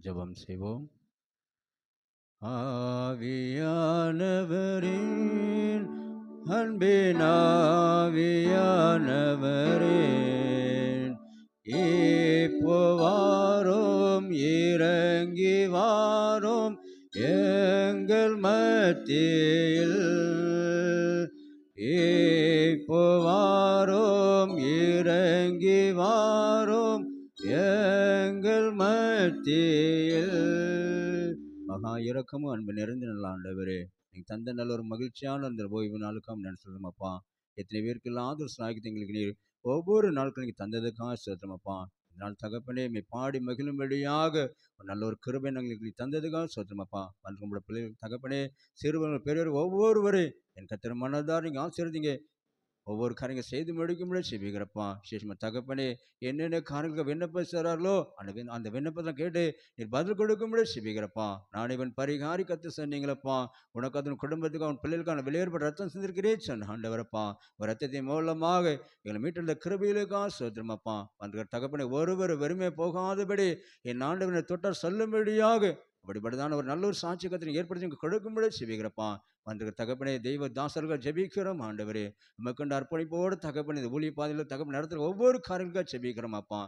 ஜெபம் செய்வோம். ஆவியானவரின் அன்பின் ஆவியானவரே, இப்போ வாரும், இறங்கி வாரும் எங்கள் மத்தியில். இப்போ வாரும், இறங்கி வாரும் எங்கள் மத்தியில். மகா இரக்கமும் அன்பு நிறைந்த நல்ல ஆண்டவரே, நீங்கள் தந்த நல்ல ஒரு மகிழ்ச்சியான அந்த ஓய்வு நாளுக்காக நினைச்சிருந்தோம் அப்பா. எத்தனை பேருக்கு இல்லாத ஒரு சாகியத்தை எங்களுக்கு நீர் ஒவ்வொரு நாட்களும் நீங்கள் தந்ததுக்காக சொல்கிறோம் அப்பா. இதனால் தகப்பனே மே பாடி மகிழும்படியாக ஒரு நல்ல ஒரு கிருபை எங்களுக்கு தந்ததுக்காக சொல்கிறோம் அப்பா. உங்களோட பிள்ளைகள் தகப்பனே, சிறுவர்கள் பெரியவர் ஒவ்வொருவரே என் கத்திர மனதார் நீங்கள் ஆசீர்வதிங்க. ஒவ்வொரு காரியங்கள் செய்து முடிக்கும்படி செய்வீங்கிறப்பா. விசேஷமாக தகப்பனே, என்னென்ன காரியங்களுக்கு விண்ணப்பம் செய்கிறார்களோ அந்த விண்ணப்பத்தை கேட்டு நீர் பதில் கொடுக்கும்படி செய்வீங்கிறப்பா. நான் இவன் பரிகாரி கற்று சொன்னீங்களப்பா. உனக்கு அதன் குடும்பத்துக்கு அவன் பிள்ளைகளுக்கான வெளியேற்பட்ட ரத்தம் செஞ்சிருக்கிறேன் சொன்ன ஆண்டவரப்பா. ஒரு ரத்தத்தின் மூலமாக எங்களை மீட்டிருந்த கிருபையிலுக்காக சோதரமாப்பா. அந்த தகப்பனை ஒருவர் வெறுமை போகாதபடி என் ஆண்டவனை தொட்டார் சொல்லும்படியாக அப்படிப்பட்டதான ஒரு நல்ல ஒரு சாட்சி கத்திரை ஏற்படுத்தி கொடுக்கும்படி செய்வீங்கிறப்பா. வந்திருக்க தகப்பனே, தெய்வ தாசர்கள் ஜெபிக்கிறோம் ஆண்டவரே. நமக்கு அர்ப்பணிப்போடு தகப்பனே இந்த ஊழிய பாதையில் தகப்பன் நடத்துகிற ஒவ்வொரு காரியங்களுக்காக ஜெபிக்கிறோம் அப்பா.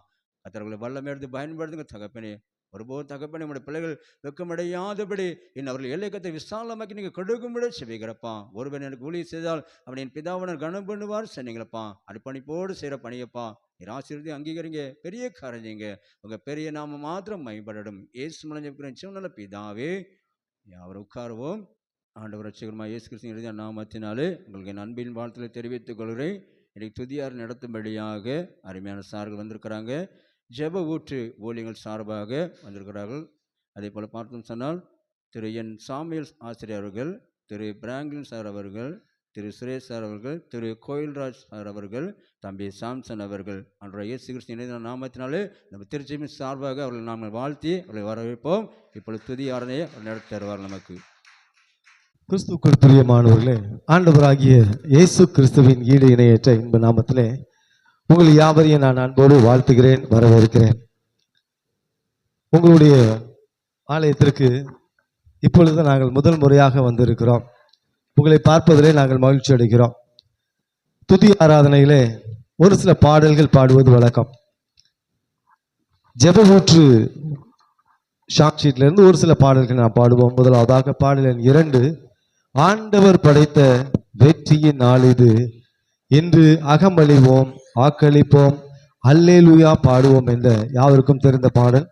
கத்தர்களை வல்லமை எடுத்து பயன்படுத்துங்க தகப்பனே. ஒருபோது தகப்பனே, நம்முடைய பிள்ளைகள் வெக்கமடையாதபடி என் அவர்கள் எல்லைக்கத்தை விசாலமாக்கி நீங்கள் கொடுக்கும்படி செய்வீங்கிறப்பா. ஒருவன் எனக்கு ஊழியம் செய்தால் அவன் என் பிதாவினர் கனம் பண்ணுவார் சொன்னீங்களப்பா. அர்ப்பணிப்போடு செய்கிற பணியப்பா நீர் ஆசீர்வதி அங்கீகரிங்க. பெரிய காரியங்க உங்கள் பெரிய நாம மாத்திரம் மைப்படடும். ஏசு மலைஞ்சிருக்கிறேன் சிவனல்ல பிதாவே. அவரை உட்காருவோம். ஆண்டவர் ரட்சகருமாய் இயேசு கிறிஸ்துவின் இறுதியான நாமத்தினாலே உங்களுக்கு என் அன்பின் வாழ்த்துக்களை தெரிவித்துக் கொள்கிறேன். இன்னைக்கு துதியார் நடத்தும்படியாக அருமையான சார்கள் வந்திருக்கிறாங்க. ஜெப ஊற்று ஊழியங்கள் சார்பாக வந்திருக்கிறார்கள். அதே போல் பார்த்தோம் சொன்னால் திரு என் சாமியல் ஆசிரியர் அவர்கள், திரு பிராங்கின் சார் அவர்கள், திரு சுரேஷ் சார் அவர்கள், திரு கோயில்ராஜ் சார் அவர்கள், தம்பி சாம்சன் அவர்கள் அன்ற இயேசு கிறிஸ்து இணைந்த நாமத்தினாலே நம்ம திருச்சியின் சார்பாக அவர்கள் நாங்கள் வாழ்த்தி அவர்களை வரவேற்போம். இப்பொழுது துதி ஆரணையை நடத்தி தருவார். நமக்கு கிறிஸ்துவுக்குள் பிரியமானவர்களே, ஆண்டவராகிய இயேசு கிறிஸ்துவின் ஈடு இணையற்ற இன்ப நாமத்திலே உங்கள் யாவரையும் நான் அன்போடு வாழ்த்துகிறேன், வரவேற்கிறேன். உங்களுடைய ஆலயத்திற்கு இப்பொழுது நாங்கள் முதல் முறையாக வந்திருக்கிறோம். உங்களை பார்ப்பதிலே நாங்கள் மகிழ்ச்சி அடைகிறோம். துதி ஆராதனையிலே ஒரு சில பாடல்கள் பாடுவது வழக்கம். ஜெப ஊற்று ஷாக்ஷீட்லேருந்து ஒரு சில பாடல்கள் நான் பாடுவோம். முதலாவதாக பாடல் எண் 2, ஆண்டவர் படைத்த வெற்றியின் நாள் இது, இன்று அகமளிவோம் ஆக்களிப்போம் அல்லேலூயா பாடுவோம் என்ற யாவருக்கும் தெரிந்த பாடல்.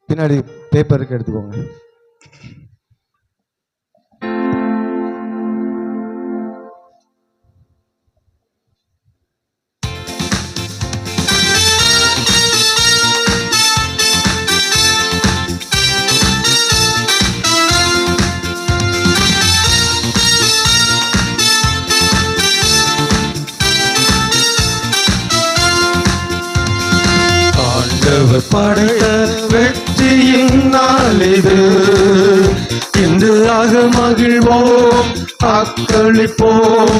பின்னாடி பேப்பருக்கு எடுத்துக்கோங்க. ஆண்டவர் படைத்த வெற்றியின் நாள் இது, இன்று ஆக மகிழ்வோம் ஆக்களிப்போம்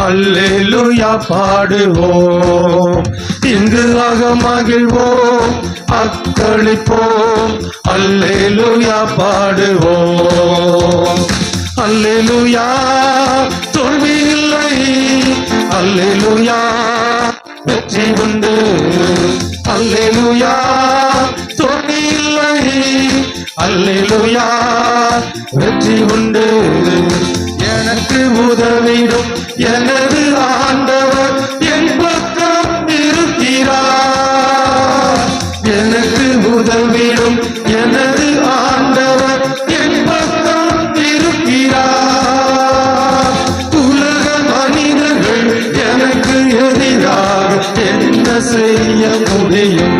அல்லேலூயா பாடுவோம். இன்று ஆக மகிழ்வோம் ஆக்களிப்போம் அல்லேலூயா பாடுவோம். அல்லேலூயா தோல்வி இல்லை, அல்லேலூயா வெற்றி உண்டு, அல்லேலூயா தோல்வி இல்லை, அல்லேலூயா வெற்றி உண்டு. எனக்கு உதவிடும் எனது ஆண்டவர் என் பக்கம் இருக்கிறார். எனக்கு உதவிடும் எனது ஆண்டவர் என் பக்கம் இருக்கிறார். உலக மனிதர்கள் எனக்கு எதிராக என்ன செய்ய முடியும்?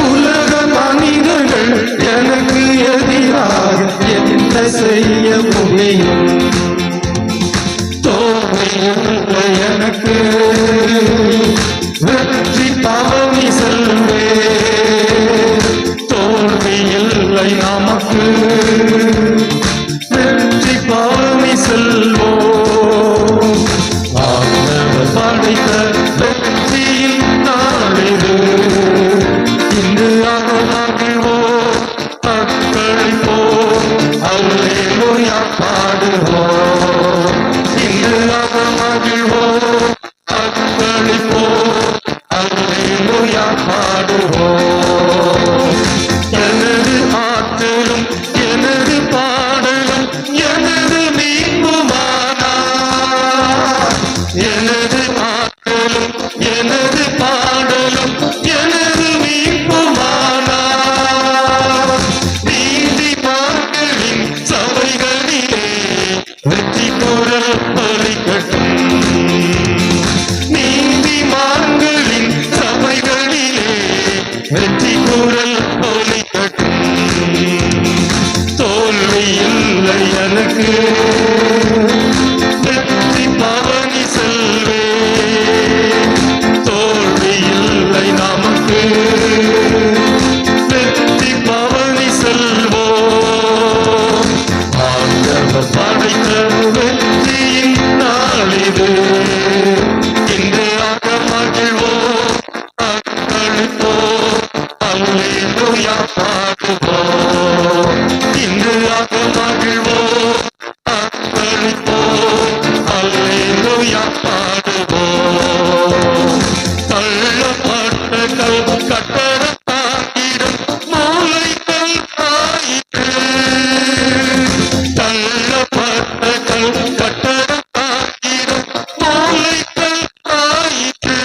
உலக மனிதர்கள் எனக்கு எதிராக என்ன செய்ய முடியும்? தோல்வியில்லை எனக்கு, வெற்றி பவனி செல்வே. தோல்வியில்லை நமக்கு, வெற்றி பவனி செல்வோம். ஆண்டவர் படைத்த வெற்றியின் நாள் வெற்றி குரல் ஒலிக்கட்டும். தோல்வி இல்லை எனக்கு, வெற்றி பவனி செல்வே. தோல்வி இல்லை நமக்கு, வெற்றி பவனி செல்வோம். ஆண்டவர் படைத்த வெற்றியின் நாளிது, இன்றையாக மகிழ்வோம், அக்களிப்போம், அல்லேலூயா பாடுவோம். இன்றையாக மகிழ்வோம், அக்களிப்போம், அல்லேலூயா பாடுவோம். தள்ளப்பட்ட கட்டட தாங்கிடும் மூளைகள் ஆயிற்று. தள்ளப்பட்ட கட்டட தாங்கிடும் மூளைகள் ஆயிற்று.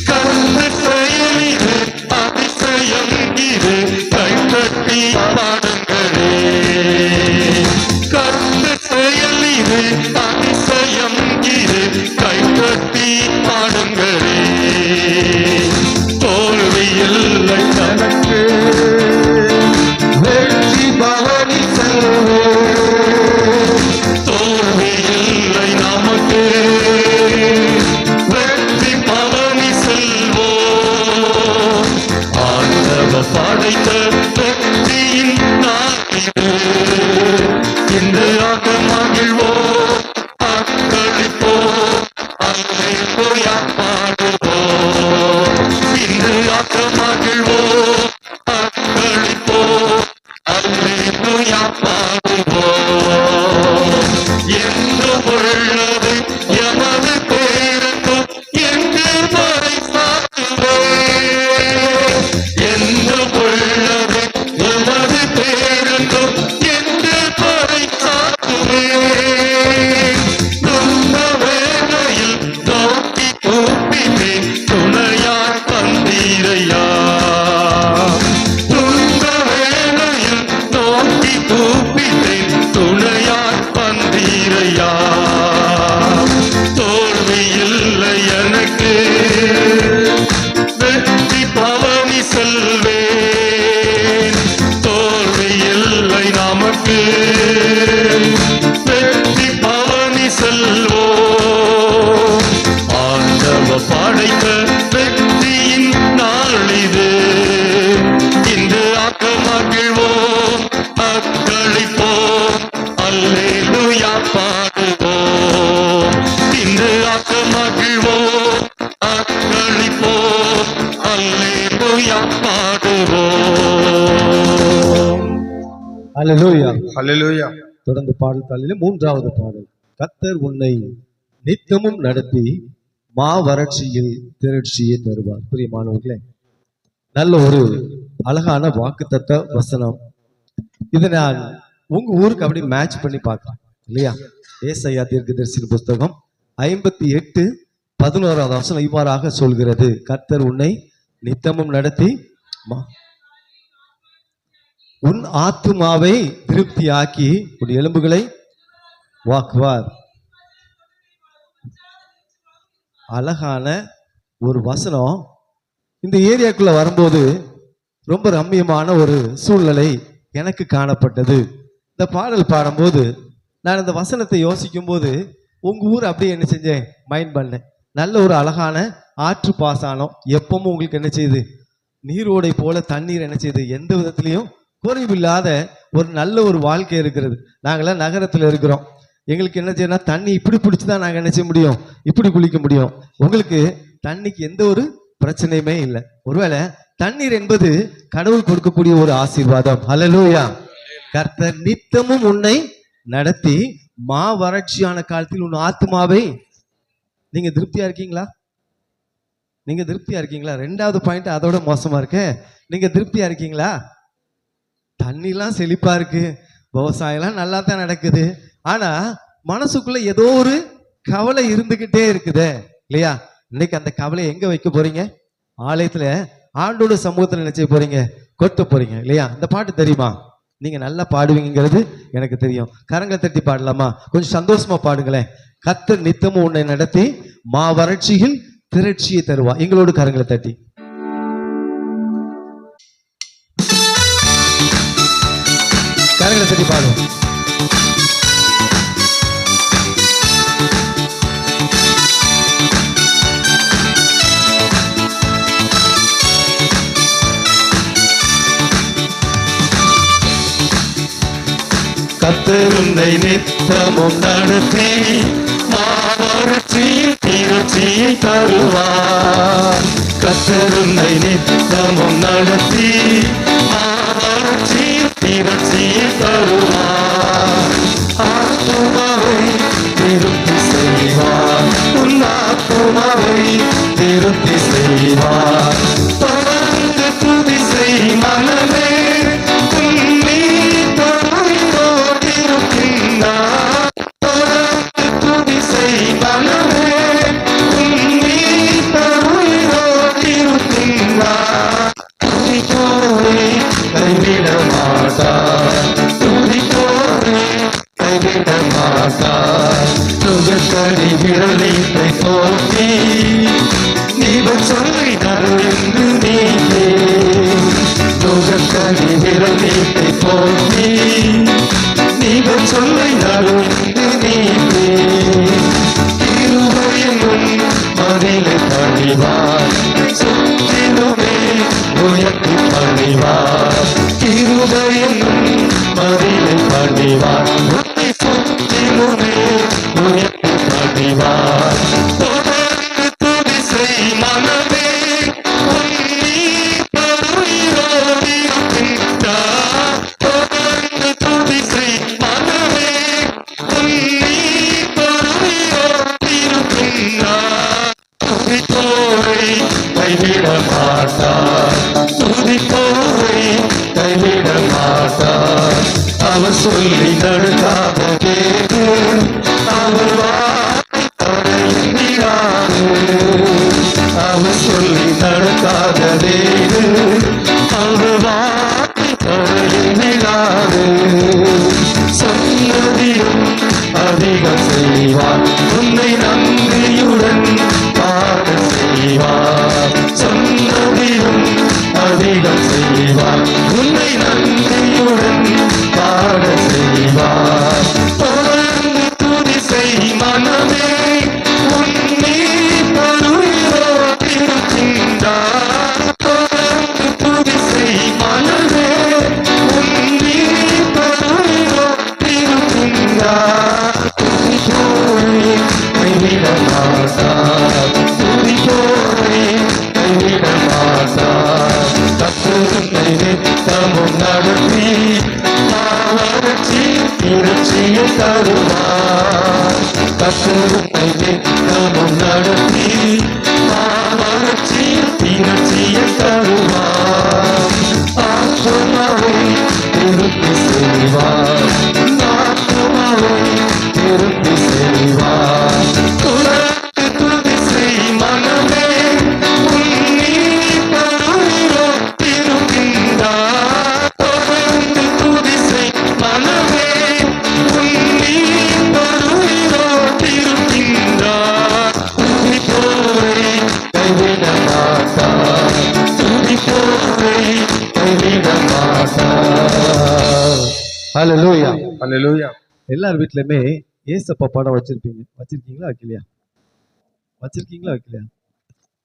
கர்த்தர் செயல் இது, அதிசயம் இது, கைத்தட்டி பாடுங்களே. கர்த்தர் செயல் இது, அதிசயம் இது, கைத்தட்டி பாடுங்களே. தோல்வி இல்லை தனக்கு, வெற்றி பவனி செல்வோம். தோல்வி இல்லை நமக்கு, வெற்றி பவனி செல்வோம். ஆண்டவர் படைத்த வெற்றியின் நாளிது, இன்றையாக மகிழ்வோம், அக்களிப்போம், அல்லேலூயா பாடுவோம். இன்றையாக மகிழ்வோம், அக்களிப்போம், அல்லேலூயா பாடுவோம். என்று உள்ளது எமது பேருக்கும் என்று பறைசாற்றுவோம். என்று உள்ளது எமது பேருக்கும் என்று பறைசாற்றுவேன். துன்ப வேளையில் நோக்கி கூப்பிட்டேன், துணையாய் வந்தீரையா. துன்ப வேளையில் நோக்கி கூப்பிட்டேன், துணையாய் வந்தீரையா. தோல்வி இல்லை எனக்கு, வெற்றி பவனி செல்வேன். தோல்வி இல்லை நமக்கு, வெற்றி பவனி செல்வோம். ஆண்டவர் படைத்த வெற்றியின் நாளிது, இன்று ஆக்க மகிழ்வோம், அக்களிப்போம், அல்லேலூயா பாடுவோம். இன்று ஆக்க மகிழ்வோம், அக்களிப்போம், அல்லேலூயா பாடுவோம். அல்லேலூயா. ஹல்லேலூயா. தொடர்ந்து பாடல் தாளிலே 3வது பாடல். கர்த்தர் உன்னை நித்தமும் நடத்தி மா வறட்சியில் திரட்சியை தருவார். பிரியமானவர்களே, நல்ல ஒரு அழகான வாக்குத்தத்த வசனம். இதை நான் உங்க ஊருக்கு அப்படி மேட்ச் பண்ணி பார்க்கலாம் இல்லையா? ஏசாயா தீர்க்கதரிசியின் புஸ்தகம் 58:11 வசனம் இவ்வாறாக சொல்கிறது. கர்த்தர் உன்னை நித்தமும் நடத்தி உன் ஆத்துமாவை திருப்தியாக்கி உன் எலும்புகளை வாக்குவார். அழகான ஒரு வசனம். இந்த ஏரியாக்குள்ள வரும்போது ரொம்ப ரம்மியமான ஒரு சூழ்நிலை எனக்கு காணப்பட்டது. இந்த பாடல் பாடும்போது நான் இந்த வசனத்தை யோசிக்கும் போது உங்க ஊர் அப்படியே என்ன செஞ்சேன், மைண்ட் பண்ணேன். நல்ல ஒரு அழகான ஆற்று பாசனம், எப்பவும் உங்களுக்கு என்ன செய்யுது, நீரோடை போல தண்ணீர் என்ன செய்யுது, எந்த விதத்திலையும் குறைவில்லாத ஒரு நல்ல ஒரு வாழ்க்கை இருக்கிறது. நாங்களாம் நகரத்தில் இருக்கிறோம். எங்களுக்கு என்ன செய்யணும், தண்ணி இப்படி பிடிச்சிதான் நாங்கள் என்ன செய்ய முடியும், இப்படி குளிக்க முடியும். உங்களுக்கு தண்ணிக்கு எந்த ஒரு பிரச்சனையுமே இல்லை. ஒருவேளை தண்ணீர் என்பது கடவுள் கொடுக்கக்கூடிய ஒரு ஆசீர்வாதம். ஹல்லேலூயா. கர்த்தர் நித்தமும் உன்னை நடத்தி மா வறட்சியான காலத்தில் உன் ஆத்மாவை. நீங்க திருப்தியா இருக்கீங்களா? நீங்க திருப்தியா இருக்கீங்களா? 2வது பாயிண்ட் அதோட மோசமா இருக்கு. நீங்க திருப்தியா இருக்கீங்களா? தண்ணிலாம் செழிப்பா இருக்கு, விவசாயம்லாம் நல்லா தான் நடக்குது. ஆனா மனசுக்குள்ள ஏதோ ஒரு கவலை இருந்துகிட்டே இருக்குதே இல்லையா? இன்னைக்கு அந்த கவலை எங்க வைக்க போறீங்க? ஆலயத்துல ஆண்டோட சமூகத்துல என்ன செய்ய போறீங்க, கொட்ட போறீங்க இல்லையா? இந்த பாட்டு தெரியுமா? நீங்க நல்லா பாடுவீங்கிறது எனக்கு தெரியும். கரங்களை தட்டி பாடலாமா? கொஞ்சம் சந்தோஷமா பாடுங்களேன். கர்த்தர் நித்தமும் உன்னை நடத்தி மா வறட்சியில் திரட்சியை தருவா. எங்களோடு கரங்களை தட்டி கைகளை தட்டி பாடுவோம். கர்த்தர் உன்னை நித்தமும் நடத்தி மாவறட்சியில் தீரட்சியை தருவார். கர்த்தர் உன்னை நித்தமும் நடத்தி மாவறட்சியில் தீரட்சியை தருவார். ஆத்துமாவை திருப்தி செய்வார், உன் ஆத்துமாவை திருப்தி செய்வார். தொடர்ந்து துதி செய் மனமே, விரலினை போக்கி நீவர் சொல்லி தருಎಂದು நீயே. நுகக்கடி விரலினை போக்கி நீவர் சொல்லி தருಎಂದು நீயே. இருவரையும் மதிலை பணிவார், சுற்றிலுமே உயர்த்தி பணிவார். இருவரையும் மதிலை பணிவார், சுற்றிலுமே உயர்த்தி பணிவார். தொடர்ந்து துதி செய் மனமே, உன்னி பருயிரோடிருக்கின்றார். தொடர்ந்து துதி செய் மனமே, உன்னி பருயிரோடிருக்கின்றார். துதிப்போரை கைவிட மாட்டார், துதிப்போரை கைவிட மாட்டார். அவர் சொல்லி நடக்காத கேது, அவர் வார்த்தை தடையிடாது. அவர் சொல்லி நடக்காத வேறு, அவர் வார்த்தை தடையிடாது. சொன்னதிலும் அதிகம் செய்வார், உன்னை நன்றியுடன் பாட செய்வார். சொன்னதிலும் அதிகம் செய்வார், உன்னை நன்றியுடன் பாட செய்வார். தொடர்ந்து துதி செய் மனமே, உன்னி பருயிரோடிருக்கின்றார். தொடர்ந்து துதி செய் மனமே, உன்னி பருயிரோடிருக்கின்றார். துதிப்போரை கைவிட மாட்டார், துதிப்போரை கைவிட மாட்டார். கர்த்தர் நித்தமும் நடத்தி மாவறட்சியில் தீரட்சியை தருவார். கர்த்தர் நித்தமும் நடத்தி மாவறட்சியில் தீரட்சியை தருவார். ஆத்துமாவை திருப்தி செய்வார், ஆத்துமாவை திருப்தி செய்வார். தொடர்ந்து துதி செய் மனமே, உன்னி பருயிரோடிருக்கின்றார். தொடர்ந்து துதி செய் மனமே, உன்னி பருயிரோடிருக்கின்றார். துதிப்போரை கைவிட மாட்டார், துதிப்போரை கைவிட மாட்டார். ஹல்லேலூயா. அல்லேலூயா. எல்லார் வீட்லயுமே ஏசப்பா படம் வச்சிருப்பீங்க. வச்சிருக்கீங்களா வைக்கலையா? வச்சிருக்கீங்களா வைக்கலையா?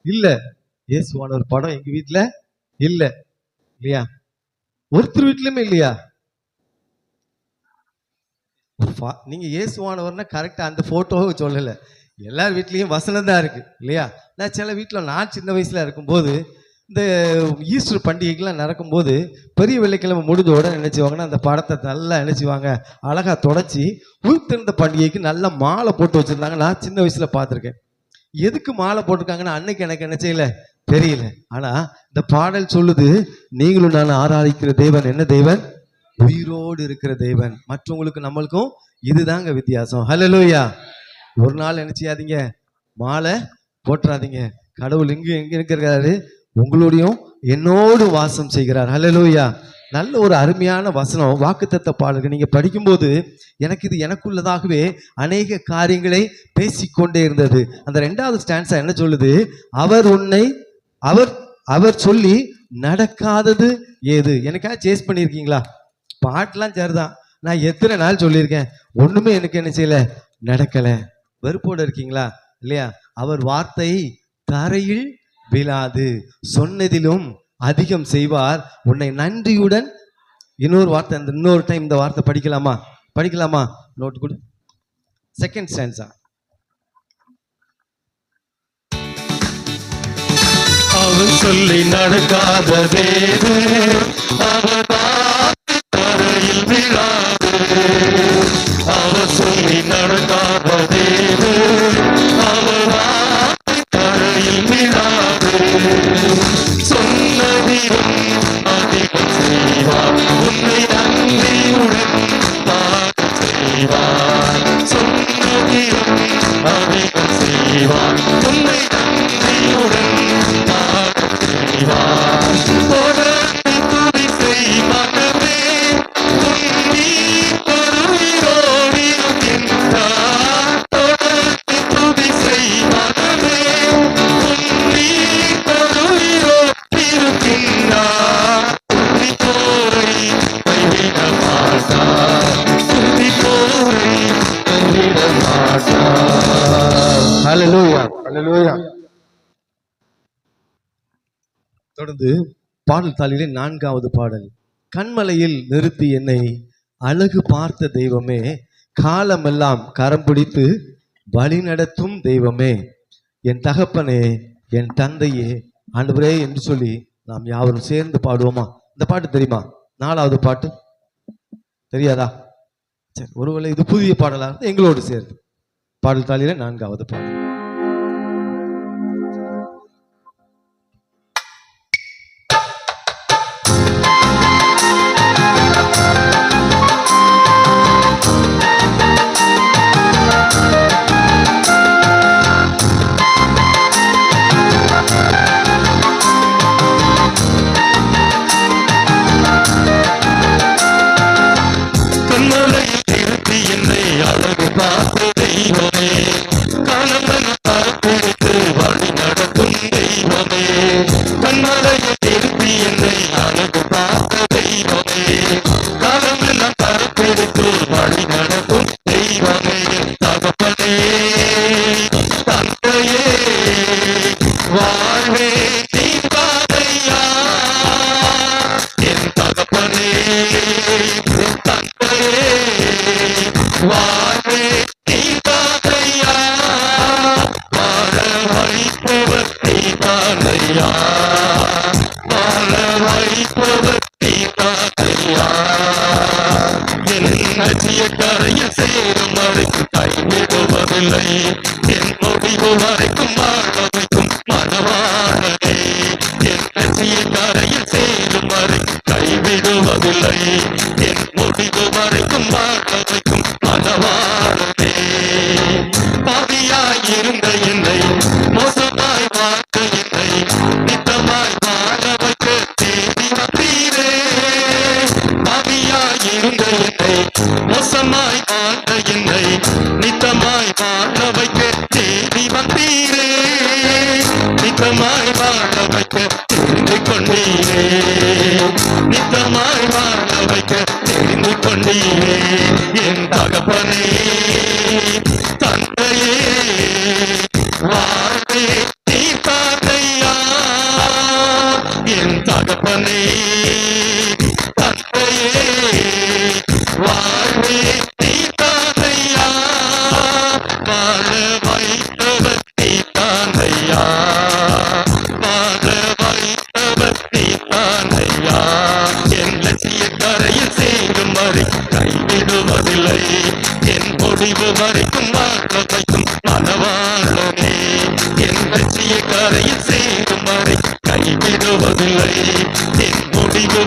இல்ல. இயேசுவான ஒரு படம் எங்க வீட்ல இல்ல, இல்லையா? ஒருத்தர் வீட்லயுமே இல்லையா? நீங்க இயேசுவானவர்னா கரெக்டா அந்த போட்டோவை சொல்லல, எல்லார் வீட்லயும் வசனம் தான் இருக்கு, இல்லையா? நான் சில வீட்டில் நான் சின்ன வயசுல இருக்கும்போது இந்த ஈஸ்டர் பண்டிகைக்கெல்லாம் நடக்கும்போது பெரிய வெள்ளிக்கிழமை முடிஞ்ச உடனே நினைச்சுவாங்கன்னா அந்த படத்தை நல்லா நினைச்சுவாங்க, அழகா தொடச்சி உயிர்த்தெழுந்த பண்டிகைக்கு நல்ல மாலை போட்டு வச்சிருந்தாங்க. நான் சின்ன வயசுல பார்த்துருக்கேன். எதுக்கு மாலை போட்டிருக்காங்கன்னு அன்னைக்கு எனக்கு என்ன செய்யல தெரியல. ஆனா இந்த பாடல் சொல்லுது, நீங்களும் நான் ஆராதிக்கிற தேவன் என்ன தேவன்? உயிரோடு இருக்கிற தேவன். மற்றவங்களுக்கு நம்மளுக்கும் இதுதாங்க வித்தியாசம். ஹல்லேலூயா. ஒரு நாள் என்ன செய்யாதீங்க, மாலை போட்டுறாதீங்க. கடவுள் எங்க இருக்கிறாரு? உங்களோடையும் என்னோடு வாசம் செய்கிறார். ஹல்லேலூயா. நல்ல ஒரு அருமையான வசனம், வாக்குத்தத்த பாடல்கள் நீங்க படிக்கும்போது எனக்கு இது எனக்குள்ளதாகவே அநேக காரியங்களை பேசிக்கொண்டே இருந்தது. அந்த 2வது ஸ்டான்ஸா என்ன சொல்லுது? அவர் சொல்லி நடக்காதது ஏது? எனக்கா சேஸ் பண்ணியிருக்கீங்களா? பாட்டெல்லாம் சரிதான், நான் எத்தனை நாள் சொல்லியிருக்கேன், ஒண்ணுமே எனக்கு என்ன செய்யல, நடக்கல. வெறுப்போட இருக்கீங்களா இல்லையா? அவர் வார்த்தை தரையில் விழாது, சொன்னதிலும் அதிகம் செய்வார், உன்னை நன்றியுடன். இன்னொரு வார்த்தை, அந்த இன்னொரு டைம் இந்த வார்த்தை படிக்கலாமா? நோட் கொடு. Second stanza. அவர் சொல்லி நடக்காததேது, அவர் தரையில் விழாது. அவர் சொல்லி நடக்காததேது, அவர் தரையில் விழாது. சொன்னதிலும் அதிகம் செய்வார், உன்னை நன்றியுடன் பாடச் செய்வார். சொன்னதிலும் அதிகம் செய்வார், உன்னை நன்றியுடன் பாடச் செய்வார். தொடர்ந்து துதி செய் மனமே, உன்னி கருவிரோடு இருக்கின்றார். தொடர்ந்து துதி செய் மனமே, உன்னி கருவிரோடு இருக்கின்றார். துதிப்போரை கைவிட மாட்டார், துதிப்போரை கைவிட மாட்டார். ஹல்லேலூயா, ஹல்லேலூயா. தொடர்ந்து பாடல் தாளிலே 4வது பாடல். கண்மலையில் நிறுத்தி என்னை அழகு பார்த்த தெய்வமே, காலமெல்லாம் கரம் பிடித்து வழி நடத்தும் தெய்வமே, என் தகப்பனே, என் தந்தையே, ஆண்டவரே என்று சொல்லி நாம் யாவரும் சேர்ந்து பாடுவோமா? இந்த பாட்டு தெரியுமா? 4வது பாட்டு தெரியாதா? சரி, ஒருவேளை இது புதிய பாடலா இருந்தா எங்களோடு சேர்ந்து பாடல் தாளிலே 4வது பாடல். கண்மலையில் நிறுத்தி என்னை அழகு பார்த்த தெய்வமே, காலமெல்லாம் கரப்பிடித்து வழி நடத்தும் தெய்வமே. கண்மலையில் நிறுத்தி என்னை அழகு பார்த்த தெய்வமே, காலமெல்லாம் கரப்பிடித்து வழி நடத்தும் தெய்வமே. தகப்பனே, தந்தையே, வாழ்வே நீ பாதையா. என் தகப்பனே, என் தந்தையே, வாழ்வே நீ பாதையா. வாழ வைப்பவர் நீ பாதையா, வாழ வைப்பவர் நீ பாதையா. என் நச்சிய கரையில் சேரும் வரைக்கும் கைவிடுவதில்லை, என் முடிவு வரைக்கும் வாழ வைக்கும் மனவாளனே. என் நச்சிய கரையில் சேரும் வரைக்கும் கைவிடுவதில்லை, என் முடிவு வரைக்கும் வாழ வைக்கும் மனவாளனே. பாவியாயிருந்த என்னை, மோசமாய் வாழ்ந்த என்னை, நித்தமாய் வாழ வைக்க தேடி வந்தீரே. பாவியாயிருந்த என்னை, மோசமாய் வாழ்ந்த என்னை, நித்தமாய் வாழ வைக்க தேடி வந்தீரே. நித்தமாய் வாழ வைக்க தெரிந்து கொண்டீரே, நித்தமாய் வாழ வைக்க தெரிந்து கொண்டீரே. என் தகப்பனே, தந்தையே, வாழ்வே நீ பாதையா. என் தகப்பனே, தந்தையே, வாழ்வே நீ பாதையா. வாழ வைத்தவர் நீ தானையா, வாழ வைத்தவர் நீ தானையா. என் லட்சிய கரையில் சேரும் வரை கைவிடுவதில்லை, என் முடிவு வரைக்கும் வாழ வைக்கும் மனவாளனே. என் லட்சிய கரையில் சேரும் வரை கைவிடுவதில்லை, என் முடிவு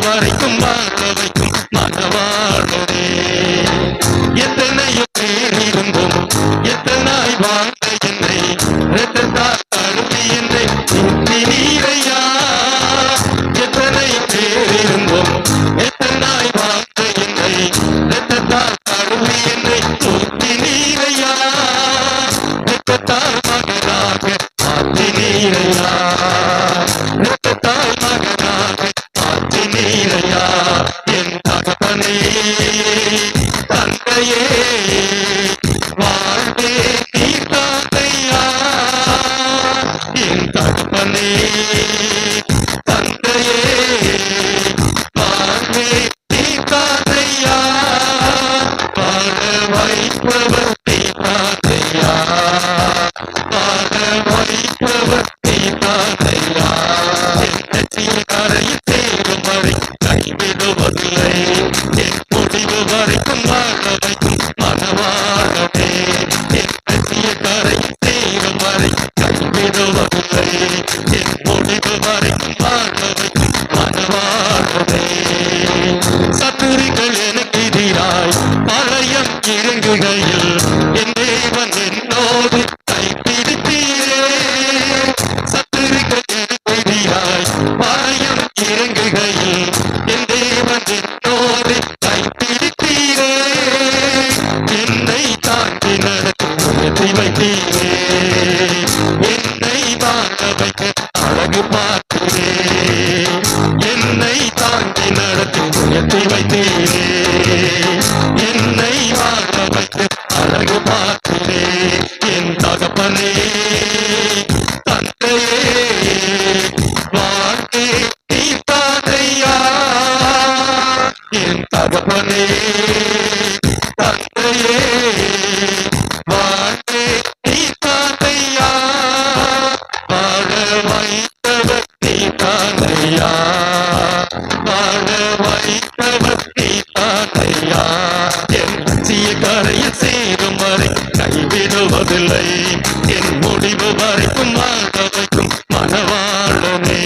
நீதானையா, வாழ வைத்தவர் நீதானையா. என் லட்சிய கரையில் சேரும் வரை கைவிடுவதில்லை, என் முடிவு வரைக்கும் வாழ வைக்கும் மனவாளனே.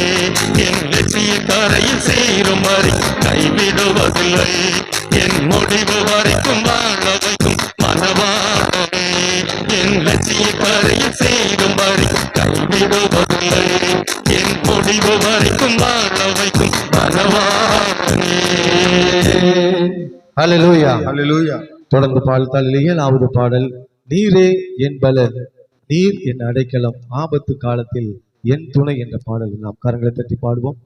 என் லட்சிய கரையில் சேரும் வரை கைவிடுவதில்லை, என் முடிவு வரைக்கும் வாழ வைக்கும் மனவாளனே. என் லட்சிய கரையில் சேரும் வரை கைவிடுவதில்லை, என் முடிவு வரைக்கும் வாழ வைக்கும் மனவாளனே. ஹல்லேலூயா. ஹல்லேலூயா. தொடர்ந்து பாடல் 7வது பாடல். நீரே என் பலன், நீர் என் அடைக்கலம், ஆபத்து காலத்தில் என் துணை என்ற பாடல் நாம் கரங்களை தட்டி பாடுவோம்.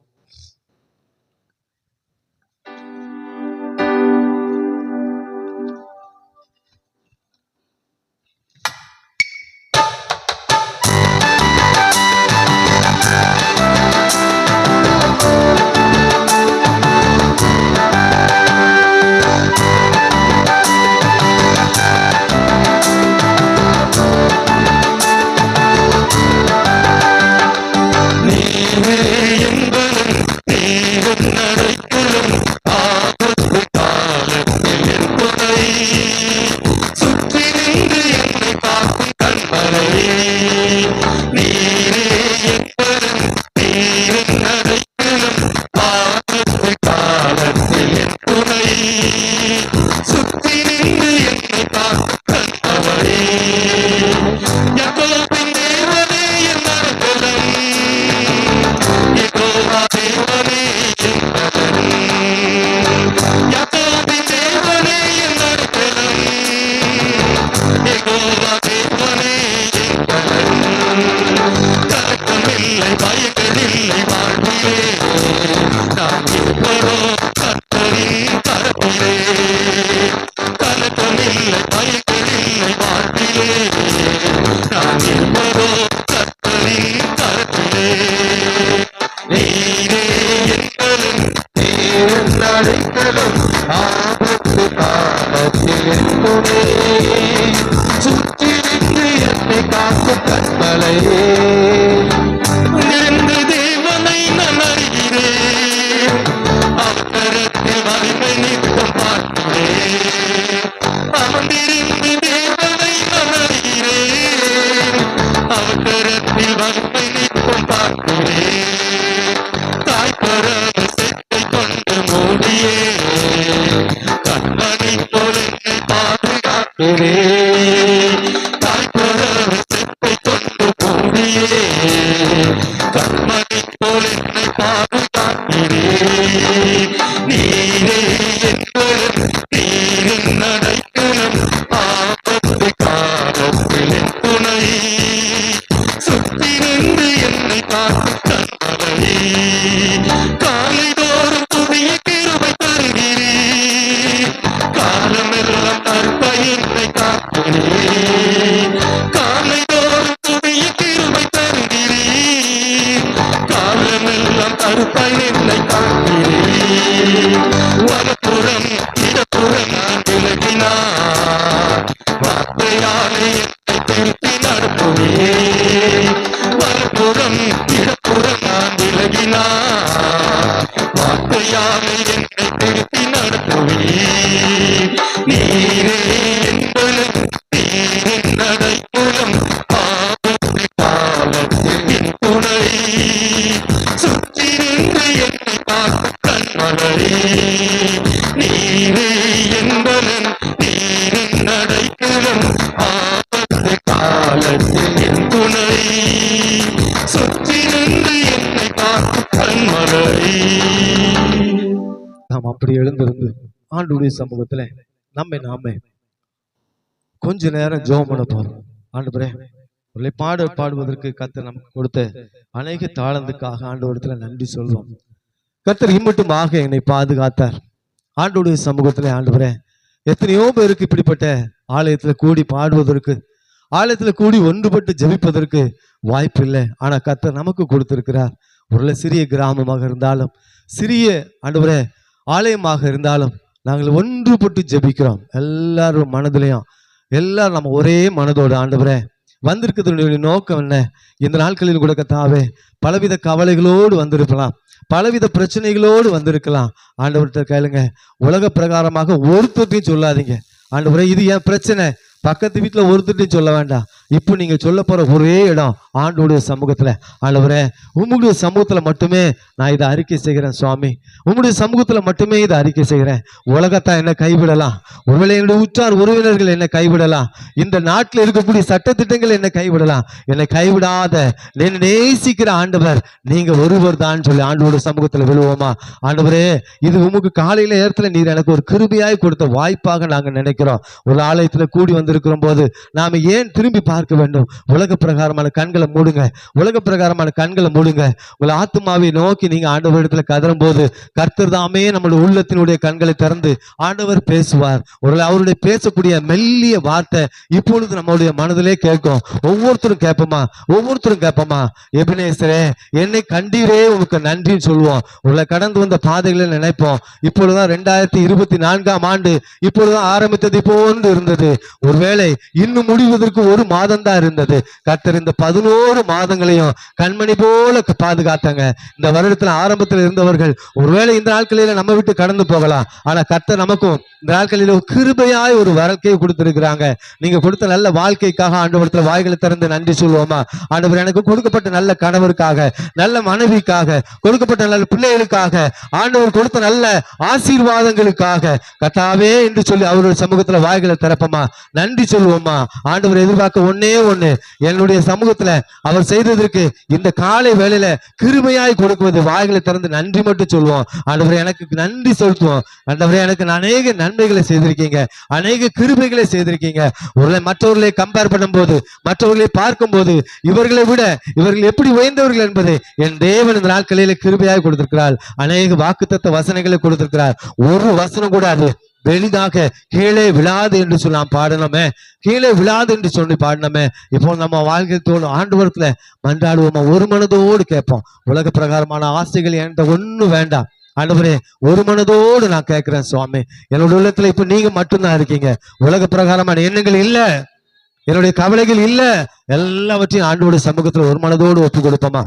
நாம் அப்படி எழுந்திருந்து ஆண்டவருடைய சமூகத்துல நாமே கொஞ்ச நேரம் ஜெபம் பண்ண போறோம். ஆண்டவரே, உங்களை பாடுவதற்கு கர்த்தர் நமக்கு கொடுத்த அநேக தாளந்துக்காக ஆண்டவரிடத்துல நன்றி சொல்வோம். கர்த்தர் இம்மட்டுமாக என்னை பாதுகாத்தார். ஆண்டவருடைய சமூகத்துல ஆண்டவரே, எத்தனையோ பேருக்கு இப்படிப்பட்ட ஆலயத்துல கூடி பாடுவதற்கு, ஆலயத்துல கூடி ஒன்றுபட்டு ஜெபிப்பதற்கு வாய்ப்பு இல்லை. ஆனா கர்த்தர் நமக்கு கொடுத்திருக்கிறார். ஒரு சிறிய கிராமமாக இருந்தாலும், சிறிய ஆண்டவரே ஆலயமாக இருந்தாலும் நாங்கள் ஒன்றுபட்டு ஜெபிக்கிறோம். எல்லாரும் மனதிலையும் எல்லாரும் நம்ம ஒரே மனதோடு ஆண்டவரே வந்திருக்கிறதுடைய நோக்கம் என்ன? இந்த நாட்களில் கூட கர்த்தாவே பலவித கவலைகளோடு வந்திருக்கலாம், பலவித பிரச்சனைகளோடு வந்திருக்கலாம். ஆண்டவர்கிட்ட கேளுங்க. உலக பிரகாரமாக ஒருத்தர்ட்டையும் சொல்லாதீங்க. ஆண்டவரே இது என் பிரச்சனை, பக்கத்து வீட்டில் ஒருத்தர்ட்டையும் சொல்ல வேண்டாம். இப்போ நீங்க சொல்ல போற ஒரே இடம் ஆண்டோடைய சமூகத்துல. ஆண்டவரே உம்முடைய சமூகத்துல மட்டுமே நான் இதை அறிக்கை செய்கிறேன் சுவாமி, உம்முடைய சமூகத்துல மட்டுமே இதை அறிக்கை செய்கிறேன். உலகத்தான் என்ன கைவிடலாம், ஒருவேளை என்னுடைய உற்றார் உறவினர்கள் என்ன கைவிடலாம், இந்த நாட்டில் இருக்கக்கூடிய சட்டத்திட்டங்கள் என்ன கைவிடலாம், என்னை கைவிடாத என்னை நேசிக்கிற ஆண்டவர் நீங்க ஒருவர் தான் சொல்லி ஆண்டோட சமூகத்துல விழுவோமா? ஆண்டவரே இது உமக்கு காலையில நேரத்துல நீர் எனக்கு ஒரு கிருபையாய் கொடுத்த வாய்ப்பாக நாங்க நினைக்கிறோம். ஒரு ஆலயத்துல கூடி வந்திருக்கிற போது நாம ஏன் திரும்பி பார்க்க வேண்டும்? உலக பிரகாரமான கண்களை மூடுங்க, உலக பிரகாரமான கண்களை மூடுங்க. உங்களை ஆத்மாவை நோக்கி நீங்க ஆண்டவரிடத்துல கதறும் போது கர்த்தர் தாமே நம்மளுடைய உள்ளத்தினுடைய கண்களை திறந்து ஆண்டவர் பேசுவார். ஒரு அவருடைய பேசக்கூடிய மெல்லிய வார்த்தை இப்பொழுது நம்மளுடைய மனதிலே கேட்கும். ஒவ்வொருத்தரும் கேட்போமா, எபினேசரே என்னை கண்டீரே உனக்கு நன்றின்னு சொல்லுவோம். உங்களை கடந்து வந்த பாதைகளை நினைப்போம். இப்பொழுதுதான் 2024ஆம் ஆண்டு இப்பொழுதுதான் ஆரம்பித்தது போன்று இருந்தது. ஒருவேளை இன்னும் முடிவதற்கு ஒரு மாதம் தான் இருந்தது. கர்த்தர் இந்த 11 மாதங்களையும் கண்மணி போல பாதுகாத்தாங்க. இந்த வருடத்துல ஆரம்பத்தில் இருந்தவர்கள் ஒருவேளை இந்த நாட்களில நம்ம விட்டு கடந்து போகலாம். ஆனா கர்த்தர் நமக்கும் இந்த நாட்களில கிருபையாய் ஒரு வாழ்க்கையை கொடுத்திருக்கிறாங்க. நீங்க கொடுத்த நல்ல வாழ்க்கைக்காக ஆண்டவரத்துல வாய்களை திறந்து நன்றி சொல்லுவோமா? ஆண்டவர் எனக்கு கொடுக்கப்பட்ட நல்ல கணவருக்காக, நல்ல மனைவிக்காக, கொடுக்கப்பட்ட நல்ல பிள்ளைகளுக்காக, ஆண்டவர் கொடுத்த நல்ல ஆசீர்வாதங்களுக்காக கர்த்தாவே என்று சொல்லி அவருடைய சமூகத்துல வாய்களை திறப்போமா? நன்றி சொல்லுவோமா? ஆண்டவர் எதிர்பார்க்க ஒன்னே ஒண்ணு, என்னுடைய சமூகத்துல அவர் செய்ததற்கு இந்த காலை வேளையில கிருபையாய் கொடுக்குவது வாய்களை திறந்து நன்றி மட்டும் சொல்லுவோம். ஆண்டவரே எனக்கு நன்றி செலுத்துவோம். ஆண்டவரே எனக்கு அநேக நன்மைகளை செய்திருக்கீங்க, அநேக கிருபைகளை செய்திருக்கீங்க. ஒருவேளை மற்றவர்களை கம்பேர் பண்ணும் போது, மற்றவர்களை பார்க்கும் போது இவர்களை விட இவர்கள் எப்படி உயர்ந்தவர்கள் என்பதை என் தேவன் இந்த நாட்களில கிருபையாய் கொடுத்திருக்கிறார். அநேக வாக்குத்தத்த வசனங்களை கொடுத்திருக்கிறார். ஒரு வசனம் கூட அது வெளிதாக கீழே விழாது என்று சொல்லி நாம் பாடணுமே, கீழே விழாது என்று சொல்லி பாடணுமே. இப்போ நம்ம வாழ்க்கை தோணும் ஆண்டவரத்துல மன்றாடுவோமா? ஒரு மனதோடு கேட்போம். உலக பிரகாரமான ஆசைகள் என்கிட்ட ஒன்றும் வேண்டாம். ஆண்டவரே ஒரு மனதோடு நான் கேட்கிறேன் சுவாமி, என்னோட உள்ளத்துல இப்ப நீங்க மட்டும்தான் இருக்கீங்க. உலக பிரகாரமான எண்ணங்கள் இல்ல, என்னுடைய கவலைகள் இல்ல, எல்லாவற்றையும் ஆண்டோட சமூகத்துல ஒரு மனதோடு ஒப்பு கொடுப்போமா?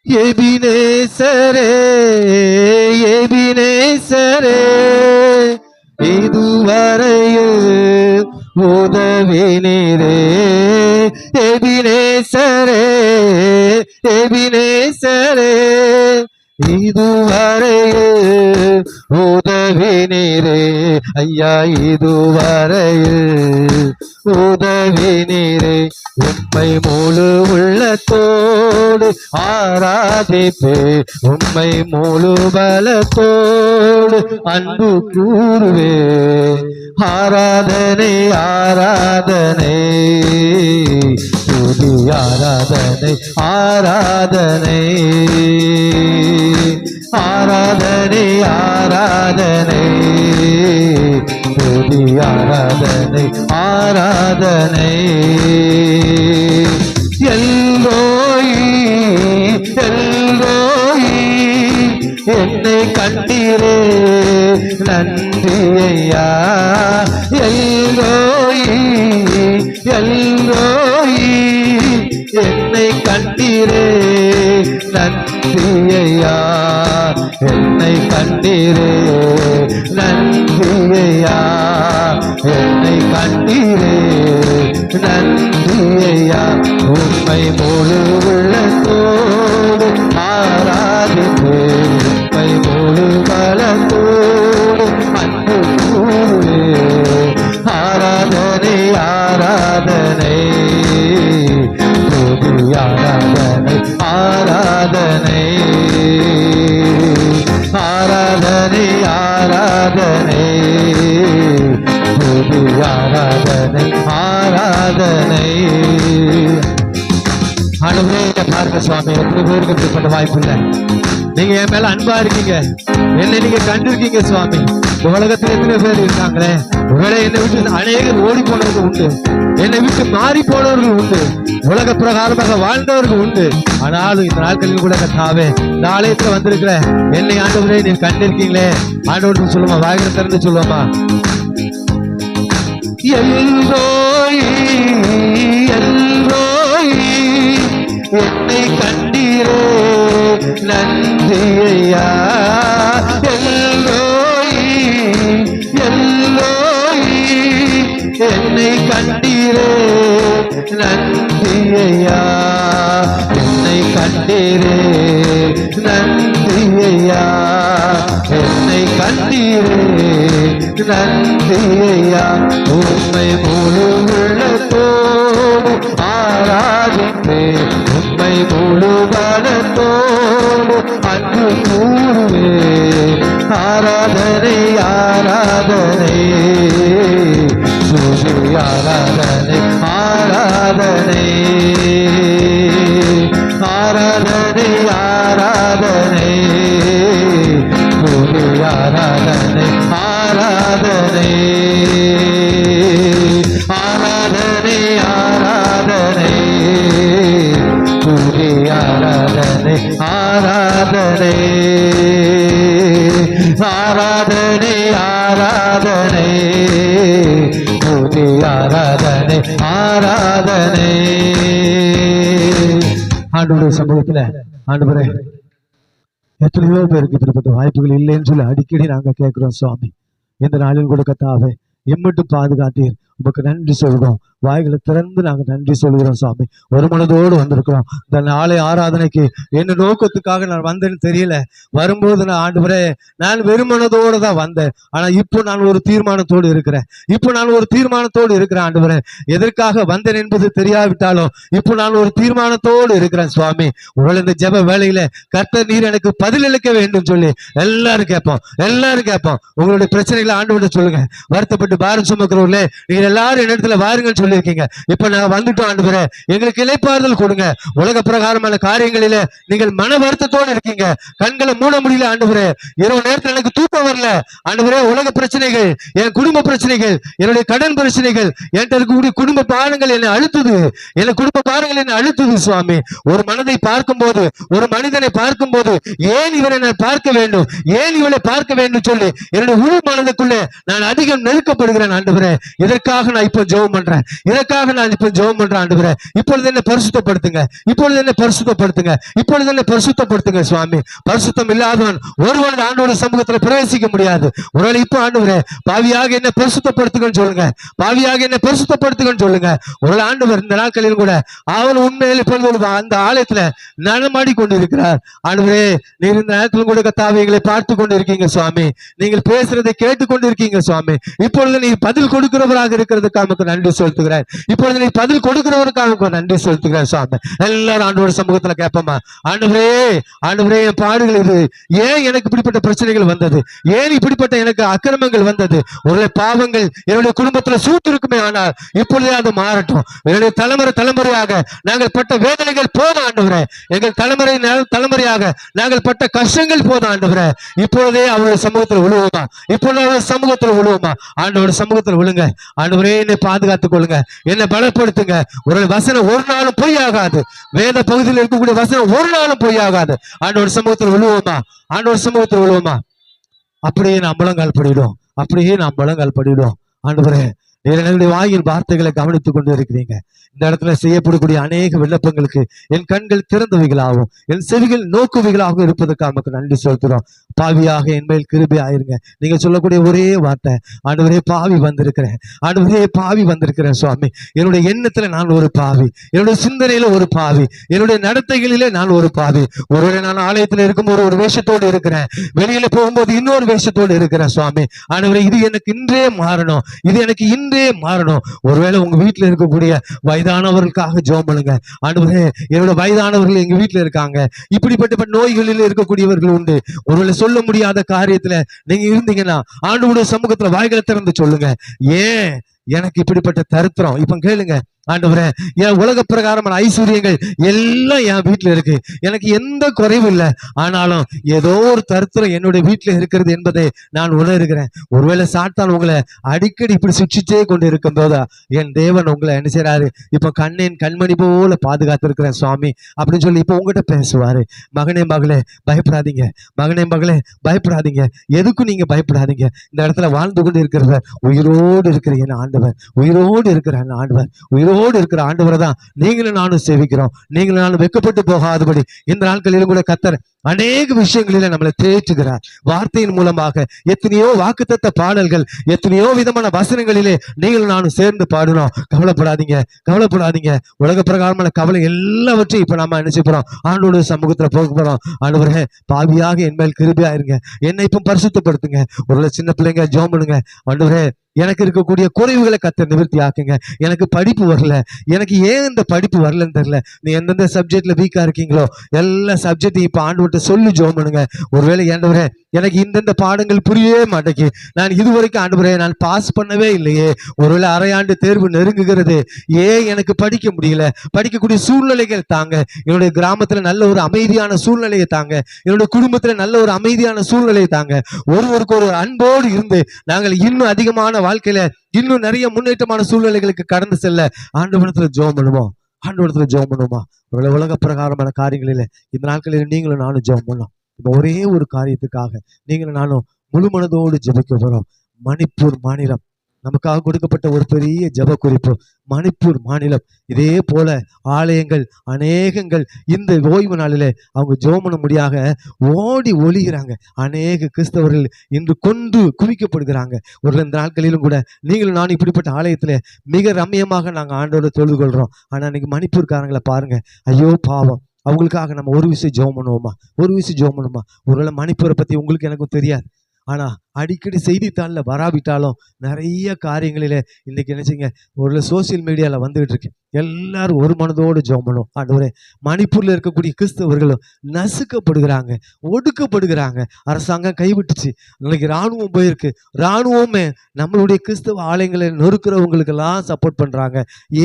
எபினேசரே எபினேசரே இதுவரையில் உதவினீரே. எபினேசரே எபினேசரே இதுவரையில் உதவினீரே. ஐயா இதுவரையில் உதவினீரே. உம்மை முழு உள்ளத்தோடு ஆராதிப்பே, உம்மை முழு பலத்தோடு அன்பு கூறுவே. ஆராதனை ஆராதனை துதி ஆராதனை ஆராதனை ஆராதனை ஆராதனை துதி ஆராதனை ஆராதனை. எல்லோய் எல்லோய் என்னை கண்டீரே நன்றி ஐயா. எல்லோய் எல்லோய் என்னை கண்டீரே நன்றி ஐயா. என்னை கண்டீரே நன்றி ஐயா. என்னை கண்டீரே நன்றி ஐயா. உம்மை முழு உள்ளத்தோடு ஆராதிப்பே, உம்மை முழு பலத்தோடு அன்பு கூறுவே. ஆராதனை ஆராதனை துதி ஆராதனை ஆராதனை ஆராதனை ஆராதனை துதி ஆராதனை ஆராதனை. ஆண்டவரே பாருங்க சுவாமி, எத்தனை பேருக்கு இப்படிப்பட்ட வாய்ப்பு இல்லை. நீங்க என் மேல அன்பா இருக்கீங்க, என்னை நீங்க கண்டிருக்கீங்க சுவாமி. உலகத்துல எத்தனை பேர் இருக்காங்களே, ஒருவேளை என்னை விட்டு அநேகர் ஓடி போனவர்கள் உண்டு, என்னை விட்டு மாறி போனவர்கள் உண்டு, உலக பிரகாரமாக வாழ்ந்தவர்கள் உண்டு. ஆனாலும் இந்த நாட்களில் கூட கர்த்தாவே இந்த ஆலயத்துல வந்திருக்கிற என்னை ஆண்டவரே நீங்க கண்டிருக்கீங்களே. ஆண்டவருக்கு சொல்லுமா, வாய்களை திறந்து சொல்லுவோமா? எல்லோய் என்னை கண்டீரே நன்றி ஐயா. எல்லோய் எல்லோய் என்னை கண்டீரே நன்றி ஐயா. என்னை கண்டீரே நன்றி ஐயா. என்னை கண்டீரே நன்றி ஐயா. உம்மை முழு உள்ளத்தோடு ஆராதிப்பேன். உம்மை முழு பலத்தோடு அன்பு கூறுவேன். ஆராதனை ஆராதனை துதி ஆராதனை ஆராதனை ஆராதனை ஆராதனை துதி ஆராதனை ஆராதனை ஆராதனை ஆராதனை துதி ஆராதனை ஆராதனை ஆராதனை ஆராதனை துதி ஆராதனை ஆராதனை. ஆண்டவருடைய சமூகத்துல ஆண்டவரே, எத்தனையோ பேருக்கு இப்படிப்பட்ட வாய்ப்புகள் இல்லைன்னு சொல்லி அடிக்கடி நாங்க கேட்கிறோம் சுவாமி. இந்த நாளில் கூட கர்த்தாவே எம்மட்டும் பாதுகாத்தீர். உமக்கு நன்றி சொல்கிறோம். வாய்களை திறந்து நாங்கள் நன்றி சொல்கிறோம் சுவாமி. ஒரு மனதோடு வந்திருக்கிறோம். இந்த நாளை ஆராதனைக்கு என்ன நோக்கத்துக்காக நான் வந்தேன்னு தெரியல. வரும்போது நான் ஆண்டவரே, நான் வெறுமனதோடு தான் வந்தேன். ஆனா இப்போ நான் ஒரு தீர்மானத்தோடு இருக்கிறேன். ஆண்டவரே, எதற்காக வந்தேன் என்பது தெரியாவிட்டாலும் இப்போ நான் ஒரு தீர்மானத்தோடு இருக்கிறேன் சுவாமி. உங்களை இந்த ஜெப வேளையில கர்த்தர் நீர் எனக்கு பதில் அளிக்க வேண்டும் சொல்லி எல்லாரும் கேட்போம். உங்களுடைய பிரச்சனைகளை ஆண்டவர்கிட்ட சொல்லுங்க. வருத்தப்பட்டு பாரம் சுமக்கிறவர்களே, நீங்க எல்லாரும் இடத்துல வாருங்கள் சொல்லியிருக்கீங்க. இப்ப நான் வந்துட்டோம் ஆண்டவரே, எங்களுக்கு இளைப்பாறுதல் கொடுங்க. உலக பிரகாரமான காரியங்களில நீங்கள் மன வருத்தத்தோடு இருக்கீங்க. கண்களை மூட முடியல ஆண்டவரே. இரவு நேரத்தில் எனக்கு தூக்கம் வரல ஆண்டவரே. உலக பிரச்சனைகள், என் குடும்ப பிரச்சனைகள், என்னுடைய கடன் பிரச்சனைகள், என்கிட்ட இருக்கக்கூடிய குடும்ப பாரங்கள் என்னை அழுத்துது சுவாமி. ஒரு மனதை பார்க்கும் போது, ஒரு மனிதனை பார்க்கும் போது, ஏன் இவரை நான் பார்க்க வேண்டும், ஏன் இவளை பார்க்க வேண்டும் சொல்லி என்னுடைய உள் மனதுக்குள்ளே நான் அதிகம் நெருக்கப்படுகிறேன் ஆண்டவரே. இதற்காக நான் இப்போ ஜெபம் பண்றேன். ஆண்டவரே, இப்பொழுது என்ன பரிசுத்தப்படுத்துங்க சுவாமி. பரிசுத்தம் இல்லாதவன் ஒருவன் ஆண்டவருடைய சமூகத்துல பிரவேசிக்க முடியாது. ஒருவேளை இப்போ ஆண்டவரே, பாவியாக என்ன பரிசுத்தப்படுத்துங்கன்னு சொல்லுங்க. ஒரு ஆண்டவர் இந்த நாட்களில் கூட அவன் உண்மையில் இப்பொழுது அந்த ஆலயத்துல நடமாடி கொண்டிருக்கிறார். ஆண்டவரே, நீர் இந்த நேரத்திலும் கூட கர்த்தாவே எங்களை பார்த்து கொண்டிருக்கீங்க சுவாமி. நீங்கள் பேசுறதை கேட்டு கொண்டிருக்கீங்க சுவாமி. இப்பொழுது நீ பதில் கொடுக்கிறவராக இருக்கிறதுக்காக நன்றி செலுத்துகிறேன். இப்பொழுது நீ பதில் கொடுக்கிறவருக்காக நன்றி செலுத்துகிறேன் சுவாமி. எல்லாரும் ஆண்டவருடைய சமூகத்துல கேட்போமா? ஆண்டவரே, என் பாடுகள் இது. ஏன் எனக்கு இப்படிப்பட்ட பிரச்சனைகள் வந்தது? ஏன் இப்படிப்பட்ட எனக்கு அக்கிரமங்கள் வந்தது? ஒரு பாவங்கள் என்னுடைய குடும்பத்துல சூட்டு இருக்குமே, ஆனால் இப்பொழுதே அது மாறட்டும். என்னுடைய தலைமுறையாக நாங்கள் பட்ட வேதனைகள் போதும் ஆண்டவரே. எங்கள் தலைமுறையாக நாங்கள் பட்ட கஷ்டங்கள் போதும் ஆண்டவரே. இப்பொழுதே அவருடைய சமூகத்தில் விழுவோமா? ஆண்டவருடைய சமூகத்தில் விழுங்க. ஆண்டவரே, என்னை பாதுகாத்துக் கொள்ளுங்க, என்னை பலப்படுத்துங்க. ஒரு வசனம் ஒரு நாளும் பொய்யாகாது. வேத பகுதியில் இருக்கக்கூடிய வசனம் ஒரு நாளும் பொய்யாகாது. ஆண்டவர் சமூகத்தில் விழுவோமா? அப்படியே நாம் முழங்கால் படிடுவோம். ஆண்டவரே, என்னுடைய வாயில் வார்த்தைகளை கவனித்துக் கொண்டு இருக்கிறீங்க. இந்த இடத்துல செய்யப்படக்கூடிய அநேக விண்ணப்பங்களுக்கு என் கண்கள் திறந்தவைகளாகவும் என் செவிகள் நோக்குவைகளாகவும் இருப்பதற்காக நன்றி செலுத்துறோம். பாவியாக என் மேல் கிருபை ஆயிருங்க. நீங்க சொல்லக்கூடிய ஒரே வார்த்தை, ஆண்டவரே பாவி வந்திருக்கிறேன் சுவாமி. என்னுடைய எண்ணத்துல நான் ஒரு பாவி, என்னுடைய சிந்தனையில ஒரு பாவி, என்னுடைய நடத்தைகளிலே நான் ஒரு பாவி. ஒருவேளை நான் ஆலயத்தில் இருக்கும்போது ஒரு வேஷத்தோடு இருக்கிறேன், வெளியில போகும்போது இன்னொரு வேஷத்தோடு இருக்கிறேன் சுவாமி. ஆண்டவரே, இது எனக்கு இன்றே மாறணும். ஒருவேளை உங்க வீட்டுல இருக்கக்கூடிய வயதானவர்களுக்காக ஜெபம் பண்ணுங்க. ஆண்டவரே, என்னோட வயதானவர்கள் எங்க வீட்டுல இருக்காங்க. இப்படிப்பட்ட நோய்களில் இருக்கக்கூடியவர்கள் உண்டு. ஒருவேளை சொல்ல முடியாத காரியத்துல நீங்க இருந்தீங்கன்னா ஆண்டவருடைய சமூகத்துல வாய்களை திறந்து சொல்லுங்க. ஏன் எனக்கு இப்படிப்பட்ட தரித்திரம்? இப்ப கேளுங்க, ஆண்டவரே, என் உலக பிரகாரமான ஐஸ்வர்யங்கள் எல்லாம் என் வீட்டுல இருக்கு, எனக்கு எந்த குறைவும் இல்லை. ஆனாலும் ஏதோ ஒரு தரித்திரம் என்னுடைய வீட்டுல இருக்கிறது என்பதை நான் உணர்கிறேன். ஒருவேளை சாத்தான் உங்களை அடிக்கடி இப்படி சிக்ஷிச்சே கொண்டு இருக்கும் போதா என் தேவன் உங்களை என்ன செய்யறாரு? இப்ப கண்மணி போல பாதுகாத்திருக்கிறேன் சுவாமி அப்படின்னு சொல்லி இப்ப உங்ககிட்ட பேசுவாரு. மகனே மகளே பயப்படாதீங்க. எதுக்கும் நீங்க பயப்படாதீங்க. இந்த இடத்துல வாழ்ந்து கொண்டு இருக்கிறவர் உயிரோடு இருக்கிற என் ஆண்டவர், எங்களோடு இருக்கிற ஆண்டவரை தான் நீங்களும் நானும் சேவிக்கிறோம். நீங்களும் நானும் வெட்கப்பட்டு போகாதபடி இந்த நாட்களிலும் கூட கர்த்தர் அநேக விஷயங்களில நம்மளை தேற்றுகிறார். வார்த்தையின் மூலமாக எத்தனையோ வாக்குத்தத்த பாடல்கள், எத்தனையோ விதமான வசனங்களிலே நீங்களும் நானும் சேர்ந்து பாடுறோம். கவலைப்படாதீங்க, கவலைப்படாதீங்க. உலக பிரகாரமான கவலை எல்லாவற்றையும் இப்ப நம்ம நினைச்சு போறோம். ஆண்டோட சமூகத்துல போக போறோம். ஆண்டவரே, பாவியாக என் மேல் கிருபையா இருங்க, என்னை இப்ப பரிசுத்தப்படுத்துங்க. ஒரு சின்ன பிள்ளைங்க ஜெபம் பண்ணுங்க. ஆண்டவரே, எனக்கு இருக்கக்கூடிய குறைவுகளை கர்த்தர் நிவர்த்தி ஆக்குங்க. எனக்கு படிப்பு வரல, எனக்கு ஏன் இந்த படிப்பு வரலன்னு தெரியல. நீ எந்தெந்த சப்ஜெக்ட்ல வீக்கா இருக்கீங்களோ எல்லா சப்ஜெக்டையும் இப்ப ஆண்டவர்கிட்ட சொல்லி ஜெபம் பண்ணுங்க. ஒருவேளை ஆண்டவரே, எனக்கு இந்தந்த பாடங்கள் புரியவே மாட்டேங்கி, நான் இதுவரைக்கும் ஆண்டவரே நான் பாஸ் பண்ணவே இல்லையே, ஒருவேளை அரையாண்டு தேர்வு நெருங்குகிறது, ஏன் எனக்கு படிக்க முடியல, படிக்கக்கூடிய சூழ்நிலைகள் தாங்க. என்னுடைய கிராமத்துல நல்ல ஒரு அமைதியான சூழ்நிலையை தாங்க, என்னுடைய குடும்பத்துல நல்ல ஒரு அமைதியான சூழ்நிலையை தாங்க. ஒருவருக்கு ஒரு அன்போடு இருந்து நாங்கள் இன்னும் அதிகமான வாழ்க்கையில இன்னும் நிறைய முன்னேற்றமான சூழ்நிலைகளுக்கு கடந்து செல்ல ஆண்டவரிடத்துல ஜெபம் பண்ணுவோம். ஆண்டவரிடத்துல ஜெபம் பண்ணுவோமா? ஒரு உலக பிரகாரமான காரியங்களில இந்த நாட்களில் நீங்களும் நானும் ஜெபம் பண்ணோம். இப்ப ஒரே ஒரு காரியத்துக்காக நீங்களும் நானும் முழு மனதோடு ஜெபிக்க போறோம். மணிப்பூர் மாநிலம் நமக்காக கொடுக்கப்பட்ட ஒரு பெரிய ஜெப குறிப்பு. மணிப்பூர் மாநிலம் இதே போல ஆலயங்கள் அநேகங்கள் இந்த ஓய்வு நாளிலே அவங்க ஜெபம் பண்ண முடியாத ஓடி ஒளிகிறாங்க. அநேக கிறிஸ்தவர்கள் இன்று கொண்டு குவிக்கப்படுகிறாங்க. ஒரு இந்த நாட்களிலும் கூட நீங்களும் நான் இப்படிப்பட்ட ஆலயத்துல மிக ரம்மியமாக நாங்கள் ஆண்டோட தொழுது கொள்றோம். ஆனா இன்னைக்கு மணிப்பூர்காரங்களை பாருங்க, ஐயோ பாவம். அவங்களுக்காக நம்ம ஒரு விஷயம் ஜெபம் பண்ணுவோமா? ஒரு விஷயம் ஜெபம் பண்ணுமா? ஒருவேளை மணிப்பூரை பத்தி உங்களுக்கு எனக்கும் தெரியாது, ஆனா அடிக்கடி செய்தித்தாள்ல வராவிட்டாலும் நிறைய காரியங்களில இன்னைக்கு நினைச்சீங்க ஒரு சோசியல் மீடியால வந்துகிட்டு இருக்கு. எல்லாரும் ஒரு மனதோடு ஜெபம் பண்ணும். ஆண்டவரே, மணிப்பூர்ல இருக்கக்கூடிய கிறிஸ்தவர்களும் நசுக்கப்படுகிறாங்க, ஒடுக்கப்படுகிறாங்க. அரசாங்கம் கைவிட்டுச்சு, இன்னைக்கு ராணுவம் போயிருக்கு. ராணுவமே நம்மளுடைய கிறிஸ்தவ ஆலயங்களை நொறுக்கிறவங்களுக்கெல்லாம் சப்போர்ட் பண்றாங்க.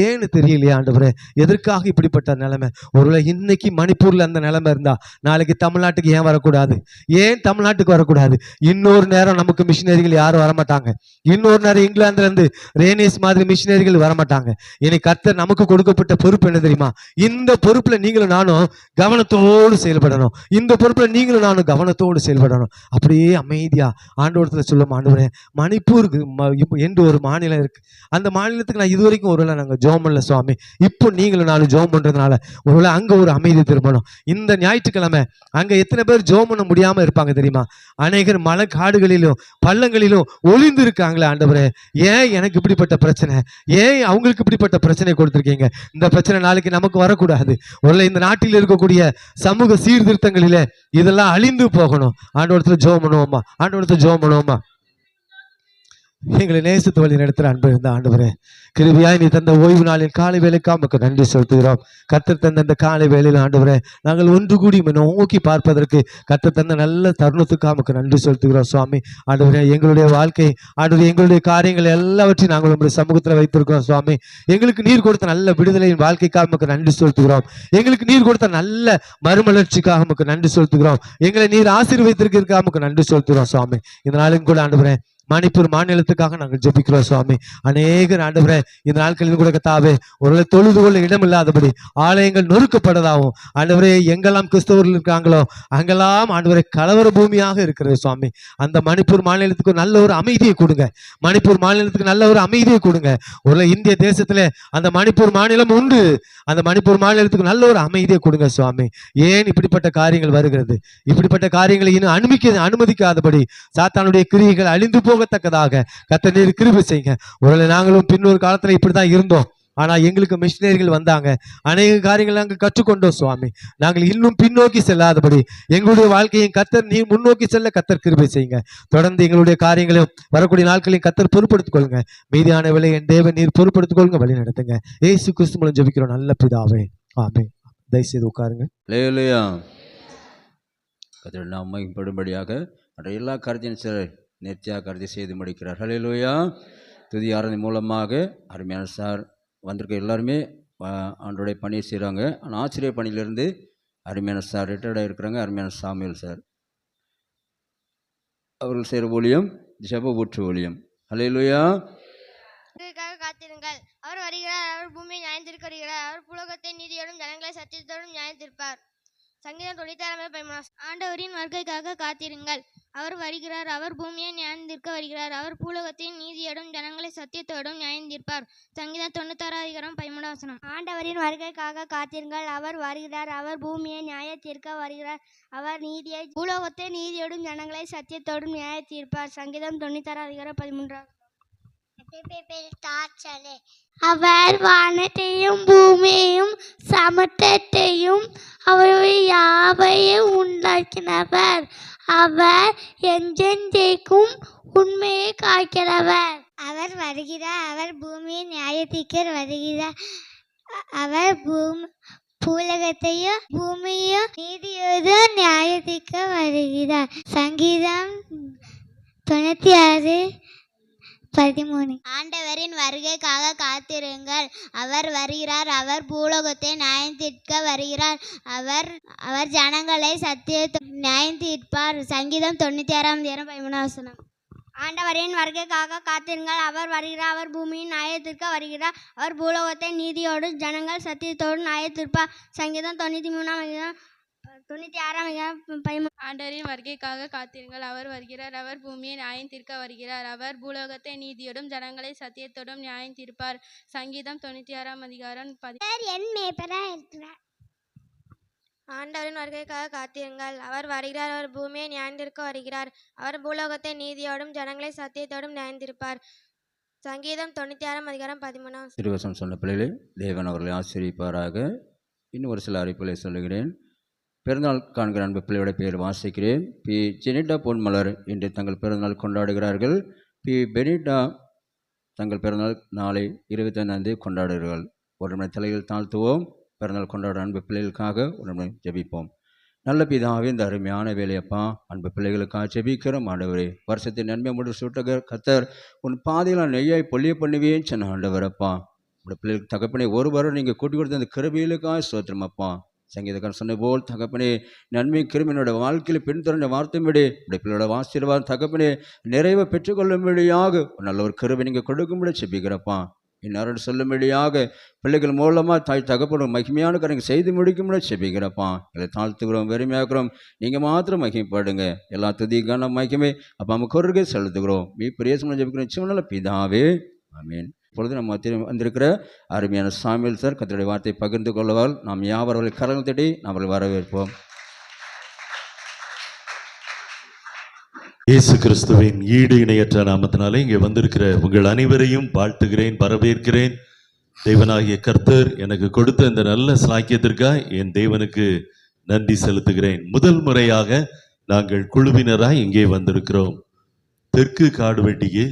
ஏன்னு தெரியலையா ஆண்டவரே? எதற்காக இப்படிப்பட்ட நிலைமை? ஒருவேளை இன்னைக்கு மணிப்பூர்ல அந்த நிலைமை இருந்தா நாளைக்கு தமிழ்நாட்டுக்கு ஏன் வரக்கூடாது? ஏன் தமிழ்நாட்டுக்கு வரக்கூடாது? இன்னொரு நேரம் நமக்கு மிஷினரிகள் யாரும் வரமாட்டாங்க. இன்னொரு நேரம் இங்கிலாந்துல இருந்து ரேனிஸ் மாதிரி மிஷினரிகள் வரமாட்டாங்க. இனி கர்த்தர் நமக்கு கொடுக்கப்பட்ட பொறுப்பு என்ன தெரியுமா? இந்த பொறுப்புல நீங்களும் நானும் கவனத்தோடு செயல்படணும். இந்த பொறுப்புல நீங்களும் நானும் கவனத்தோடு செயல்படணும். அப்படியே அமைதியா ஆண்டவரத்துல சொல்லும், ஆண்டவரே, மணிப்பூருக்கு என்று ஒரு மாநிலம் இருக்கு. அந்த மாநிலத்துக்கு நான் இதுவரைக்கும் ஒருவேளை நாங்க ஜெபம் பண்ணல சுவாமி. இப்போ நீங்களும் நானும் ஜெபம் பண்றதுனால ஒருவேளை அங்க ஒரு அமைதி திரும்பணும். இந்த ஞாயிற்றுக்கிழமை அங்க எத்தனை பேர் ஜெபம் பண்ண முடியாம இருப்பாங்க தெரியுமா? அநேகர் மலை காடுகளிலும் பள்ளங்களிலும் ஒளிந்து இருக்காங்களே. ஆண்டவரே, ஏன் எனக்கு இப்படிப்பட்ட பிரச்சனை? ஏன் அவங்களுக்கு இப்படிப்பட்ட பிரச்சனை கொடுத்திருக்கீங்க? இந்த பிரச்சனை நாளைக்கு நமக்கு வரக்கூடாது. ஒருவேளை இந்த நாட்டில் இருக்கக்கூடிய சமூக சீர்திருத்தங்களிலே இதெல்லாம் அழிந்து போகணும். ஆண்டவரத்துல ஜெபம் பண்ணுவோமா? ஆண்டவரத்துல ஜெபம் பண்ணுவோமா? எங்களை நேசித்து வழி நடத்துகிற அன்பு இருந்த ஆண்டவரே, கிருபையாய் நீ தந்த ஓய்வு நாளின் காலை வேலைக்கு நமக்கு நன்றி செலுத்துகிறோம். கர்த்தர் தந்த இந்த காலை வேலையில் ஆண்டவரே, நாங்கள் ஒன்று கூடி நோக்கி பார்ப்பதற்கு கர்த்தர் தந்த நல்ல தருணத்துக்கு நமக்கு நன்றி செலுத்துகிறோம் சுவாமி. ஆண்டவரே, எங்களுடைய வாழ்க்கை ஆண்டவரே, எங்களுடைய காரியங்கள் எல்லாவற்றையும் நாங்கள் உங்களுடைய சமூகத்தில் வைத்திருக்கிறோம் சுவாமி. எங்களுக்கு நீர் கொடுத்த நல்ல விடுதலையின் வாழ்க்கைக்காக நமக்கு நன்றி செலுத்துகிறோம். எங்களுக்கு நீர் கொடுத்த நல்ல மறுமலர்ச்சிக்காக நமக்கு நன்றி செலுத்துகிறோம். எங்களை நீர் ஆசீர்வதித்திருக்கிறதுக்காக நமக்கு நன்றி செலுத்துகிறோம் சுவாமி. இந்த நாளும் கூட ஆண்டவரே, மணிப்பூர் மாநிலத்துக்காக நாங்கள் ஜெபிக்கிறோம் சுவாமி. அநேக ஆண்டவரே, இந்த நாட்களில் கூட கர்த்தாவே, ஒரு தொழுது கொள்ள இடம் இல்லாதபடி ஆலயங்கள் நொறுக்கப்பட்டதாகவும் ஆண்டவரே, எங்கெல்லாம் கிறிஸ்தவர்கள் இருக்காங்களோ அங்கெல்லாம் ஆண்டவரே கலவர பூமியாக இருக்கிறது சுவாமி. அந்த மணிப்பூர் மாநிலத்துக்கு நல்ல ஒரு அமைதியை கொடுங்க. மணிப்பூர் மாநிலத்துக்கு நல்ல ஒரு அமைதியை கொடுங்க. ஒரு இந்திய தேசத்துல அந்த மணிப்பூர் மாநிலம் உண்டு. அந்த மணிப்பூர் மாநிலத்துக்கு நல்ல ஒரு அமைதியை கொடுங்க சுவாமி. ஏன் இப்படிப்பட்ட காரியங்கள் வருகிறது? இப்படிப்பட்ட காரியங்களை இன்னும் அனுமதிக்காதபடி சாத்தானுடைய கிரியைகள் அழிந்து போகத்தக்கதாக கர்த்தர் நீர் கிருபை செய்யுங்க. ஒருவேளை நாங்களும் பின்னொரு காலத்துல இப்படிதான் இருந்தோம். ஆனா எங்களுக்கு மிஷினரிகள் வந்தாங்க, அநேக காரியங்கள் நாங்கள் கற்றுக்கொண்டோம் சுவாமி. நாங்கள் இன்னும் பின்னோக்கி செல்லாதபடி எங்களுடைய வாழ்க்கையை கர்த்தர் நீர் முன்னோக்கி செல்ல கர்த்தர் கிருபை செய்யுங்க. தொடர்ந்து எங்களுடைய காரியங்களையும் வரக்கூடிய நாட்களையும் கர்த்தர் பொறுப்படுத்திக் கொள்ளுங்க. மீதியான வேலை என் தேவன் நீர் பொறுப்படுத்திக் கொள்ளுங்க, வழி நடத்துங்க. இயேசு கிறிஸ்து மூலம் ஜெபிக்கிறோம் நல்ல பிதாவே, ஆமென். தயவுசெய்து உட்காருங்க. அல்லேலூயா. கர்த்தருடைய நாமம் மகிமைப்படும்படியாக எல்லா காரியத்தையும் நேர்த்தியாக கருதி செய்து முடிக்கிறார். அல்லேலூயா. துதி ஆராதனை மூலமாக அருமையான சார் வந்திருக்க எல்லாருமே ஆண்டோடைய பணியை செய்கிறாங்க. ஆனால் ஆசிரியர் பணியிலேருந்து அருமையான சார் ரிட்டையர்டாக இருக்கிறாங்க. அருமையான சாமுவேல் சார் அவர்கள் செய்கிற ஊழியம் ஜெப ஊற்று ஊழியம். அல்லேலூயா. காத்திருங்கள், அவர் வருகிறார், அவர் பூமியை நியாயத்திற்கு வருகிறார், அவர் புலகத்தை நீதியோடும் ஜனங்களை சத்தியத்தோடும் நியாயத்திருப்பார். சங்கீதம் 96 ஆண்டவரின் வருகைக்காக காத்திருங்கள், அவர் வருகிறார், அவர் பூமியை நியாயந்தீர்க்க வருகிறார், அவர் பூலோகத்தின் நீதியோடும் ஜனங்களை சத்தியத்தோடும் நியாயந்தீர்ப்பார். சங்கீதம் 96:13. ஆண்டவரின் வருகைக்காக காத்திருங்கள், அவர் வருகிறார், அவர் பூமியை நியாயத்தீர்க்க வருகிறார், அவர் பூலோகத்தை நீதியோடும் ஜனங்களை சத்தியத்தோடும் நியாயத்தீர்ப்பார். சங்கீதம் 96:13. அவர் வானத்தையும் பூமியையும் சமுத்திரத்தையும் அவை யாவையும் உண்டாக்கினவர். அவர் என்றென்றைக்கும் உண்மையை காக்கிறவர். அவர் வருகிறார், அவர் பூமியை நியாயத்தீர்க்க வருகிறார், அவர் பூலகத்தையும் பூமியும் நீதியோடு நியாயத்தீர்க்க வருகிறார். சங்கீதம் 96:13. ஆண்டவரின் வருகைக்காக காத்திருங்கள், அவர் வருகிறார், அவர் பூலோகத்தை நியாயந்தீர்க்க வருகிறார், அவர் ஜனங்களை சத்தியத்தோடு நியாயந்தீர்ப்பார். சங்கீதம் 96:13. ஆண்டவரின் வருகைக்காக காத்திருங்கள், அவர் வருகிறார், அவர் பூமியின் நியாயத்தீர்க்க வருகிறார், அவர் பூலோகத்தை நீதியோடு ஜனங்கள் சத்தியத்தோடு நியாயத்தீர்ப்பார். சங்கீதம் 96:13. ஆண்டவரின் வருகைக்காக காத்திருங்கள், அவர் வருகிறார், அவர் பூமியை நியாயம் தீர்க்க வருகிறார், அவர் பூலோகத்தை நீதியோடும் ஜனங்களை சத்தியத்தோடும் நியாயம் தீர்ப்பார். சங்கீதம் 96:10. என் மேய்ப்பராய் இருக்கிறார். ஆண்டவரின் வருகைக்காக காத்திருங்கள், அவர் வருகிறார், அவர் பூமியை நியாயந்தீர்க்க வருகிறார், அவர் பூலோகத்தை நீதியோடும் ஜனங்களை சத்தியத்தோடும் நியாயந்தீர்ப்பார். சங்கீதம் 96:13. திருவசனம் சொன்ன பிள்ளைகளே, தேவன் அவர்களை ஆசீர்வதிப்பாராக. இன்னும் ஒரு சில அறிவிப்புகளை சொல்லுகிறேன். பிறந்தநாள் காண்கிற அன்பு பிள்ளையோட பெயர் வாசிக்கிறேன். பி ஜெனிடா பொன்மலர் இன்று தங்கள் பிறந்தநாள் கொண்டாடுகிறார்கள். பி பெனிடா தங்கள் பிறந்தநாள் நாளை 25 கொண்டாடுகிறார்கள். ஒரு மணி தலையில் தாழ்த்துவோம். பிறந்தநாள் கொண்டாடுற அன்பு பிள்ளைகளுக்காக ஒரு மணி ஜெபிப்போம். நல்ல பிதாவே, இந்த அருமையான வேலையப்பா அன்பு பிள்ளைகளுக்காக ஜெபிக்கிறோம். ஆண்டவரே, வருஷத்தின் நன்மை முடிவு சுட்ட கத்தர் உன் பாதையில் நெய்யாய் பொழிய பண்ணுவேன்னு சொன்ன ஆண்டவரப்பா. உடைய பிள்ளைகளுக்கு தகப்பனே ஒரு வாரம் நீங்கள் கூட்டி கொடுத்த அந்த கிருபைகளுக்காக ஸ்தோத்திரமப்பா. சங்கீதக்காரன் சொன்ன போல் தகப்பனே, நன்மை கிருமினோட வாழ்க்கையில் பின்தொடர்ந்த வார்த்தையும்படி உடைய பிள்ளையோட ஆசீர்வாதம் தகப்பனே நிறைவை பெற்றுக்கொள்ளும்படியாக நல்ல ஒரு கிருபை நீங்கள் கொடுக்கும்படி செபிக்கிறப்பா. இந்நேரம் சொல்லும்படியாக பிள்ளைகள் மூலமாக தாய் தகப்படும் மகிமையான காரியங்கள் செய்து முடிக்கும்படி செபிக்கிறப்பா. இல்லை தாழ்த்துக்கிறோம், வெறுமையாக்குறோம். நீங்கள் மாத்திரம் மகிமைப்படுங்க. எல்லா துதிக்கான மகிமை அப்போ நம்ம கொருகை செலுத்துகிறோம். பிரியசமாக ஜெபிக்கிறோம் சிவனால பிதாவே, ஆமீன். இப்பொழுது நம்ம வந்திருக்கிற அருமையான சாமுவேல் சார் கர்த்தருடைய வார்த்தை பகிர்ந்து கொள்வார். நாம் யாவர்களை கரங்கள் தட்டி நம்மளை வரவேற்போம். இயேசு கிறிஸ்துவின் ஈடு இணையற்ற நாமத்தினாலே இங்கே வந்திருக்கிற உங்கள் அனைவரையும் வாழ்த்துகிறேன், வரவேற்கிறேன். தேவனாகிய கர்த்தர் எனக்கு கொடுத்த இந்த நல்ல சாக்கியத்திற்காக என் தேவனுக்கு நன்றி செலுத்துகிறேன். முதல் முறையாக நாங்கள் குழுவினராய் இங்கே வந்திருக்கிறோம். தெற்கு காடுவெட்டிக்கு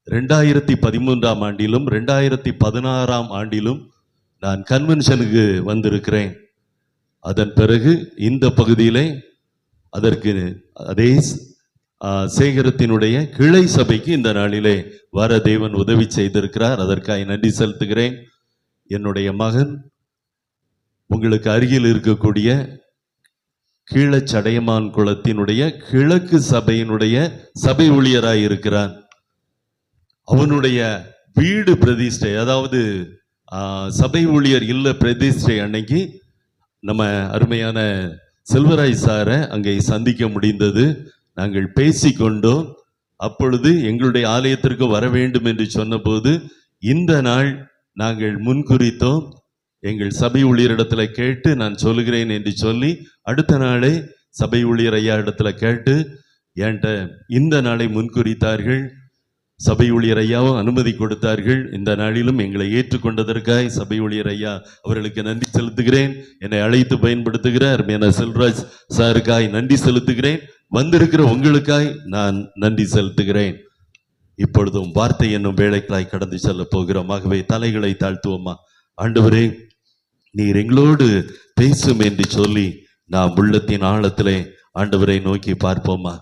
2013ஆம் ஆண்டிலும் 2016ஆம் ஆண்டிலும் நான் கன்வென்ஷனுக்கு வந்திருக்கிறேன். அதன் பிறகு இந்த பகுதியிலே அதற்கு அதே சேகரத்தினுடைய கிளை சபைக்கு இந்த நாளிலே வர தேவன் உதவி செய்திருக்கிறார். அதற்காக நன்றி செலுத்துகிறேன். என்னுடைய மகன் உங்களுக்கு அருகில் இருக்கக்கூடிய கீழச்சடையமான் குளத்தினுடைய கிழக்கு சபையினுடைய சபை ஊழியராய் இருக்கிறான். அவனுடைய வீடு பிரதிஷ்டை, அதாவது சபை ஊழியர் இல்ல பிரதிஷ்டை அன்னைக்கு நம்ம அருமையான செல்வராய் சாரை அங்கே சந்திக்க முடிந்தது. நாங்கள் பேசிக்கொண்டோம். அப்பொழுது எங்களுடைய ஆலயத்திற்கு வர வேண்டும் என்று சொன்னபோது இந்த நாள் நாங்கள் முன்குறித்தோம். எங்கள் சபை ஊழியரிடத்துல கேட்டு நான் சொல்லுகிறேன் என்று சொல்லி அடுத்த நாளே சபை ஊழியர் ஐயா இடத்துல கேட்டு என்கிட்ட இந்த நாளை முன்குறித்தார்கள். சபை ஊழியர் ஐயாவும் அனுமதி கொடுத்தார்கள். இந்த நாளிலும் எங்களை ஏற்றுக்கொண்டதற்காக சபை ஊழியர் ஐயா அவர்களுக்கு நன்றி செலுத்துகிறேன். என்னை அழைத்து பயன்படுத்துகிறார் என செல்வராஜ் சாருக்காய் நன்றி செலுத்துகிறேன். வந்திருக்கிற உங்களுக்காய் நான் நன்றி செலுத்துகிறேன். இப்பொழுதும் வார்த்தை என்னும் வேலைக்காய் கடந்து செல்ல போகிறோம். ஆகவே தலைகளை தாழ்த்துவோமா. ஆண்டவரே, நீர் எங்களோடு பேசும் என்று சொல்லி நாம் உள்ளத்தின் ஆழத்திலே ஆண்டவரை நோக்கி பார்ப்போமா.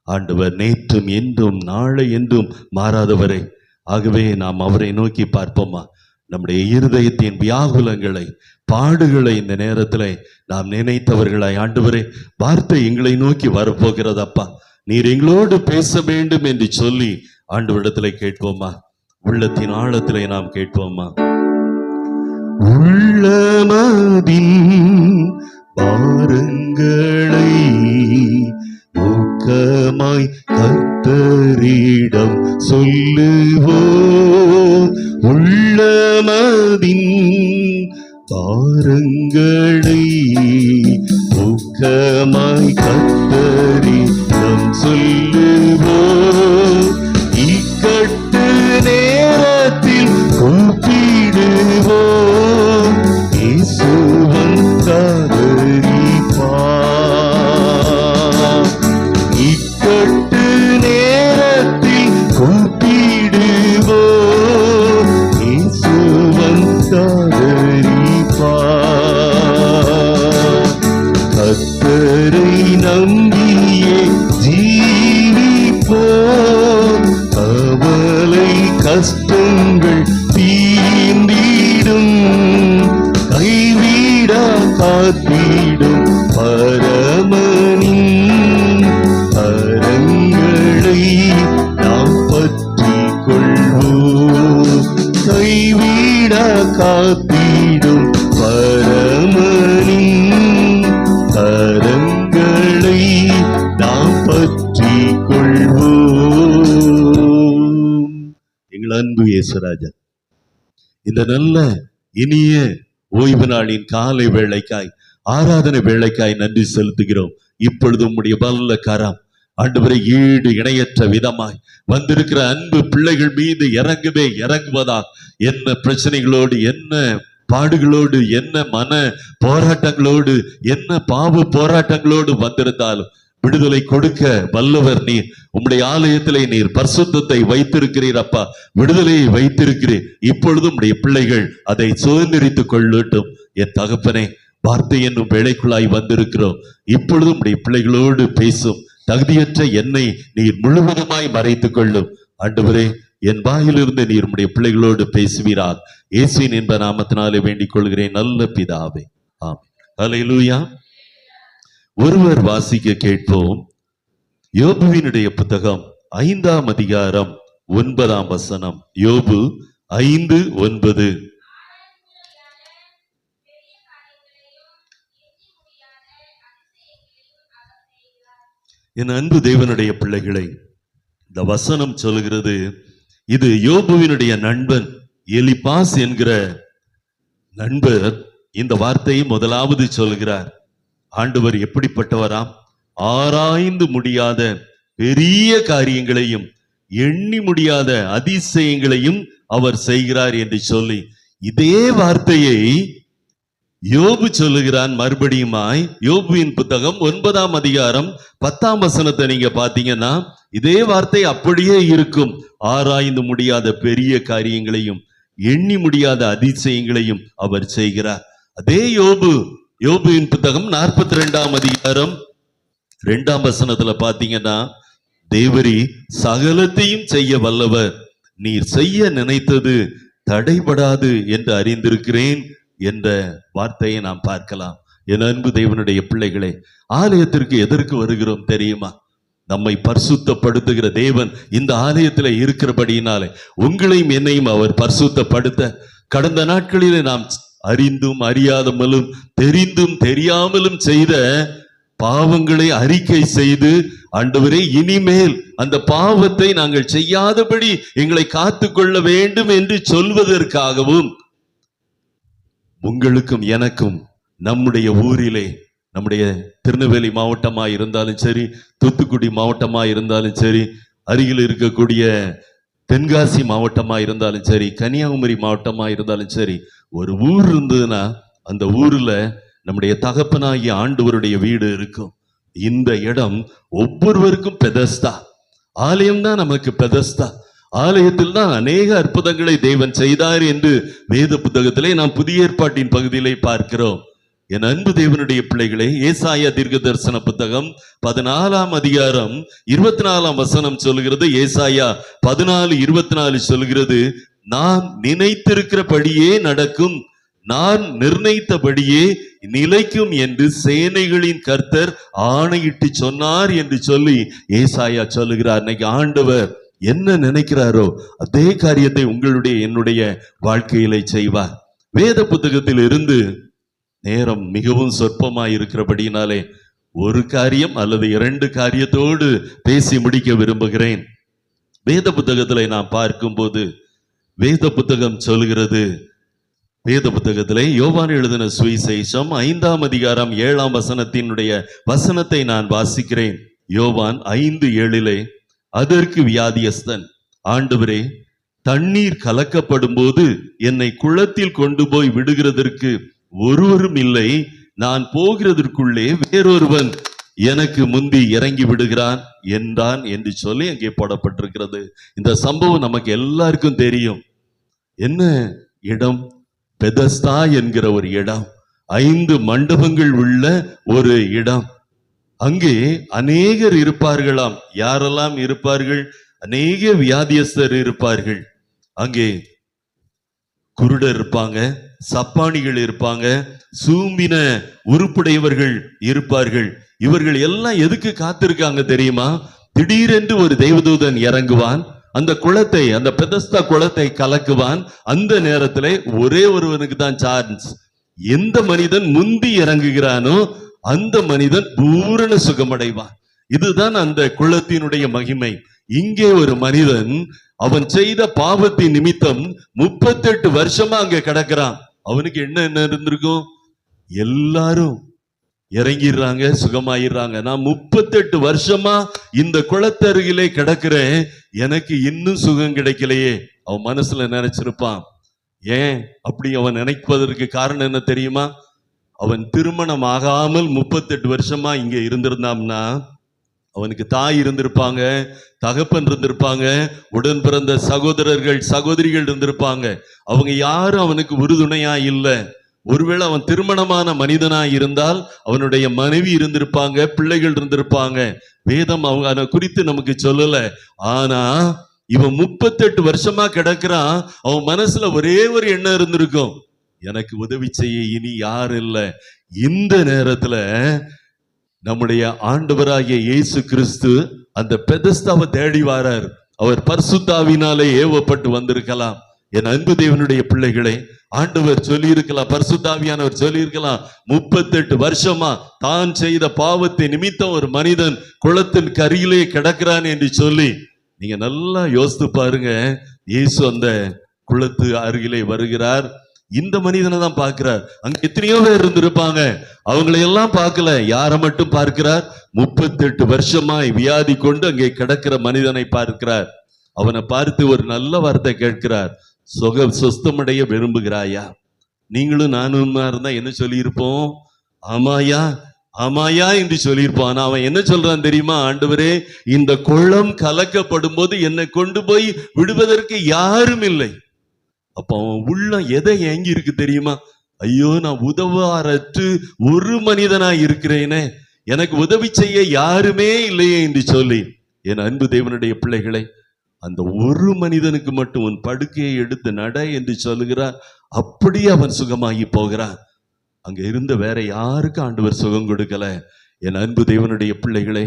ஆண்டவர் நேற்றும் என்றும் நாளை என்றும் மாறாதவரை. ஆகவே நாம் அவரை நோக்கி பார்ப்போமா. நம்முடைய இருதயத்தின் வியாகுலங்களை பாடுகளை இந்த நேரத்தில் நாம் நினைத்தவர்களாய் ஆண்டவரே, வார்த்தை எங்களை நோக்கி வரப்போகிறதப்பா, நீர் எங்களோடு பேச வேண்டும் என்று சொல்லி ஆண்டவரிடத்தில் கேட்போமா. உள்ளத்தின் ஆழத்திலே நாம் கேட்போமா. உள்ளமதின் பாரங்களை ஊக்கமாய் ஊக்கமாய் கர்த்தரிடம் சொல்லுவோம் உள்ளமதின் பாரங்களை. ஊக்கமாய் கர்த்தரிடம் சொல்லுவோம் இக்கட்டு நேரத்தில் கூப்பிடுவோம் இயேசுவன் காதலிப்பார். இக்கட்டு நேரத்தில் கூப்பிடுவோம் இயேசுவன் காதலிப்பார். கர்த்தரை நம்பியே ஜீவிப்போம் கவலை கஷ்டங்கள் தீண்டிடும் கைவிடா காத்திடும் பரமனின் கரங்களை நாம் பற்றிக் கொள்வோம். கைவிடா காத்திடும் பரமனின் கரங்களை நாம் பற்றிக் கொள்வோம். எங்கள் அன்பு இயேசுராஜா, இந்த நல்ல இனிய ஓய்வு நாளின் காலை வேளைக்காய் ஆராதனை வேளைக்காய் நன்றி செலுத்துகிறோம். இப்பொழுது உம்முடைய வல்ல கரம் ஆண்டவரை ஈடு இணையற்ற விதமாய் வந்திருக்கிற அன்பு பிள்ளைகள் மீது இறங்குவதா. என்ன பிரச்சனைகளோடு, என்ன பாடுகளோடு, என்ன மன போராட்டங்களோடு, என்ன பாவ போராட்டங்களோடு வந்திருந்தாலும் விடுதலை கொடுக்க வல்லவர் நீர். உம்முடைய ஆலயத்திலே நீர் பரிசுத்தத்தை வைத்திருக்கிறீர் அப்பா, விடுதலையை வைத்திருக்கிறீர். இப்பொழுதும் உம்முடைய பிள்ளைகள் அதை சுதந்திரித்துக் கொள்ளட்டும். என் தகப்பனே, வார்த்தை என்னும் வேளைக்குள்ளாய் வந்திருக்கிறோம். இப்பொழுதும் உம்முடைய பிள்ளைகளோடு பேசும். தகுதியற்ற என்னை நீர் முழுவதுமாய் மறைத்துக் கொள்ளும். ஆண்டவரே, என் வாயிலிருந்து நீர் உம்முடைய பிள்ளைகளோடு பேசுவீராக. இயேசுவின் என்ப நாமத்தினாலே வேண்டிக் கொள்கிறேன் நல்ல பிதாவே, ஆமென். ஹல்லேலூயா. ஒருவர் வாசிக்க கேட்போம். யோபுவினுடைய புத்தகம் 5ஆம் அதிகாரம் 9ஆம் வசனம். யோபு 5:9. என் அன்பு தேவனுடைய பிள்ளைகளை, இந்த வசனம் சொல்கிறது, இது யோபுவினுடைய நண்பன் எலிபாஸ் என்கிற நண்பர் இந்த வார்த்தையை முதலாவது சொல்கிறார். ஆண்டவர் எப்படிப்பட்டவராம்? ஆராய்ந்து முடியாத பெரிய காரியங்களையும் எண்ணி முடியாத அதிசயங்களையும் அவர் செய்கிறார் என்று சொல்லி இதே வார்த்தையை யோபு சொல்லுகிறான் மறுபடியுமாய். யோபுவின் புத்தகம் 9ஆம் அதிகாரம் 10ஆம் வசனத்தை நீங்க பாத்தீங்கன்னா இதே வார்த்தை அப்படியே இருக்கும். ஆராய்ந்து முடியாத பெரிய காரியங்களையும் எண்ணி முடியாத அதிசயங்களையும் அவர் செய்கிறார். அதே யோபுவின் புத்தகம் 42ஆம் அதிகாரம் 2ஆம் வசனத்துல பாத்தீங்கன்னா, தேவரீ சகலத்தையும் செய்ய வல்லவர், நீர் செய்ய நினைத்தது தடைபடாது என்று அறிந்திருக்கிறேன் என்ற வார்த்தையை நாம் பார்க்கலாம். என் அன்பு தேவனுடைய பிள்ளைகளே, ஆலயத்திற்கு எதற்கு வருகிறோம் தெரியுமா? நம்மை பரிசுத்தப்படுத்துகிற தேவன் இந்த ஆலயத்துல இருக்கிறபடியினாலே உங்களையும் என்னையும் அவர் பரிசுத்தப்படுத்த, கடந்த நாட்களிலே நாம் அறிந்தும் அறியாதமலும் தெரிந்தும் தெரியாமலும் செய்த பாவங்களை அறிக்கை செய்து, ஆண்டவரே இனிமேல் அந்த பாவத்தை நாங்கள் செய்யாதபடி எங்களை காத்துக்கொள்ள வேண்டும் என்று சொல்வதற்காகவும் உங்களுக்கும் எனக்கும் நம்முடைய ஊரிலே, நம்முடைய திருநெல்வேலி மாவட்டமாக இருந்தாலும் சரி, தூத்துக்குடி மாவட்டமாக இருந்தாலும் சரி, அருகில் இருக்கக்கூடிய தென்காசி மாவட்டமாக இருந்தாலும் சரி, கன்னியாகுமரி மாவட்டமாக இருந்தாலும் சரி, ஒரு ஊர் இருந்ததுன்னா அந்த ஊர்ல நம்முடைய தகப்பனாகிய ஆண்டவருடைய வீடு இருக்கும். இந்த இடம் ஒவ்வொருவருக்கும் பெதஸ்தா. ஆலயம் தான் நமக்கு பெதஸ்தா. ஆலயத்தில் தான் அநேக அற்புதங்களை தேவன் செய்தார் என்று வேத புத்தகத்திலே நாம் புதிய ஏற்பாட்டின் பகுதியிலே பார்க்கிறோம். என் அன்பு தேவனுடைய பிள்ளைகளே, ஏசாயா தீர்க்க தரிசன புத்தகம் 14ஆம் அதிகாரம் 24ஆம் வசனம் சொல்கிறது. ஏசாயா 14:24 சொல்கிறது, நான் நினைத்திருக்கிறபடியே நடக்கும், நான் நிர்ணயித்தபடியே நிலைக்கும் என்று சேனைகளின் கர்த்தர் ஆணையிட்டு சொன்னார் என்று சொல்லி ஏசாயா சொல்லுகிறார். இன்னைக்கு ஆண்டவர் என்ன நினைக்கிறாரோ அதே காரியத்தை உங்களுடைய என்னுடைய வாழ்க்கையிலே செய்வார். வேத புத்தகத்தில் இருந்து நேரம் மிகவும் சொற்பமாய் இருக்கிறபடினாலே ஒரு காரியம் அல்லது 2 காரியத்தோடு பேசி முடிக்க விரும்புகிறேன். வேத புத்தகத்திலே நாம் பார்க்கும்போது வேத புத்தகம் சொல்கிறது, வேத புத்தகத்திலே யோவான் எழுதின சுவிசேஷம் 5ஆம் அதிகாரம் 7ஆம் வசனத்தை நான் வாசிக்கிறேன். யோவான் 5:7 அதற்கு வியாதியஸ்தன், ஆண்டவரே, தண்ணீர் கலக்கப்படும் போது என்னை குளத்தில் கொண்டு போய் விடுகிறதற்கு ஒருவரும் இல்லை, நான் போகிறதற்குள்ளே வேறொருவன் எனக்கு முந்தி இறங்கி விடுகிறான் என்றான் என்று சொல்லி அங்கே போடப்பட்டிருக்கிறது. இந்த சம்பவம் நமக்கு எல்லாருக்கும் தெரியும். என்ன இடம்? பெதஸ்தா என்கிற ஒரு இடம், 5 மண்டபங்கள் உள்ள ஒரு இடம். அங்கே அநேகர் இருப்பார்களாம். யாரெல்லாம் இருப்பார்கள்? அநேக வியாதியஸ்தர் இருப்பார்கள். அங்கே குருடர் இருப்பாங்க, சப்பானிகள் இருப்பாங்க, சூம்பின உருப்புடையவர்கள் இருப்பார்கள். இவர்கள் எல்லாம் எதுக்கு காத்திருக்காங்க தெரியுமா? திடீரென்று ஒரு தேவதூதன் இறங்குவான், அந்த குளத்தை, அந்த பெதஸ்தா குளத்தை கலக்குவான். அந்த நேரத்திலே ஒரே ஒருவனுக்கு தான் சான்ஸ். எந்த மனிதன் முந்தி இறங்குகிறானோ அந்த மனிதன் பூரண சுகமடைவான். இதுதான் அந்த குளத்தினுடைய மகிமை. இங்கே ஒரு மனிதன் அவன் செய்த பாவத்தின் நிமித்தம் 38 வருஷமா அங்க கிடக்கிறான். அவனுக்கு என்ன இருந்திருக்கும்? எல்லாரும் இறங்கிடுறாங்க, சுகமாயிடுறாங்க. நான் 38 வருஷமா இந்த குளத்தருகிலே கிடக்கிறேன், எனக்கு இன்னும் சுகம் கிடைக்கலையே. அவன் மனசுல நினைச்சிருப்பான். ஏன் அப்படி அவன் நினைப்பதற்கு காரணம் என்ன தெரியுமா? அவன் திருமணம் ஆகாமல் 38 வருஷமா இங்க இருந்திருந்தான்னா அவனுக்கு தாய் இருந்திருப்பாங்க, தகப்பன் இருந்திருப்பாங்க, உடன் பிறந்த சகோதரர்கள் சகோதரிகள் இருந்திருப்பாங்க. அவங்க யாரும் அவனுக்கு உறுதுணையா இல்லை. ஒருவேளை அவன் திருமணமான மனிதனா இருந்தால் அவனுடைய மனைவி இருந்திருப்பாங்க, பிள்ளைகள் இருந்திருப்பாங்க. வேதம் அவங்க குறித்து நமக்கு சொல்லல. ஆனா இவன் 38 வருஷமா கிடக்கிறான். அவன் மனசுல ஒரே ஒரு எண்ணம் இருந்திருக்கும், எனக்கு உதவி செய்ய இனி யாரும் இல்லை. இந்த நேரத்துல நம்முடைய ஆண்டவராகிய இயேசு கிறிஸ்து அந்த பெதஸ்தாவை தேடி வாரார். அவர் பரிசுத்தாவினாலே ஏவப்பட்டு வந்திருக்கலாம். என் அன்பு தேவனுடைய பிள்ளைகளை, ஆண்டவர் சொல்லியிருக்கலாம், பரிசுத்தாவியானவர் சொல்லியிருக்கலாம், 38 வருஷமா தான் செய்த பாவத்தை நிமித்தம் ஒரு மனிதன் குளத்தின் கரையிலே கிடக்கிறான் என்று சொல்லி. நீங்க நல்லா யோசித்து பாருங்க. இயேசு அந்த குளத்து அருகிலே வருகிறார். இந்த மனிதனை தான் பார்க்கிறார். அங்க எத்தனையோ பேர் இருந்திருப்பாங்க, அவங்களை எல்லாம் பார்க்கல. யாரை மட்டும் பார்க்கிறார்? 38 வருஷமாய் வியாதி கொண்டு அங்கே கிடக்கிற மனிதனை பார்க்கிறார். அவனை பார்த்து ஒரு நல்ல வார்த்தை கேட்கிறார், சொஸ்தமடைய விரும்புகிறாயா? நீங்களும் நானும் இருந்தா என்ன சொல்லியிருப்போம்? ஆமாயா ஆமாயா என்று சொல்லியிருப்போம். ஆனா அவன் என்ன சொல்றான் தெரியுமா? ஆண்டவரே, இந்த குளம் கலக்கப்படும் போது என்னை கொண்டு போய் விடுவதற்கு யாரும் இல்லை. அப்ப அவன் உள்ளம் எதை ஏங்கி இருக்கு தெரியுமா? ஐயோ, நான் உதவாரற்று ஒரு மனிதனா இருக்கிறேனே, எனக்கு உதவி செய்ய யாருமே இல்லையே என்று சொல்லி. என் அன்பு தேவனுடைய பிள்ளைகளை, அந்த ஒரு மனிதனுக்கு மட்டும் உன் படுக்கையை எடுத்து நட என்று சொல்லுகிறார். அப்படியே அவன் சுகமாகி போகிறான். அங்க இருந்த வேற யாருக்கும் ஆண்டவர் சுகம் கொடுக்கல. என் அன்பு தேவனுடைய பிள்ளைகளை,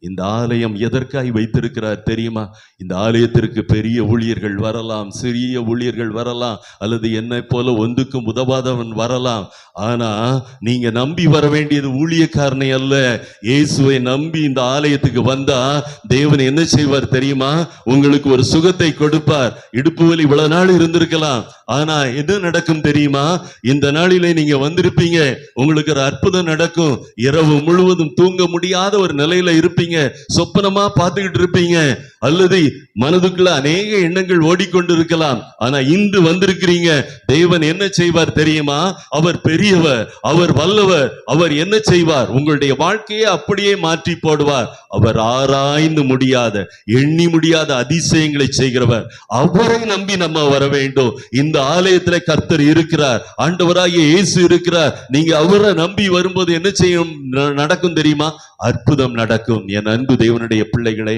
இந்த ஆலயம் எதற்காய் வைத்திருக்கிறார் தெரியுமா? இந்த ஆலயத்திற்கு பெரிய ஊழியர்கள் வரலாம், சிறிய ஊழியர்கள் வரலாம், அல்லது என்னை போல ஒன்றுக்கும் உதவாதவன் வரலாம். ஆனா நீங்க நம்பி வர வேண்டியது ஊழியக்காரனை அல்ல, இயேசுவை நம்பி இந்த ஆலயத்துக்கு வந்தா தேவன் என்ன செய்வார் தெரியுமா? உங்களுக்கு ஒரு சுகத்தை கொடுப்பார். இடுப்பு வலி இவ்வளவு நாள் இருந்திருக்கலாம், ஆனா என்ன நடக்கும் தெரியுமா? இந்த நாளிலே நீங்க வந்திருப்பீங்க, உங்களுக்கு ஒரு அற்புதம் நடக்கும். இரவு முழுவதும் தூங்க முடியாத ஒரு நிலையில இருப்பீங்க, சொப்பனமா பார்த்துக்கிட்டு இருப்பீங்க, அல்லது மனதுக்குள்ள அநேக எண்ணங்கள் ஓடிக்கொண்டு இருக்கலாம். ஆனா இன்று வந்திருக்கிறீங்க. தேவன் என்ன செய்வார் தெரியுமா? அவர் பெரியவர், அவர் வல்லவர். அவர் என்ன செய்வார்? உங்களுடைய வாழ்க்கையை அப்படியே மாற்றி போடுவார். அவர் ஆராய்ந்து முடியாத, எண்ணி முடியாத அதிசயங்களை செய்கிறவர். அவரை நம்பி நம்ம வர வேண்டும். இந்த ஆலயத்துல கர்த்தர் இருக்கிறார், ஆண்டவராகிய இயேசு இருக்கிறார். நீங்க அவரை நம்பி வரும்போது என்ன செய்யும் நடக்கும் தெரியுமா? அற்புதம் நடக்கும். என் அன்பு தேவனுடைய பிள்ளைகளே,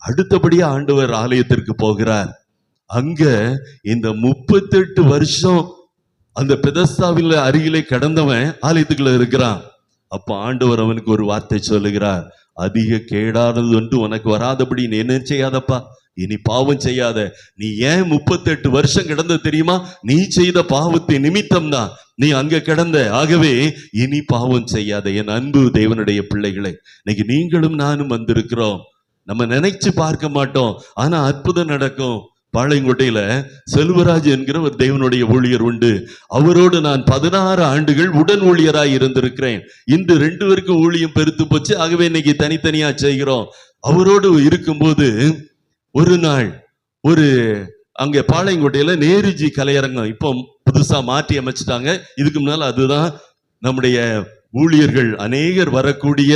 அடுத்தபடியா ஆண்டவர் ஆலயத்திற்கு போகிறார். அங்க இந்த 38 வருஷம் அந்த பெதஸ்தாவில் அருகிலே கடந்தவன் ஆலயத்துக்குள்ள இருக்கிறான். அப்ப ஆண்டவர் அவனுக்கு ஒரு வார்த்தை சொல்லுகிறார், அதிக கேடானது ஒன்று உனக்கு வராதபடி நீ என்ன செய்யாதப்பா, இனி பாவம் செய்யாத. நீ ஏன் 38 வருஷம் கிடந்த தெரியுமா? நீ செய்த பாவத்தை நிமித்தம் தான் நீ அங்க கிடந்த. ஆகவே இனி பாவம் செய்யாத. என் அன்பு தேவனுடைய பிள்ளைகளை, இன்னைக்கு நீங்களும் நானும் வந்திருக்கிறோம். நம்ம நினைச்சு பார்க்க மாட்டோம், ஆனா அற்புதம் நடக்கும். பாளையங்கோட்டையில செல்வராஜ் என்கிற ஒரு தேவனுடைய ஊழியர் உண்டு. அவரோடு நான் 16 ஆண்டுகள் உடன் ஊழியராய் இருந்திருக்கிறேன். இந்த 2 பேருக்கு ஊழியம் பெருத்து போச்சு. ஆகவே இன்னைக்கு தனித்தனியா செய்கிறோம். அவரோடு இருக்கும்போது ஒரு நாள் அங்க பாளையங்கோட்டையில நேருஜி கலையரங்கம் இப்போ புதுசா மாற்றி அமைச்சிட்டாங்க. இதுக்கு முன்னால அதுதான் நம்முடைய ஊழியர்கள் அநேகர் வரக்கூடிய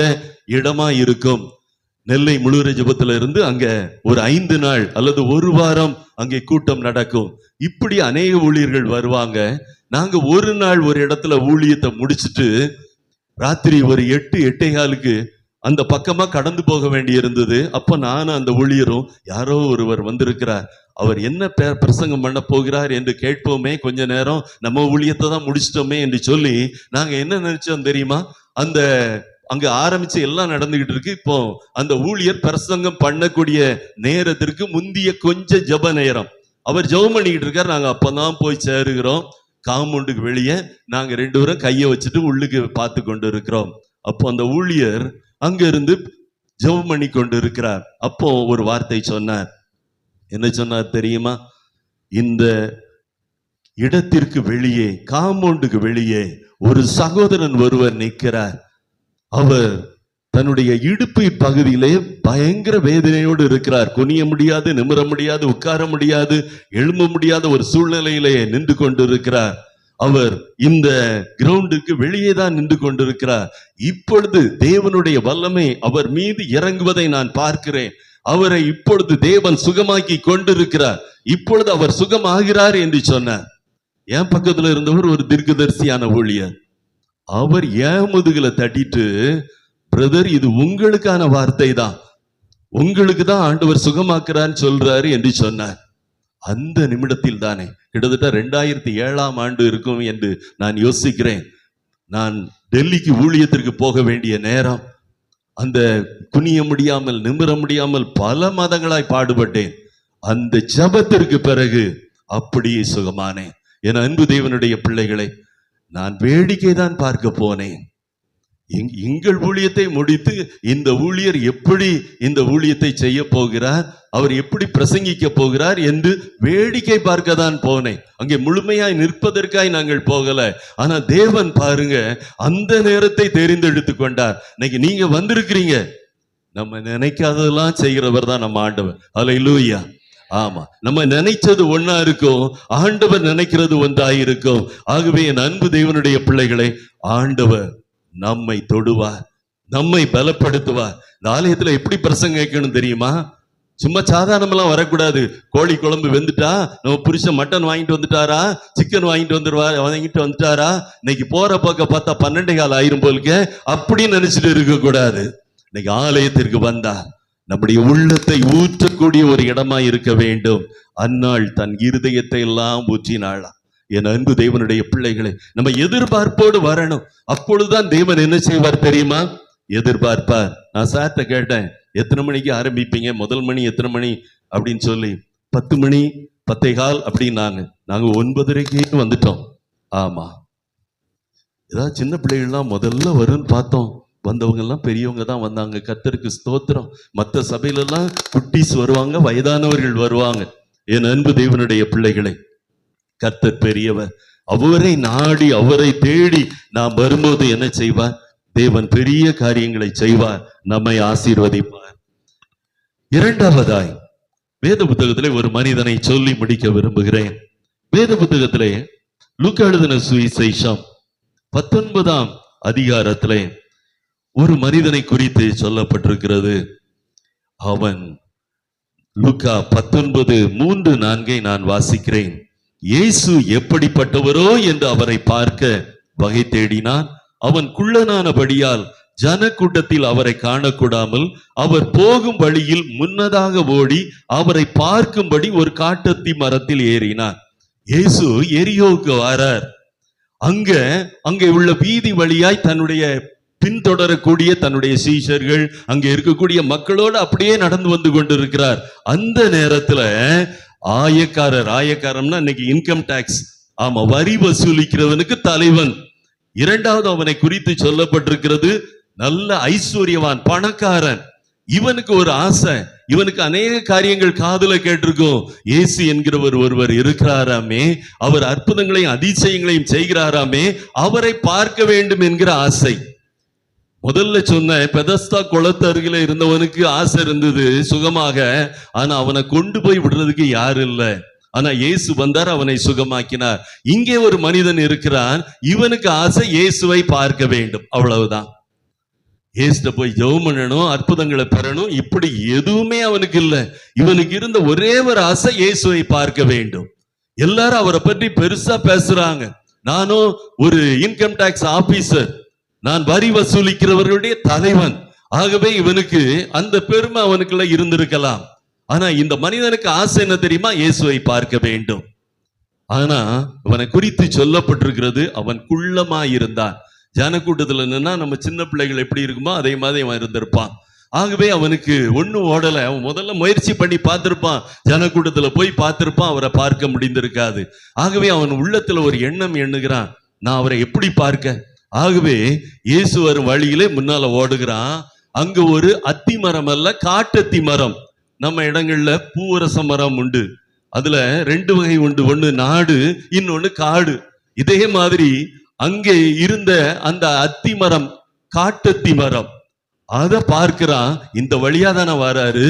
இடமா இருக்கும். நெல்லை முழுர ஜெபத்துல இருந்து அங்க ஒரு 5 நாள் அல்லது ஒரு வாரம் அங்கே கூட்டம் நடக்கும். இப்படி அநேக ஊழியர்கள் வருவாங்க. நாங்க ஒரு நாள் ஒரு இடத்துல ஊழியத்தை முடிச்சுட்டு ராத்திரி ஒரு 8:15 அந்த பக்கமா கடந்து போக வேண்டி இருந்தது. அப்ப நானும் அந்த ஊழியரும், யாரோ ஒருவர் வந்திருக்கிறார், அவர் என்ன பிரசங்கம் பண்ண போகிறார் என்று கேட்போமே, கொஞ்ச நேரம் நம்ம ஊழியத்தை தான் முடிச்சிட்டோமே என்று சொல்லி நாங்க என்ன நினைச்சோம் தெரியுமா? அங்க ஆரம்பிச்சு எல்லாம் நடந்துகிட்டு இருக்கு. இப்போ அந்த ஊழியர் பிரசங்கம் பண்ணக்கூடிய நேரத்திற்கு முந்திய கொஞ்சம் ஜெப நேரம். அவர் ஜெபம் பண்ணிக்கிட்டு இருக்கார். நாங்க அப்பதான் போய் சேருகிறோம். காம்பவுண்டுக்கு வெளியே நாங்க 2 பேரும் கையை வச்சுட்டு உள்ளுக்கு பார்த்து கொண்டு இருக்கிறோம். அப்போ அந்த ஊழியர் அங்க இருந்து ஜெபம் பண்ணி கொண்டு இருக்கிறார். அப்போ ஒரு வார்த்தை சொன்னார். என்ன சொன்னார் தெரியுமா? இந்த இடத்திற்கு வெளியே, காம்பவுண்டுக்கு வெளியே ஒரு சகோதரன் ஒருவர் நிற்கிறார். அவர் தன்னுடைய இடுப்பு பகுதியிலே பயங்கர வேதனையோடு இருக்கிறார். குனிய முடியாது, நிமிர முடியாது, உட்கார முடியாது, எழும்ப முடியாத ஒரு சூழ்நிலையிலே நின்று கொண்டிருக்கிறார். அவர் இந்த கிரவுண்டுக்கு வெளியே தான் நின்று கொண்டிருக்கிறார். இப்பொழுது தேவனுடைய வல்லமை அவர் மீது இறங்குவதை நான் பார்க்கிறேன். அவரை இப்பொழுது தேவன் சுகமாக்கி கொண்டிருக்கிறார். இப்பொழுது அவர் சுகமாகிறார் என்று சொன்னார். என் பக்கத்துல இருந்தவர் ஒரு தீர்க்கதரிசியான ஊழியர். அவர் ஏன் முதுகுல தட்டிட்டு, பிரதர், இது உங்களுக்கான வார்த்தை தான், உங்களுக்கு தான் ஆண்டவர் சுகமாக்குறான்னு சொல்றாரு என்று சொன்னார். அந்த நிமிடத்தில் தானே, கிட்டத்தட்ட 2007ஆம் ஆண்டு இருக்கும் என்று நான் யோசிக்கிறேன். நான் டெல்லிக்கு ஊழியத்திற்கு போக வேண்டிய நேரம். அந்த குனிய முடியாமல், நிமிர முடியாமல் பல மாதங்களாய் பாடுபட்டேன். அந்த ஜெபத்திற்கு பிறகு அப்படியே சுகமானேன். என் அன்பு தேவனுடைய பிள்ளைகளை, நான் வேடிக்கை தான் பார்க்க போனேன். எங்கள் ஊழியத்தை முடித்து இந்த ஊழியர் எப்படி இந்த ஊழியத்தை செய்ய போகிறார், அவர் எப்படி பிரசங்கிக்க போகிறார் என்று வேடிக்கை பார்க்க தான் போனேன். அங்கே முழுமையாய் நிற்பதற்காய் நாங்கள் போகல. ஆனா தேவன் பாருங்க, அந்த நேரத்தை தெரிந்தெடுத்து கொண்டார். இன்னைக்கு நீங்க வந்திருக்கிறீங்க. நம்ம நினைக்காததெல்லாம் செய்கிறவர் தான் நம்ம ஆண்டவர். அல்லேலூயா. ஆமா, நம்ம நினைச்சது ஒன்னா இருக்கும், ஆண்டவர் நினைக்கிறது ஒன்றாயிருக்கும். ஆகவே என் அன்பு தேவனுடைய பிள்ளைகளை, ஆண்டவர் நம்மை தொடுவார், நம்மை பலப்படுத்துவார். இந்த ஆலயத்துல எப்படி பிரசங்கம் கேட்கணும் தெரியுமா? சும்மா சாதாரணமெல்லாம் வரக்கூடாது. கோழி குழம்பு வெந்துட்டா, நம்ம புருஷன் மட்டன் வாங்கிட்டு வந்துட்டாரா, சிக்கன் வாங்கிட்டு வந்துட்டாரா, இன்னைக்கு போற பக்கம் பார்த்தா 12:15 ஆயிரும் போலுக்க, அப்படின்னு நினைச்சிட்டு இருக்க கூடாது. இன்னைக்கு ஆலயத்திற்கு வந்தா நம்முடைய உள்ளத்தை ஊற்றக்கூடிய ஒரு இடமா இருக்க வேண்டும். அன்னாள் தன் இருதயத்தை எல்லாம் ஊற்றினாளாம். என் அன்பு தேவனுடைய பிள்ளைகளை, நம்ம எதிர்பார்ப்போடு வரணும். அப்பொழுதுதான் தேவன் என்ன செய்வார் தெரியுமா? எதிர்பார்ப்பார். நான் சார்ட்ட கேட்டேன், எத்தனை மணிக்கு ஆரம்பிப்பீங்க, முதல் மணி எத்தனை மணி அப்படின்னு சொல்லி. 10 மணி 10:15 அப்படின்னாங்க. நாங்க 9:30 வந்துட்டோம். ஆமா, ஏதாவது சின்ன பிள்ளைகள்லாம் முதல்ல வரும்னு பார்த்தோம். வந்தவங்க எல்லாம் பெரியவங்க தான் வந்தாங்க. கர்த்தருக்கு ஸ்தோத்திரம். மற்ற சபையிலெல்லாம் குட்டீஸ் வருவாங்க, வயதானவர்கள் வருவாங்க. என் அன்பு தேவனுடைய பிள்ளைகளை, கர்த்தர் பெரியவர். அவரை நாடி, அவரை தேடி நாம் வரும்போது என்ன செய்வார்? தேவன் பெரிய காரியங்களை செய்வார், நம்மை ஆசீர்வதிப்பார். இரண்டாவதாய், வேத புத்தகத்திலே ஒரு மனிதனை சொல்லி முடிக்க விரும்புகிறேன். வேத புத்தகத்திலே லூக்கா எழுதின சுவிசேஷம் 19ஆம் அதிகாரத்திலே ஒரு மனிதனை குறித்து சொல்லப்பட்டிருக்கிறது. அவன் லூக்கா 19:3-4 நான் வாசிக்கிறேன். இயேசு எப்படிப்பட்டவரோ என்று அவரை பார்க்க வகை தேடினான். அவன் குள்ளனானபடியால் ஜனக்கூட்டத்தில் அவரை காணக்கூடாமல் அவர் போகும் வழியில் முன்னதாக ஓடி அவரை பார்க்கும்படி ஒரு காட்டத்தி மரத்தில் ஏறினான். இயேசு எரியோவுக்கு வாரார். அங்கே உள்ள வீதி வழியாய் தன்னுடைய பின்தொடரக்கூடிய தன்னுடைய சீஷர்கள், அங்க இருக்கக்கூடிய மக்களோடு அப்படியே நடந்து வந்து கொண்டிருக்கிறார். அந்த நேரத்துல ஆயக்காரம்னா இன்னைக்கு இன்கம் டாக்ஸ், ஆமா, வரி வசூலிக்கிறவனுக்கு தலைவன். இரண்டாவது அவனை குறித்து சொல்லப்பட்டிருக்கிறது நல்ல ஐஸ்வர்யவான், பணக்காரன். இவனுக்கு ஒரு ஆசை, இவனுக்கு அநேக காரியங்கள் காதுல கேட்டிருக்கும். இயேசு என்கிறவர் ஒருவர் இருக்கிறாராமே, அவர் அற்புதங்களையும் அதிசயங்களையும் செய்கிறாராமே, அவரை பார்க்க வேண்டும் என்கிற ஆசை. முதல்ல சொன்ன பெதஸ்தா குளத்து அருகில இருந்தவனுக்கு ஆசை இருந்தது சுகமாக. ஆனா அவனை கொண்டு போய் விடுறதுக்கு யாரும் இல்லை. ஆனா இயேசு வந்தார், அவனை சுகமாக்கினார். இங்கே ஒரு மனிதன் இருக்கிறான், இவனுக்கு ஆசை இயேசுவை பார்க்க வேண்டும், அவ்வளவுதான். இயேசுட்ட போய் ஜெபம் பண்ணணும், அற்புதங்களை பெறணும், இப்படி எதுவுமே அவனுக்கு இல்லை. இவனுக்கு இருந்த ஒரே ஒரு ஆசை இயேசுவை பார்க்க வேண்டும். எல்லாரும் அவரை பற்றி பெருசா பேசுறாங்க. நானும் ஒரு இன்கம் டாக்ஸ் ஆபீசர், நான் வரி வசூலிக்கிறவர்களுடைய தலைவன். ஆகவே இவனுக்கு அந்த பெருமை அவனுக்குள்ள இருந்திருக்கலாம். ஆனா இந்த மனிதனுக்கு ஆசை என்ன தெரியுமா? இயேசுவை பார்க்க வேண்டும். ஆனா அவனை குறித்து சொல்லப்பட்டிருக்கிறது, அவன் குள்ளமாயிருந்தான். ஜனக்கூட்டத்துல நின்னா நம்ம சின்ன பிள்ளைகள் எப்படி இருக்குமோ அதே மாதிரி அவன் இருந்திருப்பான். ஆகவே அவனுக்கு ஒன்னும் ஓடல. அவன் முதல்ல முயற்சி பண்ணி பார்த்திருப்பான், ஜனக்கூட்டத்துல போய் பார்த்திருப்பான், அவரை பார்க்க முடிந்திருக்காது. ஆகவே அவன் உள்ளத்துல ஒரு எண்ணம் எண்ணுகிறான், நான் அவரை எப்படி பார்க்க. ஆகவே இயேசு வரும் வழியிலே முன்னால ஓடுகிறான். அங்க ஒரு அத்தி மரம் அல்ல, காட்டத்தி மரம். நம்ம இடங்கள்ல பூவரச மரம் உண்டு, அதுல 2 வகை உண்டு, ஒண்ணு நாடு, இன்னொன்னு காடு. இதே மாதிரி அங்கே இருந்த அந்த அத்தி மரம் காட்டத்தி மரம், அத பார்க்கிறான். இந்த வழியா தானே வராரு,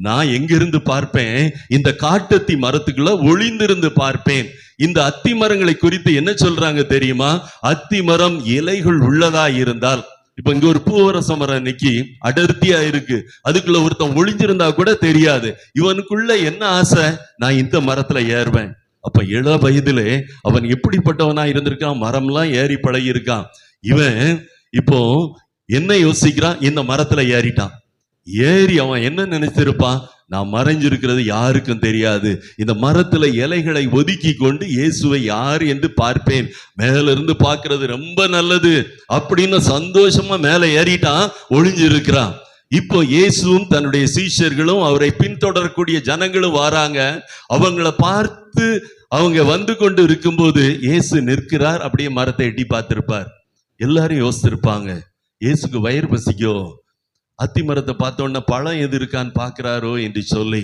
நான் எங்கிருந்து பார்ப்பேன்? இந்த காட்டத்தி மரத்துக்குள்ள ஒளிந்திருந்து பார்ப்பேன். இந்த அத்தி மரங்களை குறித்து என்ன சொல்றாங்க தெரியுமா? அத்தி மரம் இலைகள் உள்ளதா இருந்தால், இப்ப இங்க ஒரு பூவரச மரம் நிக்கி அடர்த்தியா இருக்கு, அதுக்குள்ள ஒருத்தன் ஒளிஞ்சிருந்தா கூட தெரியாது. இவனுக்குள்ள என்ன ஆசை? நான் இந்த மரத்துல ஏறுவேன். அப்ப இள வயதிலே அவன் எப்படிப்பட்டவனா இருந்திருக்கான், மரம்லாம் ஏறி பழகி இருக்கான். இவன் இப்போ என்ன யோசிக்கிறான்? இந்த மரத்துல ஏறிட்டான். ஏறி அவன் என்ன நினைச்சிருப்பான்? நான் மறைஞ்சிருக்கிறது யாருக்கும் தெரியாது, இந்த மரத்துல இலைகளை ஒதுக்கி கொண்டு இயேசுவை யார் என்று பார்ப்பேன், மேல இருந்து பார்க்கிறது ரொம்ப நல்லது அப்படின்னு சந்தோஷமா மேல ஏறிட்டான், ஒளிஞ்சிருக்கிறான். இப்போ இயேசுவும் தன்னுடைய சீஷர்களும் அவரை பின்தொடரக்கூடிய ஜனங்களும் வராங்க. அவங்கள பார்த்து அவங்க வந்து கொண்டு இருக்கும்போது இயேசு நிற்கிறார். அப்படியே மரத்தை எட்டி பார்த்திருப்பார். எல்லாரும் யோசிச்சிருப்பாங்க, இயேசுக்கு வயிறு பசிக்கோ, அத்தி மரத்தை பார்த்தோன்னா பழம் எது இருக்கான்னு பார்க்கிறாரோ என்று சொல்லி.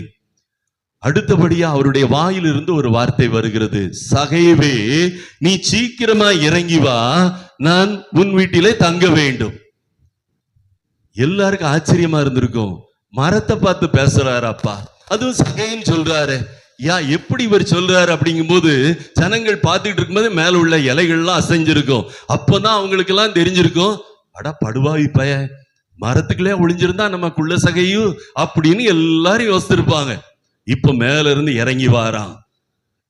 அடுத்தபடியா அவருடைய வாயிலிருந்து ஒரு வார்த்தை வருகிறது, சகைவே நீ சீக்கிரமா இறங்கி வா, நான் உன் வீட்டிலே தங்க வேண்டும். எல்லாருக்கும் ஆச்சரியமா இருந்திருக்கும், மரத்தை பார்த்து பேசுறாரு அப்பா, அதுவும் சகைன்னு சொல்றாரு. எப்படி இவர் சொல்றாரு அப்படிங்கும் போது ஜனங்கள் பார்த்துட்டு இருக்கும்போது மேல உள்ள இலைகள்லாம் அசைஞ்சிருக்கும். அப்பதான் அவங்களுக்கு எல்லாம் தெரிஞ்சிருக்கும், அடா படுவாவி பய, மரத்துக்குள்ளே ஒளிஞ்சிருந்தா நமக்குள்ள சகையும் அப்படின்னு எல்லாரும் யோசிச்சிருப்பாங்க. இப்ப மேல இருந்து இறங்கி வாரான்.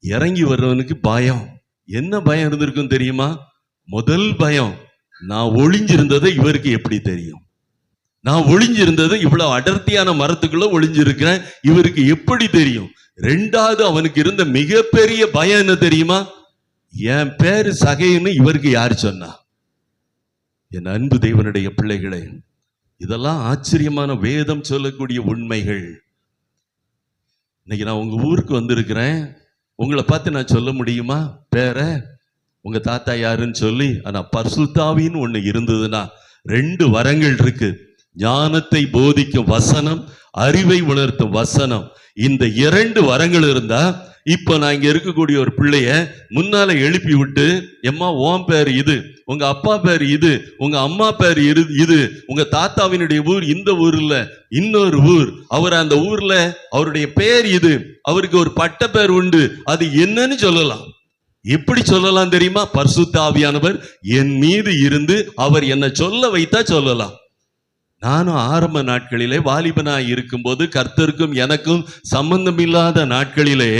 இறங்கி வர்றவனுக்கு பயம். என்ன பயம் இருந்திருக்கும் தெரியுமா? முதல் பயம், நான் ஒளிஞ்சிருந்ததை இவருக்கு எப்படி தெரியும்? நான் ஒளிஞ்சிருந்தது இவ்வளவு அடர்த்தியான மரத்துக்குள்ள ஒளிஞ்சிருக்கிறேன், இவருக்கு எப்படி தெரியும்? ரெண்டாவது அவனுக்கு இருந்த மிகப்பெரிய பயம் என்ன தெரியுமா? என் பேரு சகைன்னு இவருக்கு யாரு சொன்னா? என் அன்பு தேவனுடைய பிள்ளைகளே, இதெல்லாம் ஆச்சரியமான வேதம் சொல்லக்கூடிய உண்மைகள். இன்னைக்கு நான் உங்க ஊருக்கு வந்திருக்கிறேன், உங்களை பார்த்து நான் சொல்ல முடியுமா பேர, உங்க தாத்தா யாருன்னு சொல்லி? ஆனா பரிசுத்தாவின்னு ஒண்ணு இருந்ததுன்னா 2 வரங்கள் இருக்கு, ஞானத்தை போதிக்கும் வசனம், அறிவை உணர்த்தும் வசனம். இந்த 2 வரங்கள் இருந்தா, இப்ப நான் இங்க இருக்கக்கூடிய ஒரு பிள்ளைய முன்னால எழுப்பி விட்டு, எம்மா உன் பேர் இது, உங்க அப்பா பேர் இது, உங்க அம்மா பேர் இது, உங்க தாத்தாவினுடைய ஊர் இந்த ஊர்ல இன்னொரு ஊர், அவர் அந்த ஊர்ல அவருடைய பேர் இது, அவருக்கு ஒரு பட்ட பேர் உண்டு, அது என்னன்னு சொல்லலாம். எப்படி சொல்லலாம் தெரியுமா? பரிசுத்த ஆவியானவர் என் மீது இருந்து அவர் என்ன சொல்ல வைத்தா சொல்லலாம். நானும் ஆரம்ப நாட்களிலே வாலிபனாய் இருக்கும்போது, கர்த்தருக்கும் எனக்கும் சம்பந்தம் இல்லாத நாட்களிலே,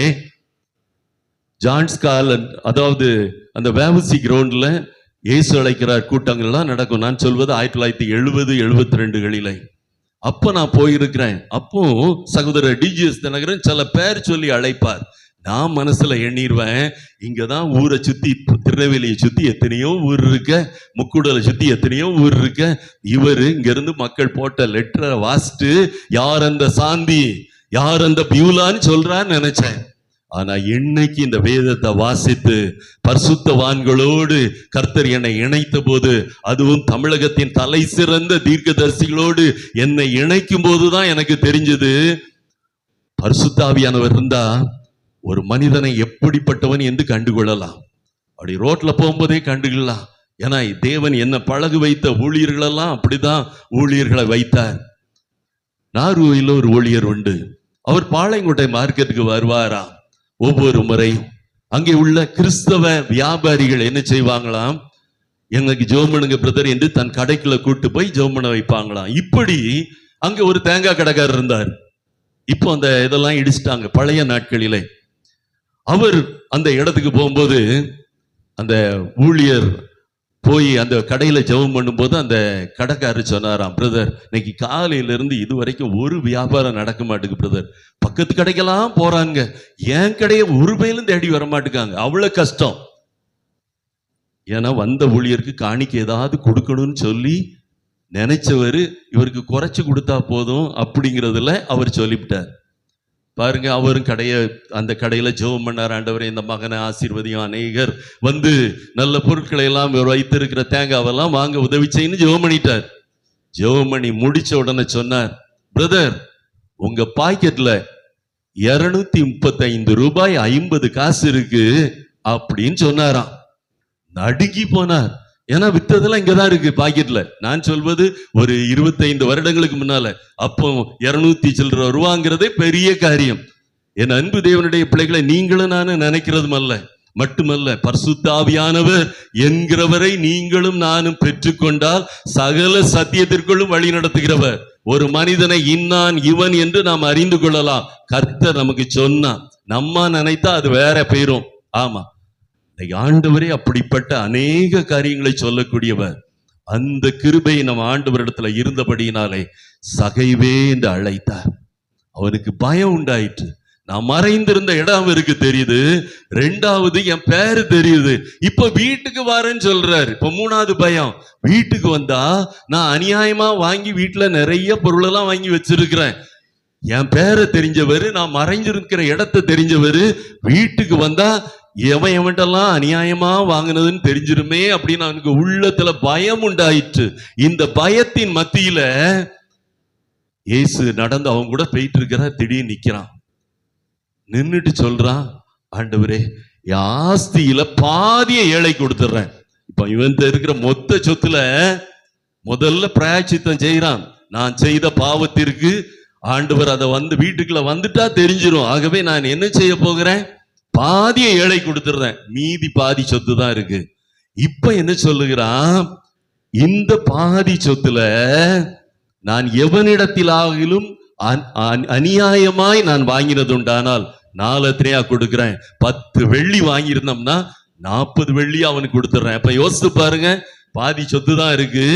ஜான்ஸ் கார்லண்ட், அதாவது அந்த வேவசி கிரவுண்ட்ல இயேசு அழைக்கிறார் கூட்டங்கள்லாம் நடக்கும். நான் சொல்வது 1970-72களிலே. அப்ப நான் போயிருக்கிறேன். அப்போ சகோதரர் டிஜிஎஸ் தினகரன் சில பேர் சொல்லி அழைப்பார். நான் மனசுல எண்ணிடுவேன், இங்கதான் ஊரை சுத்தி, திருநெல்வேலியை சுத்தி எத்தனையோ ஊர் இருக்க, முக்கூடலை சுத்தி எத்தனையோ ஊர் இருக்க, இவரு இங்க இருந்து மக்கள் போட்ட லெட்டரை வாசிட்டு யார் அந்த சாந்தி, யார் அந்த பியூலான்னு சொல்றான்னு நினைச்சேன். ஆனா இன்னைக்கு இந்த வேதத்தை வாசித்து பரிசுத்தவான்களோடு கர்த்தர் என்னை இணைத்த போது, அதுவும் தமிழகத்தின் தலை சிறந்த தீர்க்கதரிசிகளோடு என்னை இணைக்கும் போதுதான் எனக்கு தெரிஞ்சது, பரிசுத்த ஆவியானவர் இருந்தா ஒரு மனிதனை எப்படிப்பட்டவன் என்று கண்டுகொள்ளலாம். அப்படி ரோட்ல போகும்போதே கண்டுகொள்ளலாம். ஏன்னா தேவன் என்ன பழகு வைத்த ஊழியர்களெல்லாம் அப்படிதான் ஊழியர்களை வைத்தார். நார்வேயில் ஒரு ஊழியர் உண்டு. அவர் பாளையங்கோட்டை மார்க்கெட்டுக்கு வருவாராம். ஒவ்வொரு முறை அங்கே உள்ள கிறிஸ்தவ வியாபாரிகள் என்ன செய்வாங்களாம், எனக்கு ஜோமனுங்க பிரதர் என்று தன் கடைக்குள்ள கூட்டு போய் ஜோமனை வைப்பாங்களாம். இப்படி அங்க ஒரு தேங்காய் கடைக்காரர் இருந்தார். இப்போ அந்த இதெல்லாம் இடிச்சிட்டாங்க. பழைய நாட்களிலே அவர் அந்த இடத்துக்கு போகும்போது அந்த ஊழியர் போய் அந்த கடையில ஜெபம் பண்ணும்போது அந்த கடைக்காரர் சொன்னாராம், பிரதர் இன்னைக்கு காலையில இருந்து இது வரைக்கும் ஒரு வியாபாரம் நடக்க மாட்டேங்குது பிரதர், பக்கத்து கடைக்கெல்லாம் போறாங்க, என் கடையை ஒரு பையிலும் தேடி வர மாட்டேங்காங்க, அவ்வளவு கஷ்டம். ஏன்னா வந்த ஊழியருக்கு காணிக்கை ஏதாவது கொடுக்கணும்னு சொல்லி நினைச்சவரு இவருக்கு குறைச்சு கொடுத்தா போதும் அப்படிங்கிறதுல அவர் சொல்லிவிட்டார். பாருங்க, அவரும் அந்த கடையில ஜெபம் பண்ணார், ஆண்டவரே இந்த மகனை ஆசீர்வதியும், அநேகர் வந்து நல்ல பொருட்களை எல்லாம் வைத்திருக்கிற தேங்காவெல்லாம் வாங்க உதவி செய்யணும் ஜெபம் பண்ணிட்டார். ஜெபம் பண்ணி முடிச்ச உடனே சொன்னார், பிரதர் உங்க பாக்கெட்ல 235 ரூபாய் 50 காசு இருக்கு அப்படின்னு சொன்னாராம். நடுங்கி போனார். ஏன்னா வித்ததெல்லாம் இங்கதான் இருக்கு பாக்கெட்ல. நான் சொல்வது ஒரு 25 வருடங்களுக்கு முன்னால. அப்போ 200 சில்லற ரூபாங்கிறதே பெரிய காரியம். என் அன்பு தேவனுடைய பிள்ளைகளை நீங்களும் நானும் நினைக்கிறதும் அல்ல மட்டுமல்ல, பரிசுத்த ஆவியானவர் என்கிறவரை நீங்களும் நானும் பெற்றுக்கொண்டால் சகல சத்தியத்திற்குள்ளும் வழி நடத்துகிறவர். ஒரு மனிதனை இன்னான் இவன் என்று நாம் அறிந்து கொள்ளலாம். கர்த்தர் நமக்கு சொன்னா, நம்ம நினைத்தா அது வேற போயிரும். ஆமா, ஆண்டவரே அப்படிப்பட்ட அநேக காரியங்களை சொல்லக்கூடியவர். அந்த கிருபை நம்ம ஆண்டவரிடத்துல இருந்தபடியினாலே சகைவே என்று அழைத்தார். அவனுக்கு பயம் உண்டாயிற்று. நான் மறைந்திருந்த இடம் அவருக்கு தெரியுது. 2வது என் பேரு தெரியுது. இப்ப வீட்டுக்கு வரேன்னு சொல்றாரு. இப்ப 3வது பயம், வீட்டுக்கு வந்தா நான் அநியாயமா வாங்கி வீட்டுல நிறைய பொருளெல்லாம் வாங்கி வச்சிருக்கிறேன், என் பேரை தெரிஞ்சவரு, நான் மறைஞ்சிருக்கிற இடத்தை தெரிஞ்சவரு, வீட்டுக்கு வந்தா எவன்ட்டெல்லாம் அநியாயமா வாங்கினதுன்னு தெரிஞ்சிருமே அப்படின்னு அவனுக்கு உள்ளத்துல பயம் உண்டாயிற்று. இந்த பயத்தின் மத்தியில இயேசு நடந்து அவங்க கூட போயிட்டு இருக்கிறார். திடீர்னு நிக்கிறான். நின்னுட்டு சொல்றான், ஆண்டவரே என் ஆஸ்தியில பாதியை ஏழை கொடுத்துடுறேன். இப்ப இவன் இருக்கிற மொத்த சொத்துல முதல்ல பிராயச்சித்தம் செய்யறான். நான் செய்த பாவத்திற்கு ஆண்டவர் அதை வீட்டுக்குள்ள வந்துட்டா தெரிஞ்சிரும். ஆகவே நான் என்ன செய்ய போகிறேன், பாதியை ஏழை கொடுத்துடுறேன், மீதி பாதி சொத்து தான் இருக்கு. இப்ப என்ன சொல்லுகிறான், இந்த பாதி சொத்துல நான் எவனிடத்திலாகிலும் அநியாயமாய் நான் வாங்கினது உண்டானால் 4 கொடுக்கிறேன். 10 வெள்ளி வாங்கியிருந்தோம்னா 40 வெள்ளி அவனுக்கு கொடுத்துடுறேன். அப்ப யோசித்து பாருங்க, பாதி சொத்து தான் இருக்கு,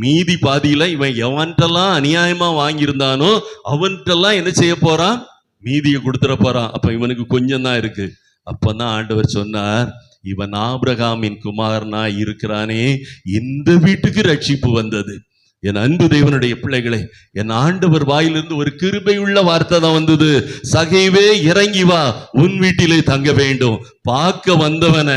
மீதி பாதியில இவன் எவன்ட்டெல்லாம் அநியாயமா வாங்கியிருந்தானோ அவன்கிட்டெல்லாம் என்ன செய்ய போறான், மீதியை கொடுத்துட போறான். அப்ப இவனுக்கு கொஞ்சம் தான் இருக்கு. அப்பதான் ஆண்டவர் சொன்னார், இவன் ஆபிரகாமின் குமாரனா இருக்கிறானே, இந்த வீட்டுக்கு ரட்சிப்பு வந்தது. என் அன்பு தேவனுடைய பிள்ளைகளே, என் ஆண்டவர் வாயிலிருந்து ஒரு கிருபை உள்ள வார்த்தை தான் வந்தது. சகைவே இறங்கி வா, உன் வீட்டிலே தங்க வேண்டும். பார்க்க வந்தவன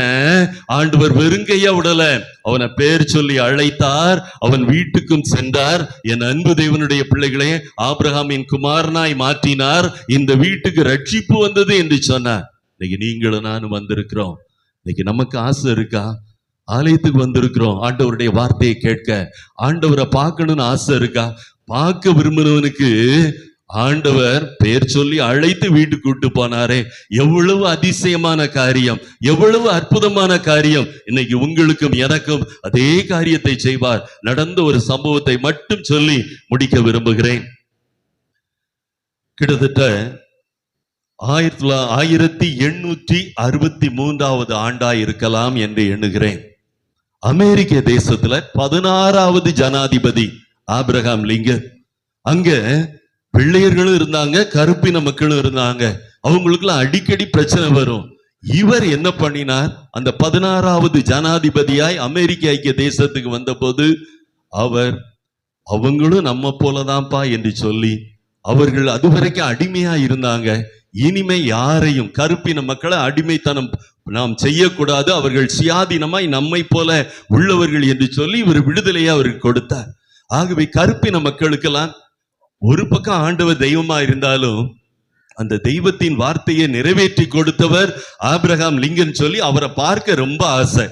ஆண்டவர் வெறுங்கையா விடல, அவனை பேர் சொல்லி அழைத்தார், அவன் வீட்டுக்கும் சென்றார். என் அன்பு தேவனுடைய பிள்ளைகளே, ஆபிரகாமின் குமாரனாய் மாற்றினார், இந்த வீட்டுக்கு ரட்சிப்பு வந்தது என்று சொன்னார். இன்னைக்கு நீங்களும் நானும் வந்திருக்கிறோம். இன்னைக்கு நமக்கு ஆசை இருக்கா? ஆலயத்துக்கு வந்திருக்கிறோம் ஆண்டவருடைய வார்த்தையை கேட்க, ஆண்டவரை பார்க்கணும்னு ஆசை இருக்கா? பார்க்க விரும்பினவனுக்கு ஆண்டவர் பேர் சொல்லி அழைத்து வீட்டுக்கு கூட்டு போனாரே, எவ்வளவு அதிசயமான காரியம், எவ்வளவு அற்புதமான காரியம். இன்னைக்கு உங்களுக்கும் எனக்கும் அதே காரியத்தை செய்வார். நடந்த ஒரு சம்பவத்தை மட்டும் சொல்லி முடிக்க விரும்புகிறேன். கிட்டத்தட்ட 1863 ஆண்டாய் இருக்கலாம் என்று எண்ணுகிறேன். அமெரிக்க தேசத்துல 16வது ஜனாதிபதி ஆபிரகாம் லிங்கன். அங்க வெள்ளையர்களும் இருந்தாங்க, கருப்பின மக்களும் இருந்தாங்க. அவங்களுக்குலாம் அடிக்கடி பிரச்சனை வரும். இவர் என்ன பண்ணினார்? அந்த 16வது ஜனாதிபதியாய் அமெரிக்க ஐக்கிய தேசத்துக்கு வந்தபோது அவங்களும் நம்ம போலதான்ப்பா என்று சொல்லி, அவர்கள் அதுவரைக்கும் அடிமையா இருந்தாங்க, இனிமே யாரையும் கருப்பின மக்களை அடிமைத்தனம் நாம் செய்யக்கூடாது, அவர்கள் சுயாதீனமாய் நம்மை போல உள்ளவர்கள் என்று சொல்லி இவர் விடுதலையை அவருக்கு கொடுத்தார். ஆகவே கருப்பின மக்களுக்கெல்லாம் ஒரு பக்கம் ஆண்டவர் தெய்வமா இருந்தாலும் அந்த தெய்வத்தின் வார்த்தையை நிறைவேற்றி கொடுத்தவர் ஆபிரகாம் லிங்கன் சொல்லி அவரை பார்க்க ரொம்ப ஆசை.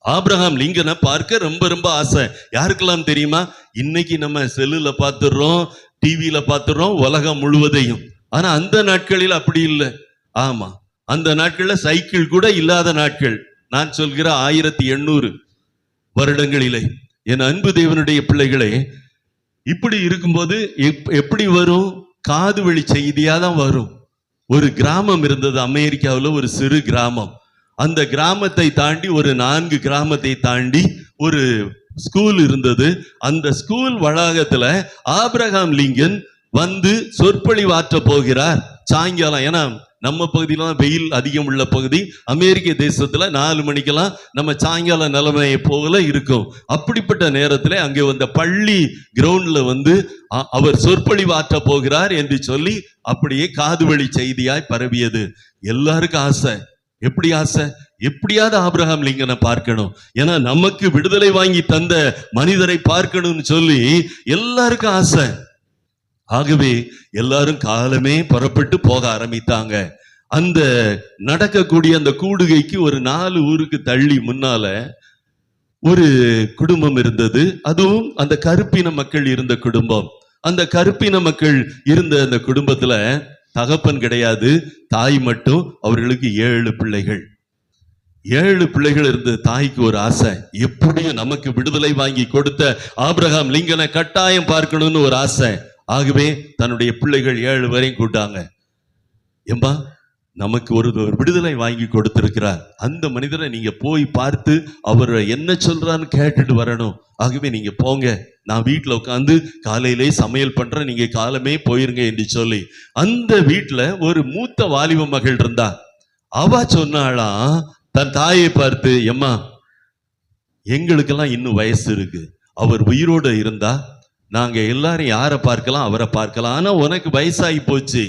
ஆபிரகாம் லிங்கனை பார்க்க ரொம்ப ரொம்ப ஆசை. யாருக்கெல்லாம் தெரியுமா? இன்னைக்கு நம்ம செல்லுல பார்த்துடுறோம், டிவியில பார்த்துடுறோம், உலகம் முழுவதையும். ஆனா அந்த நாட்களில் அப்படி இல்லை. ஆமா, அந்த நாட்கள்ல சைக்கிள் கூட இல்லாத நாட்கள். நான் சொல்கிற 1800 வருடங்களிலே. என் அன்பு தேவனுடைய பிள்ளைகளே, இப்படி இருக்கும்போது எப்படி வரும்? காது வழி செய்தியா தான் வரும். ஒரு கிராமம் இருந்தது அமெரிக்காவில், ஒரு சிறு கிராமம். அந்த கிராமத்தை தாண்டி ஒரு 4 கிராமத்தை தாண்டி ஒரு ஸ்கூல் இருந்தது. அந்த ஸ்கூல் வளாகத்துல ஆபிரகாம் லிங்கன் வந்து சொற்பொழிவாற்ற போகிறார் சாயங்காலம். ஏன்னா நம்ம பகுதியிலாம் வெயில் அதிகம் உள்ள பகுதி, அமெரிக்க தேசத்துல 4 மணிக்கெல்லாம் நம்ம சாயங்கால நிலைமையை போல இருக்கும். அப்படிப்பட்ட நேரத்துல அங்கே வந்த பள்ளி கிரவுண்ட்ல வந்து அவர் சொற்பொழிவாற்ற போகிறார் என்று சொல்லி அப்படியே காதுவழி செய்தியாய் பரவியது. எல்லாருக்கும் ஆசை. எப்படி ஆசை? எப்படியாவது ஆபிரகாம் லிங்கனை பார்க்கணும், ஏன்னா நமக்கு விடுதலை வாங்கி தந்த மனிதரை பார்க்கணும்னு சொல்லி எல்லாருக்கும் ஆசை. ஆகவே எல்லாரும் காலமே புறப்பட்டு போக ஆரம்பித்தாங்க. அந்த நடக்கக்கூடிய அந்த கூடுகைக்கு ஒரு 4 ஊருக்கு தள்ளி முன்னால ஒரு குடும்பம் இருந்தது. அதுவும் அந்த கருப்பின மக்கள் இருந்த குடும்பம். அந்த கருப்பின மக்கள் இருந்த அந்த குடும்பத்துல தகப்பன் கிடையாது, தாய் மட்டும். அவர்களுக்கு 7 பிள்ளைகள். 7 பிள்ளைகள் இருந்த தாய்க்கு ஒரு ஆசை, எப்படியும் நமக்கு விடுதலை வாங்கி கொடுத்த ஆபிரகாம் லிங்கனை கட்டாயம் பார்க்கணும்னு ஒரு ஆசை. ஆகவே தன்னுடைய பிள்ளைகள் 7 பேரையும் கூட்டாங்க. ஏம்பா, நமக்கு ஒரு விடுதலை வாங்கி கொடுத்திருக்கிறார், அந்த மனிதரை நீங்க போய் பார்த்து அவர் என்ன சொல்றான்னு கேட்டுட்டு வரணும். ஆகவே நீங்க போங்க, நான் வீட்டுல உட்காந்து காலையிலே சமையல் பண்றேன், நீங்க காலமே போயிருங்க என்று சொல்லி அந்த வீட்டுல ஒரு மூத்த வாலிப மகள் இருந்தா. அவ சொன்னாலாம் தன் தாயை பார்த்து, எம்மா, எங்களுக்கெல்லாம் இன்னும் வயசு இருக்கு, அவர் உயிரோடு இருந்தா நாங்க எல்லாரும் யாரை பார்க்கலாம்? அவரை பார்க்கலாம். ஆனா உனக்கு வயசாகி போச்சு,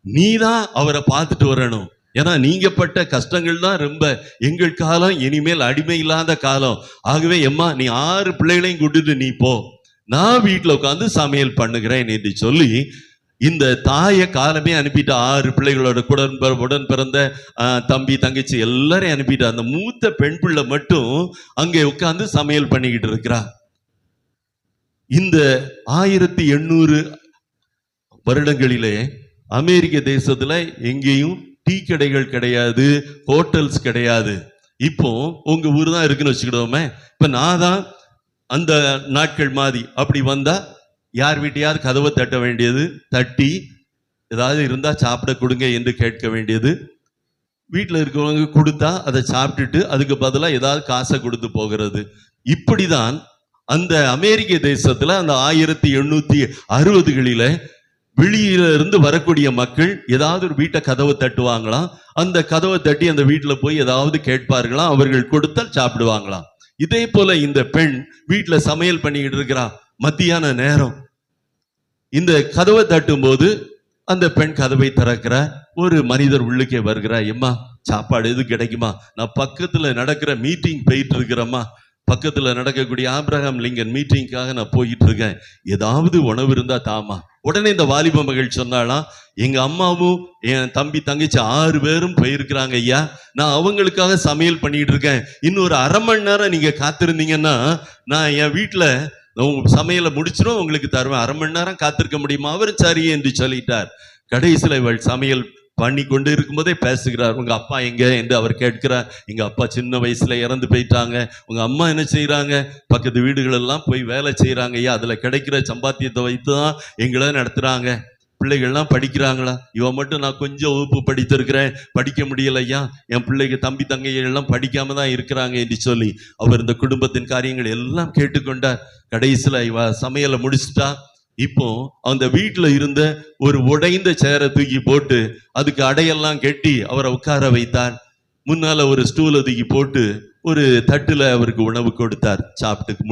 நீ தான் அவரை பார்த்துட்டு வரணும். ஏன்னா நீங்க பட்ட கஷ்டங்கள் தான் ரொம்ப, எங்கள் காலம் இனிமேல் அடிமை இல்லாத காலம். ஆகவே எம்மா, நீ 6 பிள்ளைகளையும் கூட்டிட்டு நீ போ, நான் வீட்டுல உட்காந்து சமையல் பண்ணுகிறேன் என்று சொல்லி இந்த தாயை காலமே அனுப்பிட்டு 6 பிள்ளைகளோட உடன் பிறந்த தம்பி தங்கச்சி எல்லாரையும் அனுப்பிட்டு அந்த மூத்த பெண் பிள்ளை மட்டும் அங்கே உட்கார்ந்து சமையல் பண்ணிக்கிட்டு இருக்கிறா. இந்த 1800 வருடங்களிலே அமெரிக்க தேசத்துல எங்கேயும் டீ கடைகள் கிடையாது, ஹோட்டல்ஸ் கிடையாது. இப்போ உங்க ஊர் தான் இருக்குன்னு வச்சுக்கிட்டோமே. இப்ப நான் தான் அந்த நாட்கள் மாதிரி அப்படி வந்தா யார் வீட்டையாவது கதவை தட்ட வேண்டியது, தட்டி ஏதாவது இருந்தா சாப்பிட கொடுங்க என்று கேட்க வேண்டியது. வீட்டில் இருக்கிறவங்க கொடுத்தா அதை சாப்பிட்டுட்டு அதுக்கு பதிலாக ஏதாவது காசை கொடுத்து போகிறது. இப்படிதான் அந்த அமெரிக்க தேசத்துல அந்த 1860களில வெளியில இருந்து வரக்கூடிய மக்கள் ஏதாவது ஒரு வீட்டை கதவை தட்டுவாங்களாம். அந்த கதவை தட்டி அந்த வீட்டுல போய் ஏதாவது கேட்பார்களாம், அவர்கள் கொடுத்தால் சாப்பிடுவாங்களாம். இதே போல இந்த பெண் வீட்டுல சமையல் பண்ணிக்கிட்டு இருக்கிறா. மத்தியான நேரம் இந்த கதவை தட்டும் போது அந்த பெண் கதவை திறக்கிற ஒரு மனிதர் உள்ளுக்கே வருகிறார். எம்மா, சாப்பாடு எது கிடைக்குமா? நான் பக்கத்துல நடக்கிற மீட்டிங் போயிட்டு இருக்கிறேம்மா, பக்கத்துல நடக்கக்கூடிய ஆபிரகாம் லிங்கன் மீட்டிங்காக நான் போயிட்டு இருக்கேன், ஏதாவது உணவு இருந்தா தாமா. உடனே இந்த வாலிப மகள் சொன்னாலாம், எங்க அம்மாவும் என் தம்பி தங்கச்சி 6 பேரும் போயிருக்கிறாங்க ஐயா, நான் அவங்களுக்காக சமையல் பண்ணிட்டு இருக்கேன், இன்னும் ஒரு 1/2 மணி நேரம் நீங்க காத்திருந்தீங்கன்னா நான் என் வீட்டுல சமையலை முடிச்சிடும் உங்களுக்கு தருவேன், 1/2 மணி நேரம் காத்திருக்க முடியுமா? அவர் சரி என்று சொல்லிட்டார். கடைசியில் இவள் சமையல் பண்ணி கொண்டு இருக்கும்போதே பேசுகிறார். உங்க அப்பா எங்க என்று அவர் கேட்கிறார். எங்க அப்பா சின்ன வயசுல இறந்து போயிட்டாங்க. உங்க அம்மா என்ன செய்யறாங்க? பக்கத்து வீடுகள் எல்லாம் போய் வேலை செய்யறாங்க ஐயா, அதுல கிடைக்கிற சம்பாத்தியத்தை வைத்துதான் எங்களை நடத்துறாங்க. பிள்ளைகள்லாம் படிக்கிறாங்களா? இவன் மட்டும் நான் கொஞ்சம் வகுப்பு படித்திருக்கிறேன், படிக்க முடியல ஐயா, என் பிள்ளைக்கு தம்பி தங்கைகள் எல்லாம் படிக்காம தான் இருக்கிறாங்க என்று சொல்லி அவர் இந்த குடும்பத்தின் காரியங்கள் எல்லாம் கேட்டுக்கொண்டார். கடைசியில இவ சமையலை முடிச்சுட்டா. இப்போ அந்த வீட்டுல இருந்த ஒரு உடைந்த சேரை தூக்கி போட்டு அதுக்கு அடையெல்லாம் கட்டி அவரை உட்கார வைத்தார். முன்னால ஒரு ஸ்டூலை தூக்கி போட்டு ஒரு தட்டுல அவருக்கு உணவு கொடுத்தார். சாப்பிட்டு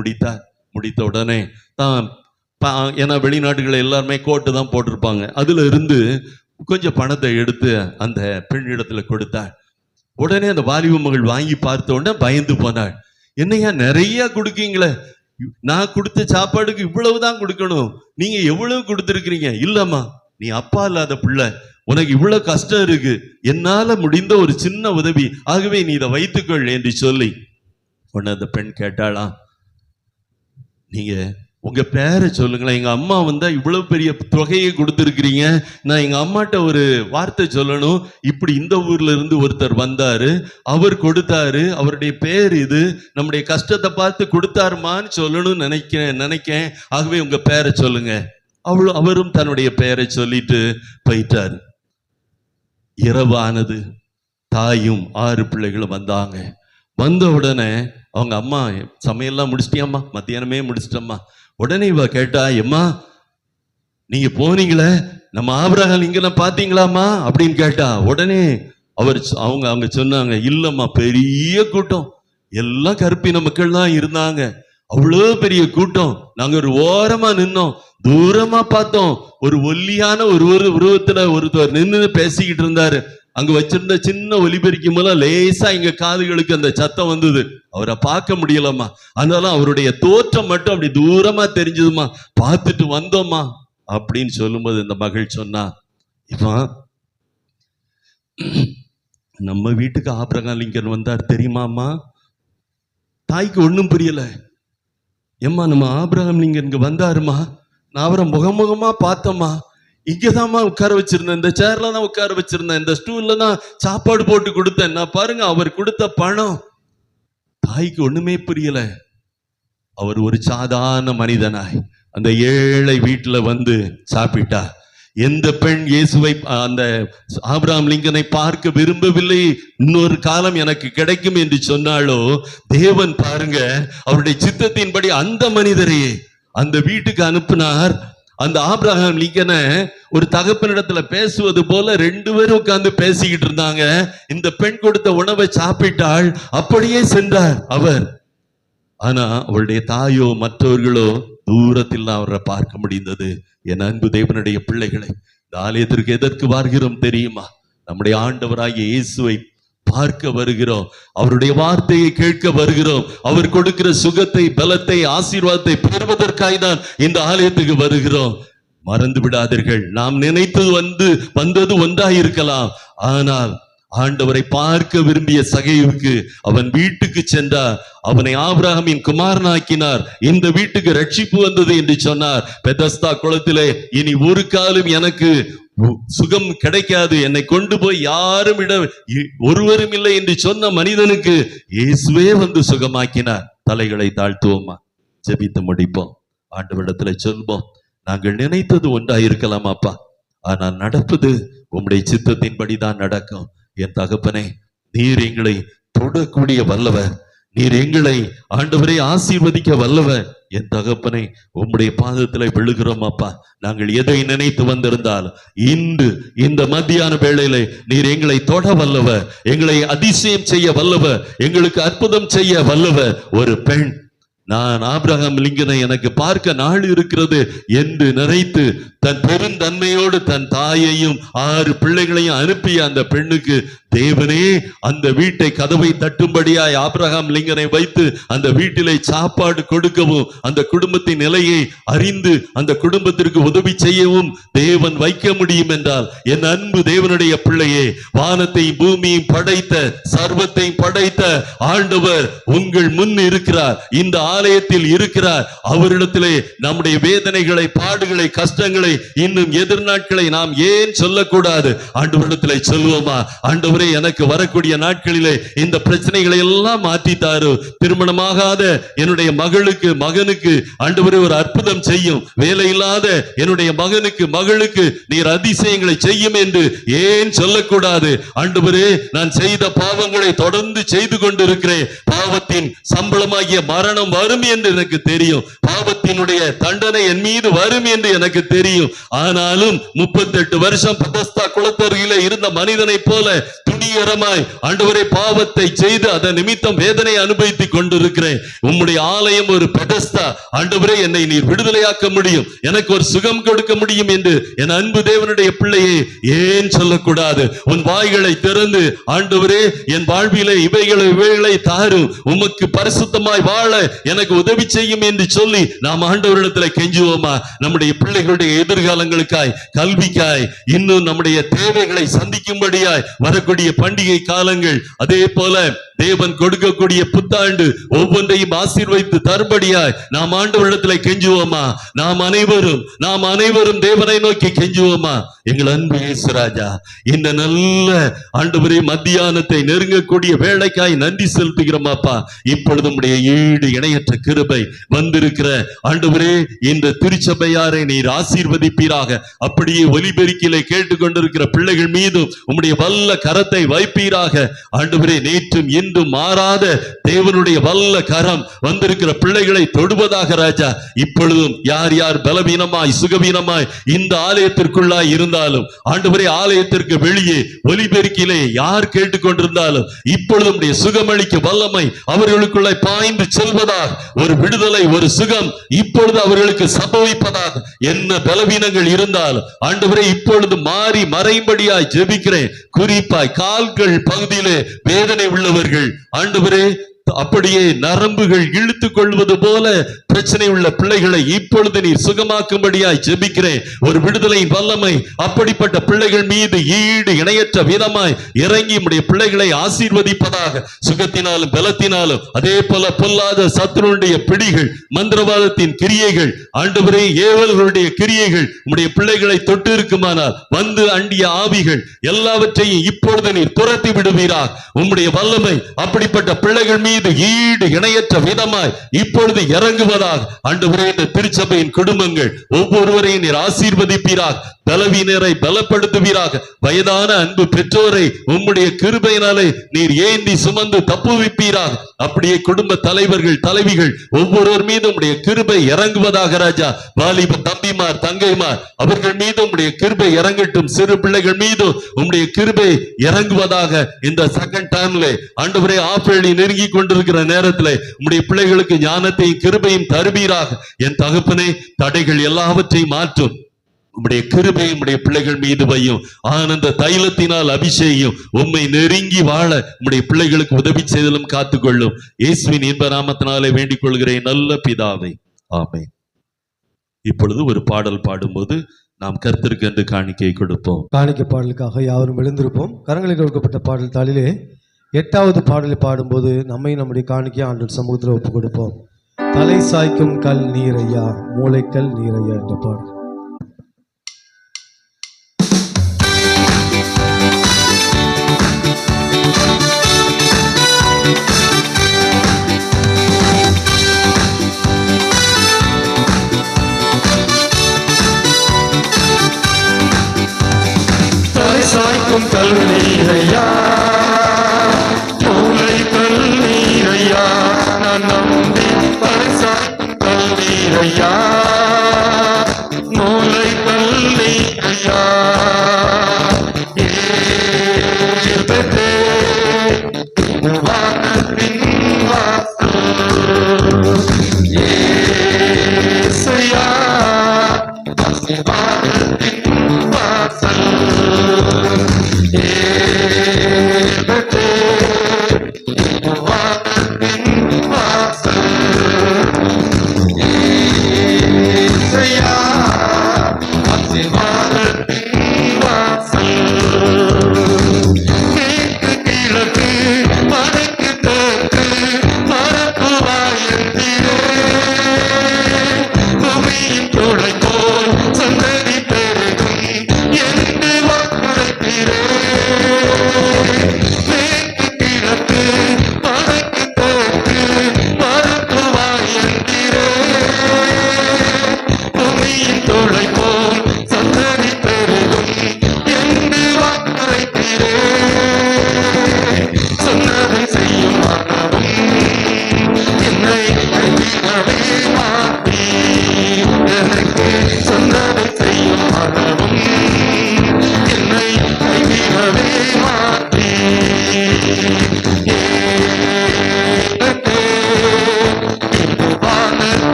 முடித்த உடனே தான் ஏன்னா வெளிநாட்டுகளை எல்லாருமே கோட்டு தான் போட்டிருப்பாங்க, அதுல இருந்து கொஞ்சம் பணத்தை எடுத்து அந்த பெண்ணிடத்துல கொடுத்தாள். உடனே அந்த வாலிப மகள் வாங்கி பார்த்த உடனே பயந்து போனாள். என்னையா நிறைய கொடுக்கீங்களே, நான் கொடுத்த சாப்பாடுக்கு இவ்வளவுதான் கொடுக்கணும், நீங்க எவ்வளவு கொடுத்துருக்கிறீங்க? இல்லம்மா, நீ அப்பா இல்லாத பிள்ளை, உனக்கு இவ்வளவு கஷ்டம் இருக்கு, என்னால முடிந்த ஒரு சின்ன உதவி, ஆகவே நீ இதை வைத்துக்கொள் என்று சொல்லி உடனே அந்த பெண் கேட்டாளாம், நீங்க உங்க பேரை சொல்லுங்களேன், எங்க அம்மா வந்தா இவ்வளவு பெரிய தொகையை கொடுத்துருக்கிறீங்க, நான் எங்க அம்மாட்ட ஒரு வார்த்தை சொல்லணும், இப்படி இந்த ஊர்ல இருந்து ஒருத்தர் வந்தாரு, அவர் கொடுத்தாரு, அவருடைய பேர் இது, நம்முடைய கஷ்டத்தை பார்த்து கொடுத்தாருமான்னு சொல்லணும்னு நினைக்கேன், ஆகவே உங்க பேரை சொல்லுங்க. அவரும் தன்னுடைய பெயரை சொல்லிட்டு போயிட்டாரு. இரவு ஆனது. தாயும் 6 பிள்ளைகளும் வந்தாங்க. வந்த உடனே அவங்க அம்மா, சமையல்லாம் முடிச்சிட்டியாம்மா? மத்தியானமே முடிச்சிட்டம்மா. உடனே இவ கேட்டா, எம்மா நீங்க போனீங்களே, நம்ம ஆபிரகாம் இங்க பாத்தீங்களாமா அப்படின்னு கேட்டா. உடனே அவங்க சொன்னாங்க, இல்லம்மா, பெரிய கூட்டம், எல்லாம் கருப்பின மக்கள் தான் இருந்தாங்க, அவ்வளோ பெரிய கூட்டம், நாங்க ஒரு ஓரமா நின்னோம், தூரமா பார்த்தோம், ஒரு ஒல்லியான ஒரு உருவத்துல ஒருத்தர் நின்று பேசிக்கிட்டு இருந்தாரு, அங்க வச்சிருந்த சின்ன ஒலிபெருக்கி மூலம் லேசா எங்க காதுகளுக்கு அந்த சத்தம் வந்தது, அவரை பார்க்க முடியலம்மா, அதனால அவருடைய தோற்றம் மட்டும் அப்படி தூரமா தெரிஞ்சதுமா, பார்த்துட்டு வந்தோம்மா அப்படின்னு சொல்லும்போது இந்த மகள் சொன்னா, இவன் நம்ம வீட்டுக்கு ஆபிரகாம் லிங்கன் வந்தார் தெரியுமாம்மா? தாய்க்கு ஒன்றும் புரியல. ஏம்மா, நம்ம ஆபிரகாம் லிங்கன் இங்க வந்தாருமா, நான் அவரை முகமுகமா பார்த்தம்மா, இங்கதாம்மா உட்கார வச்சிருந்தேன், இந்த சேர்ல தான் உட்கார வச்சிருந்தேன், இந்த ஸ்டூல்ல தான் சாப்பாடு போட்டு கொடுத்தேன், நான் பாருங்க அவர் கொடுத்த பணம். தாய்க்கு ஒண்ணுமே புரியல. அவர் ஒரு சாதாரண மனிதனாய் அந்த ஏழை வீட்டுல வந்து சாப்பிட்டா. எந்த பெண் இயேசுவை அந்த ஆபிரகாம் லிங்கனை பார்க்க விரும்பவில்லை, இன்னொரு காலம் எனக்கு கிடைக்கும் என்று சொன்னாலோ, தேவன் பாருங்க அவருடைய சித்தத்தின்படி அந்த மனிதரையே அந்த வீட்டுக்கு அனுப்பினார். அந்த ஆபிரகாம் லிங்கனை ஒரு தகப்பனிடத்துல பேசுவது போல 2 பேரும் உட்கார்ந்து பேசிக்கிட்டு இருந்தாங்க. இந்த பெண் கொடுத்த உணவை சாப்பிட்டாள், அப்படியே சென்றார் அவர். ஆனா அவருடைய தாயோ மற்றவர்களோ தூரத்தில் அவரை பார்க்க முடிந்தது. என் அன்பு தேவனுடைய பிள்ளைகளை, இந்த ஆலயத்திற்கு எதற்கு வருகிறோம் தெரியுமா? நம்முடைய ஆண்டவராகிய இயேசுவை பார்க்க வருகிறோம், அவருடைய வார்த்தையை கேட்க வருகிறோம், அவர் கொடுக்கிற சுகத்தை, பலத்தை, ஆசீர்வாதத்தை பெறுவதற்காக தான் இந்த ஆலயத்துக்கு வருகிறோம். மறந்து விடாதீர்கள், நாம் நினைத்தது வந்தது ஒன்றாயிருக்கலாம், ஆனால் ஆண்டவரை பார்க்க விரும்பிய சகைவுக்கு அவன் வீட்டுக்கு சென்றார், அவனை ஆபிரகாமின் குமாரனாக்கினார், இந்த வீட்டுக்கு ரட்சிப்பு வந்தது என்று சொன்னார். பெதஸ்தா குளத்திலே இனி ஒரு காலம் எனக்கு சுகம் கிடைக்காது, என்னை கொண்டு போய் யாரும் ஒருவரும் இல்லை என்று சொன்ன மனிதனுக்கு இயேசுவே வந்து சுகமாக்கினார். தலைகளை தாழ்த்துவோமா, ஜெபித்து முடிப்போம். ஆண்டவரிடத்துல சொல்வோம், நாங்கள் நினைத்தது ஒன்றாயிருக்கலாம் அப்பா, ஆனால் நடப்பது உம்முடைய சித்தத்தின்படிதான் நடக்கும். என் தகப்பனே, நீர் எங்களை தொடக்கூடிய வல்லவர், நீர் எங்களை ஆண்டவரை ஆசீர்வதிக்க வல்லவர். என் தகப்பனை, உம்முடைய பாதத்துல விழுகிறோம் அப்பா. நாங்கள் எதை நினைத்து வந்திருந்தால் இன்று இந்த மத்தியான வேளையில நீர் எங்களை தொட வல்லவர், எங்களை அதிசயம் செய்ய வல்லவர், எங்களுக்கு அற்புதம் செய்ய வல்லவர். ஒரு பெண், நான் ஆபிரகாம் லிங்கனை எனக்கு பார்க்க நாள் இருக்கிறது என்று நினைத்து தன் பெருந்தன்மையோடு தன் தாயையும் 6 பிள்ளைகளையும் அனுப்பிய அந்த பெண்ணுக்கு தேவனே அந்த வீட்டை கதவை தட்டும்படியாய் ஆபிரகாம் லிங்கனை வைத்து அந்த வீட்டிலே சாப்பாடு கொடுக்கவும், அந்த குடும்பத்தின் நிலையை அறிந்து அந்த குடும்பத்திற்கு உதவி செய்யவும் தேவன் வைக்க முடியும் என்றால், என் அன்பு தேவனுடைய பிள்ளையே, வானத்தையும் பூமியையும் படைத்த, சர்வத்தையும் படைத்த ஆண்டவர் உங்கள் முன் இருக்கிறார், இந்த ஆலயத்தில் இருக்கிறார். அவரிடத்திலே நம்முடைய வேதனைகளை, பாடுகளை, கஷ்டங்களை, இன்னும் எதிர்நாட்களை நாம் ஏன் சொல்லக்கூடாது? ஆண்டவரிடத்திலே சொல்லுவோமா, ஆண்டவரே ஆண்டவரே எனக்கு வரக்கூடிய நாட்களிலே இந்த பிரச்சனைகளை எல்லாம் மாற்றி தாரு. திருமணமாகாத என்னுடைய மகனுக்கு ஆண்டவரே ஒரு அற்புதம் செய்யும். வேலை இல்லாத என்னுடைய மகளுக்கு நீர் அதிசயங்களை செய்யும் என்று ஏன் சொல்லக்கூடாது? ஆண்டவரே, நான் செய்த பாவங்களை தொடர்ந்து செய்து கொண்டிருக்கிறேன். பாவத்தின் சம்பளமாகிய மரணம் வரும் என்று எனக்கு தெரியும். பாவத்தினுடைய தண்டனை என் மீது வரும் என்று எனக்கு தெரியும். ஆனாலும் 38 வருஷம் பெதஸ்தா குளத்தருகிலே இருந்த மனிதனை போல துணிகரமாய் ஆண்டவரே பாவத்தை செய்து அதன் நிமித்தம் வேதனை அனுபவித்துக் கொண்டிருக்கிறேன். உம்முடைய ஆலயம் ஒரு பெதஸ்தா. ஆண்டவரே, என்னை நீர் விடுதலையாக்க முடியும், எனக்கு ஒரு சுகம் கொடுக்க முடியும் என்று என் அன்பு தேவனுடைய பிள்ளையே ஏன் சொல்லக்கூடாது? உன் வாய்களை திறந்து ஆண்டவரே என் வாழ்விலே இவைகளை தாரும், உமக்கு பரிசுத்தமாய் வாழ எனக்கு உதவி செய்யும் என்று சொல்லி நாம் ஆண்டவரிடத்தில் கெஞ்சுவோமா? நம்முடைய பிள்ளைகளுடைய எதிர்காலங்களுக்காய், கல்விக்காய், இன்னும் நம்முடைய தேவைகளை சந்திக்கும்படியாய் வரக்கூடிய பண்டிகை காலங்கள், அதே போல தேவன் கொடுக்கக்கூடிய புத்தாண்டு ஒவ்வொன்றையும் ஆசீர்வதித்து தரும்படியாய் நாம் ஆண்டவரிடத்தில் கெஞ்சுவோமா? நாம் அனைவரும் தேவனை நோக்கி கெஞ்சுவோமா? எங்கள் அன்பு இயேசு ராஜா, இந்த நல்ல ஆண்டவரே மத்தியானத்தை நெருங்கக்கூடிய வேளைக்காய் நன்றி செலுத்துகிறோமாப்பா. இப்பொழுது உம்முடைய ஈடு இணையற்ற கிருபை வந்திருக்கிற ஆண்டவரே இந்த திருச்சபையாரை நீர் ஆசீர்வதிப்பீராக. அப்படியே ஒலிபெருக்கிலே கேட்டுக்கொண்டிருக்கிற பிள்ளைகள் மீதும் உம்முடைய வல்ல கரத்தை வைப்பீராக. ஆண்டவரே, நேற்றும் இன்றும் மாறாத தேவனுடைய வல்ல கரம் வந்திருக்கிற பிள்ளைகளை தொடுவதாக ராஜா. இப்பொழுதும் யார் யார் பலவீனமாய் சுகவீனமாய் இந்த ஆலயத்திற்குள்ளாய் இருந்தாலும், ஆண்டவரே ஆலயத்திற்கு வெளியே ஒலிபெருக்கிலே யார் கேட்டுக்கொண்டிருந்தாலும் இப்பொழுதும் சுகமளிக்க வல்லமை அவர்களுக்குள்ளே பாய்ந்து செல்வதாக, ஒரு விடுதலை, ஒரு சுகம் இப்பொழுது அவர்களுக்கு சம்பவிப்பதாக. என்ன பலவீனங்கள் இருந்தாலும் ஆண்டவரே இப்பொழுது மாறி மறையும்படியாய் ஜெபிக்கிறேன். குறிப்பாய் கால்கள் பகுதியிலே வேதனை உள்ளவர்கள், ஆண்டவரே அப்படியே நரம்புகள் இழுத்துக் கொள்வது போல பிரச்சனை உள்ள பிள்ளைகளை இப்பொழுது நீர் சுகமாக்கும்படியாய் ஜெபிக்கிறேன். ஒரு விடுதலையின் வல்லமை அப்படிப்பட்ட பிள்ளைகள் மீது ஈடு இணையற்ற விதமாய் இறங்கி உம்முடைய பிள்ளைகளை ஆசீர்வதிப்பதாக. சுகத்தினாலும் பலத்தினாலும், அதே போல பொல்லாத சத்துருடைய பிடிகள், மந்திரவாதத்தின் கிரியைகள், ஆண்டவரே ஏவல்களுடைய கிரியைகள் உம்முடைய பிள்ளைகளை தொட்டு இருக்குமானால் வந்து அண்டிய ஆவிகள் எல்லாவற்றையும் இப்பொழுது நீர் துரத்தி விடுவீராக. உம்முடைய வல்லமை அப்படிப்பட்ட பிள்ளைகள் மீது ஈடு இணையற்ற விதமாய் இப்பொழுது இறங்குவதாக. ஆண்டவரே, இந்த திருச்சபையின் குடும்பங்கள் ஒவ்வொருவரையும் நீர் ஆசீர்வதிப்பீராக. பலவீனரை பலப்படுத்துவீராக. வயதான அன்பு பெற்றோரை உம்முடைய கிருபையினாலே நீர் ஏந்தி சுமந்து தப்புவிப்பீராக. அப்படியே குடும்ப தலைவர்கள், தலைவிகள் ஒவ்வொருவர் மீது உம்முடைய கிருபை இறங்குவதாக ராஜா. வாலிப தம்பிமார், தங்கைமார் அவர்கள் மீது உம்முடைய கிருபை இறங்கட்டும். சிறு பிள்ளைகள் மீது உம்முடைய கிருபை இறங்குவதாக. இந்த செகண்ட் டைம்ல ஆண்டவரே ஆப்பேளி நெருங்கி கொண்டிருக்கிற நேரத்தில் உம்முடைய பிள்ளைகளுக்கு ஞானத்தையும் கிருபையும் தருவீராக. என் தகப்பனே, தடைகள் எல்லாவற்றையும் மாற்றும். உம்முடைய கிருபை உம்முடைய பிள்ளைகள் மீது வையும். ஆனந்த தைலத்தினால் அபிஷேகம் உம்மை நெருங்கி வாழ உம்முடைய பிள்ளைகளுக்கு உதவி செய்தலும் காத்துக்கொள்ளும். இயேசுவின் இன்ப நாமத்தினாலே வேண்டிக் கொள்கிறேன் நல்ல பிதாவே, ஆமென். இப்பொழுது ஒரு பாடல் பாடும்போது நாம் கர்த்தருக்கு என்று காணிக்கை கொடுப்போம். காணிக்கை பாடலுக்காக யாவரும் எழுந்திருப்போம். கரங்களில் கொடுக்கப்பட்ட பாடல் தாளிலே 8வது பாடலை பாடும்போது நம்மை நம்முடைய காணிக்கை ஆண்டவர் சமூகத்தில் ஒப்புக் கொடுப்போம். தலை சாய்க்கும் கல் நீரையா, மூளைக்கல் நீரையா என்ற பாடல். தலை சாய்க்கும் கல் நீரையா, மூளைக்கல் நீரையா, நான் நம்பி தலை சாய்க்கும் கல் நீரையா, மூளைக்கல் நீரையா. வானத்தின் வாசல் ஏசையா, வானத்தின் வாசல் சந்ததி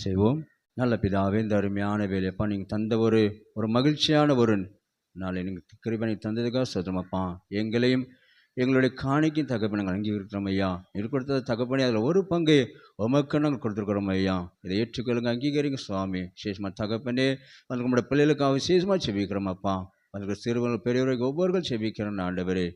செய்வோம். நல்ல பிதாவே, இந்த அருமையான வேலையப்பா நீங்கள் தந்த ஒரு மகிழ்ச்சியான ஒரு நாளை நீங்கள் கிருபை தந்ததுக்காக சொல்கிறோமப்பா. எங்களையும் எங்களுடைய காணிக்கும் தகப்பனை நாங்கள் அங்கீகரிக்கிறோம் ஐயா. இது கொடுத்தது தகப்பனே அதில் ஒரு பங்கு உமக்கு நாங்கள் கொடுத்துருக்குறோம் ஐயா. இதை ஏற்றுக்கொள்ளுங்க, அங்கீகரிங்க சுவாமி. விசேஷமாக தகப்பனே அதுக்கு நம்முடைய பிள்ளைகளுக்காக விசேஷமாக செபிக்கிறோம் அப்பா. அதுக்கு சிறுவர்கள் பெரியவர்கள் ஒவ்வொருவர்கள் செபிக்கிறோம் ஆண்டவரே.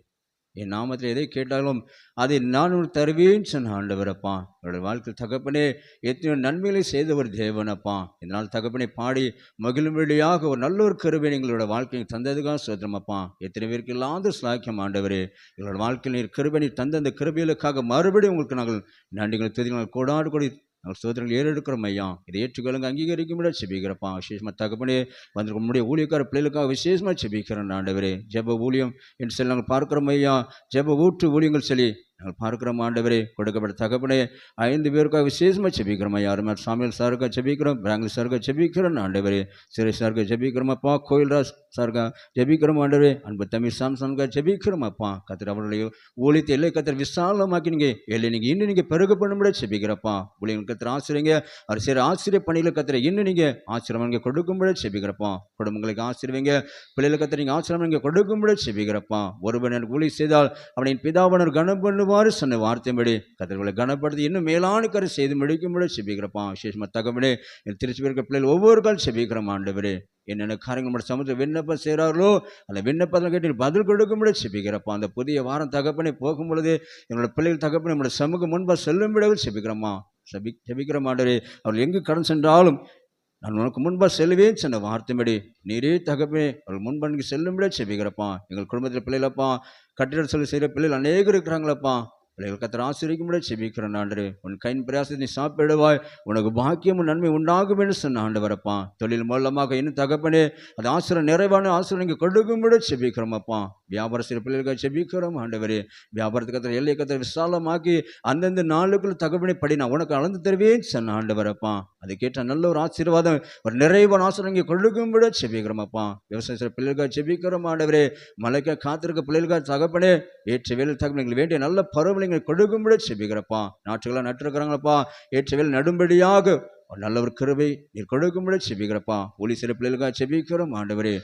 என் நாமத்தில் எதை கேட்டாலும் அதை நான் உனக்கு தருவேன்னு சொன்ன ஆண்டவரப்பா. என்னுடைய வாழ்க்கையில் தகப்பனே எத்தனையோ நன்மைகளை செய்த ஒரு தேவனப்பா. இதனால் தகப்பனை பாடி மகிழும்படியாக ஒரு நல்ல ஒரு கருவை எங்களோட வாழ்க்கையை தந்ததுக்காக சோதரமப்பா. எத்தனை பேருக்கு இல்லாத ஸ்லாக்கியம் ஆண்டவரே. எங்களோட வாழ்க்கையில் நீர் கருவை நீர் தந்த அந்த கருவியலுக்காக மறுபடியும் உங்களுக்கு நாங்கள் நன்றிகளை துதி நாங்கள் கொடாடு கொடி நாங்கள் சோதனைகள் ஏறெடுக்கிறோம் ஐயா. இதை ஏற்றுக்கொள்ளுங்க, அங்கீகரிக்கும்படியா செபிக்கிறப்பா. விசேஷமாக தகப்பனே வந்து நம்முடைய ஊழியக்கார பிள்ளைகளுக்காக விசேஷமாக செபிக்கிறேன் ஆண்டவரே. ஜெப ஊழியம் என்று சொல்லி நாங்கள் பார்க்கிறோம் ஐயா. ஜெப ஊற்று ஊழியங்கள் சொல்லி நாங்கள் பார்க்கிறோம் ஆண்டவரே. கொடுக்கப்பட்ட தகப்பனே 5 பேருக்காக விசேஷமாக செபிக்கிறோம் ஐயா. அருமையான சாமியல் சாருக்காக செபிக்கிறோம், பிராங்கல் சாருக்காக செபிக்கிறோம் ஆண்டவரே. சிறை சாருக்காக செபிக்கிறோம் அப்பா. கோயில்ராஜ் சாருக்காக ஜெபிக்கிறோம் ஆண்டவரே. அன்பு தமிழ் சாம்சனுக்காக ஜெபிக்கிறோம் அப்பா. கத்திர அவருடைய ஊழியத்தை எல்லை கத்திர விசாலமாக்கி நீங்கள் எல்லை நீங்கள் இன்னும் நீங்கள் பெருக பண்ணும்படியா செபிக்கிறப்பா. ஊழியர்கள் கத்திர ஆசிரியங்க அவர் சரி ஆசிரிய பணியில் கத்திர இன்னும் நீங்கள் ஆசிரமம் நீங்கள் கொடுக்கும்படியா செபிக்கிறப்பா. குடும்பங்களுக்கு ஆசிரியங்க, பிள்ளைகளை கத்திர நீங்கள் ஆசிரமம் நீங்கள் கொடுக்கும்படியா செபிக்கிறப்பா. ஒருவன் எனக்கு ஊழிய செய்தால் அவனின் பிதாவனர் கனம் பண்ணுவார் சொன்ன வார்த்தைப்படி கத்திரங்களை கனப்படுத்தி இன்னும் மேலான கரை செய்து முடிக்கும்படி செபிக்கிறப்பா. விசேஷமாக தகவலே திருச்சி இருக்க பிள்ளைகள் ஒவ்வொரு கால் செபிக்கிறோம் ஆண்டவரே. என்னென்ன காரியங்கள் நம்மளோட சமுத்திர விண்ணப்பம் செய்கிறார்களோ அந்த விண்ணப்பத்தை கேட்டு பதில் கொடுக்கும்படி செபிக்கிறப்பா. அந்த புதிய வாரம் தகப்பனை போகும் பொழுது என்னோட பிள்ளைகள் தகப்பனை நம்மளோட சமூகம் முன்பாக செல்லும்படியாக செபிக்கிறோமா. செபிக்கிற ஆண்டவரே. அவர்கள் எங்கு கடன் சென்றாலும் நான் உனக்கு முன்பாக செல்லுவேன் சொன்ன வார்த்தைப்படி நீரே தகப்பனே அவர்கள் முன்பா நீங்கள் செல்லும்படியாக செபிக்கிறப்பா. எங்கள் குடும்பத்தில் பிள்ளைகளப்பா கட்டிட சொல்லி செய்கிற பிள்ளைகள் அநேகர் இருக்கிறாங்களப்பா. பிள்ளைகள் கத்திர ஆசிரியக்கும்படியாக செபிக்கிறேன் ஆண்டவரே. உன் கையின் பிரயாசத்தை நீ சாப்பிடுவாய், உனக்கு பாக்கியமும் நன்மை உண்டாகும் என்று சொன்ன ஆண்டவரப்பா. தொழில் மூலமாக இன்னும் தகப்பனே அது ஆசிரியர் நிறைவான ஆசிரியர் நீங்கள் கொடுக்கும்படியாக செபிக்கிறோமப்பா. வியாபார செய்கிற பிள்ளைகளுக்காக செபிக்கிறோம் ஆண்டவரே. வியாபாரத்துக்கு கத்திர எல்லை கத்திர விசாலமாக்கி அந்தந்த நாளுக்குள்ள தகப்பனை படி நான் உனக்கு அளந்து தருவேன் சொன்ன ஆண்டவரப்பா. அது கேட்ட நல்ல ஒரு ஆசீர்வாதம் ஒரு நிறைவான ஆசிரியர் நீங்கள் கொடுக்கும்படியாக செபிக்கிறோமப்பா. விவசாய செய்கிற பிள்ளைகளுக்காக செபிக்கிறோம் ஆண்டவரே. மலைக்காக காத்திருக்க பிள்ளைகளுக்காக தகப்பனே ஏற்ற வேலை தகவல் எங்களுக்கு வேண்டிய நல்ல பருவங்களை கொடுக்கும்படி செபிக்கிறப்பா. நாட்டுகளாக நட்டுருக்கிறாங்களப்பா, ஏற்ற வேலை நடும்படியாக ஒரு நல்ல ஒரு கிருபை நீர் கொடுக்கும்படி செபிக்கிறப்பா. ஒளி சிறு பிள்ளைகளுக்காக செபிக்கிறோம் ஆண்டவரே.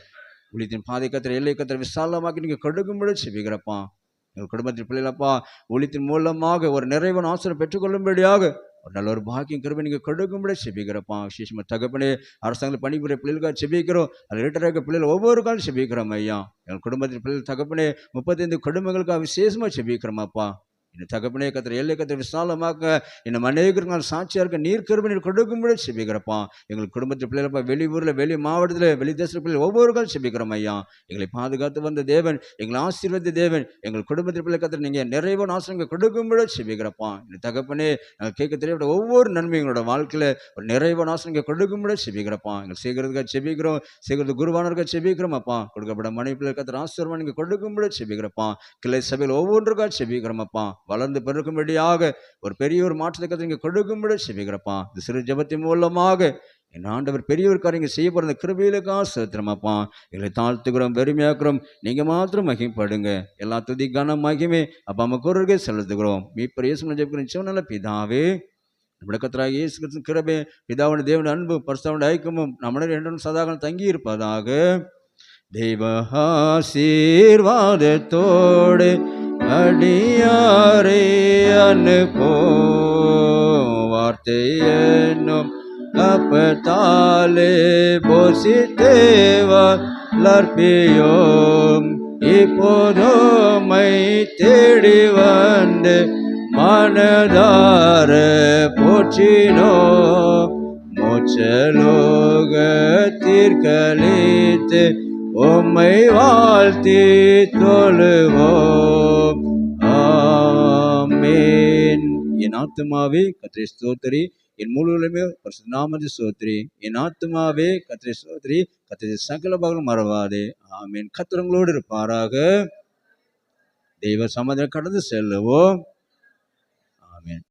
ஒளித்தின் பாதை கத்திர எல்லை கத்திர விசாலமாக்கி நீங்கள் கொடுக்கும்படி செபிக்கிறப்பா. எங்கள் குடும்பத்தின் பிள்ளைகளப்பா ஒளித்தின் மூலமாக ஒரு நிறைவான ஆசிரியர் பெற்றுக்கொள்ளும்படியாக ஒரு நல்ல ஒரு பாக்கியம் கிருபை நீங்கள் கொடுக்கும்படி செபிக்கிறப்பா. விசேஷமாக தகப்பனே அரசாங்கத்தில் பணிபுரிய பிள்ளைகளுக்காக செபிக்கிறோம். அதில் ரிட்டராக பிள்ளைகள் ஒவ்வொரு காலம் செபிக்கிறோம் ஐயா. எங்கள் குடும்பத்தின் பிள்ளைகள் தகப்பனே 35 குடும்பங்களுக்காக விசேஷமாக செபிக்கிறோமாப்பா. இந்த தகப்பனே கத்திர எல்லை கத்திர விசாலமாக்க இன்னும் அநேகருக்கு நான் சாட்சியாக இருக்க நீர் கிருபை நீர் கொடுக்கும்படி செபிக்கிறப்பா. எங்கள் குடும்பத்தில் பிள்ளைகளப்பா வெளியூரில் வெளி மாவட்டத்தில் வெளி தேசத்தில் பிள்ளை ஒவ்வொரு காலம் செபிக்கிறோம் ஐயா. எங்களை பாதுகாத்து வந்த தேவன், எங்களை ஆசீர்வதித்த தேவன், எங்கள் குடும்பத்தில் பிள்ளை கத்திர நீங்கள் நிறைவான ஆசிரியங்கள் கொடுக்கும்படி செபிக்கிறப்பா. இந்த தகப்பனே நாங்கள் கேட்க தெரியப்பட்ட ஒவ்வொரு நன்மை எங்களோட வாழ்க்கையில் ஒரு நிறைவான ஆசிரியங்கள் கொடுக்கும்படி செபிக்கிறப்பா. எங்கள் சீக்கிரத்துக்காக செபிக்கிறோம், சீக்கிரத்து குருவானருக்காக செபிக்கிறோம் அப்பா. கொடுக்கப்பட்ட மனைவி பிள்ளை கத்திர ஆசீர்வாதம் நீங்கள் கொடுக்கும்படி செபிக்கிறப்பா. கிளை சபையில் ஒவ்வொன்றுக்காக செபிக்கிறோம் அப்பா. வளர்ந்து பெருக்கும்படியாக ஒரு பெரிய ஒரு மாற்றத்தை நீங்கள் கொடுக்கும்படி செபிக்கிறப்பா. இந்த சிறு ஜபத்தின் மூலமாக என் ஆண்டவர் பெரிய ஒரு காரியங்கள் செய்ய போகிற கிருபையிலுக்காக செலுத்துறோமப்பா. எங்களை தாழ்த்துக்கிறோம், பெருமையாக்குறோம். நீங்கள் மாத்திரம் மகிமைப்படுங்க. எல்லா துதி கனம் மகிமை அப்பா நமக்கு ஒருவருக்கே செலுத்துகிறோம். மீட்பர் இயேசு ஜெபிக்கிறோம் சிவனல்ல பிதாவே. நம்முடைய கர்த்தராகிய இயேசு கிறிஸ்துவின் கிருபை, பிதாவுடைய தேவனுடைய அன்பு, பரிசுத்தமுடைய ஐக்கியமும் நம்முடைய இரண்டும் சதாகாலம் தங்கி இருப்பதாக. தெய்வ ஆசீர்வாதத்தோடு அடியாரே அனுப்போ வார்த்தை என்னும் அப்பத்தாலே போசித்தேவா லர்பியோம். இப்போதுமை தேடி வந்து மனதார போற்றினோ மோட்சலோகத்திற்கழித்து உம்மை வாழ்த்தி தொழுவோம். ஆமென். என் ஆத்துமாவே கர்த்தரை ஸ்தோத்திரி, என் முழுவதுமே பரிசுத்த நாமத்தை ஸ்தோத்திரி. என் ஆத்துமாவே கர்த்தரை ஸ்தோத்திரி, கர்த்தரை சகல பாகங்களும் மறவாதே. ஆமென். கர்த்தர் உங்களோடு இருப்பாராக. தெய்வ சமாதானம் கடந்து செல்லுவோம். ஆமென்.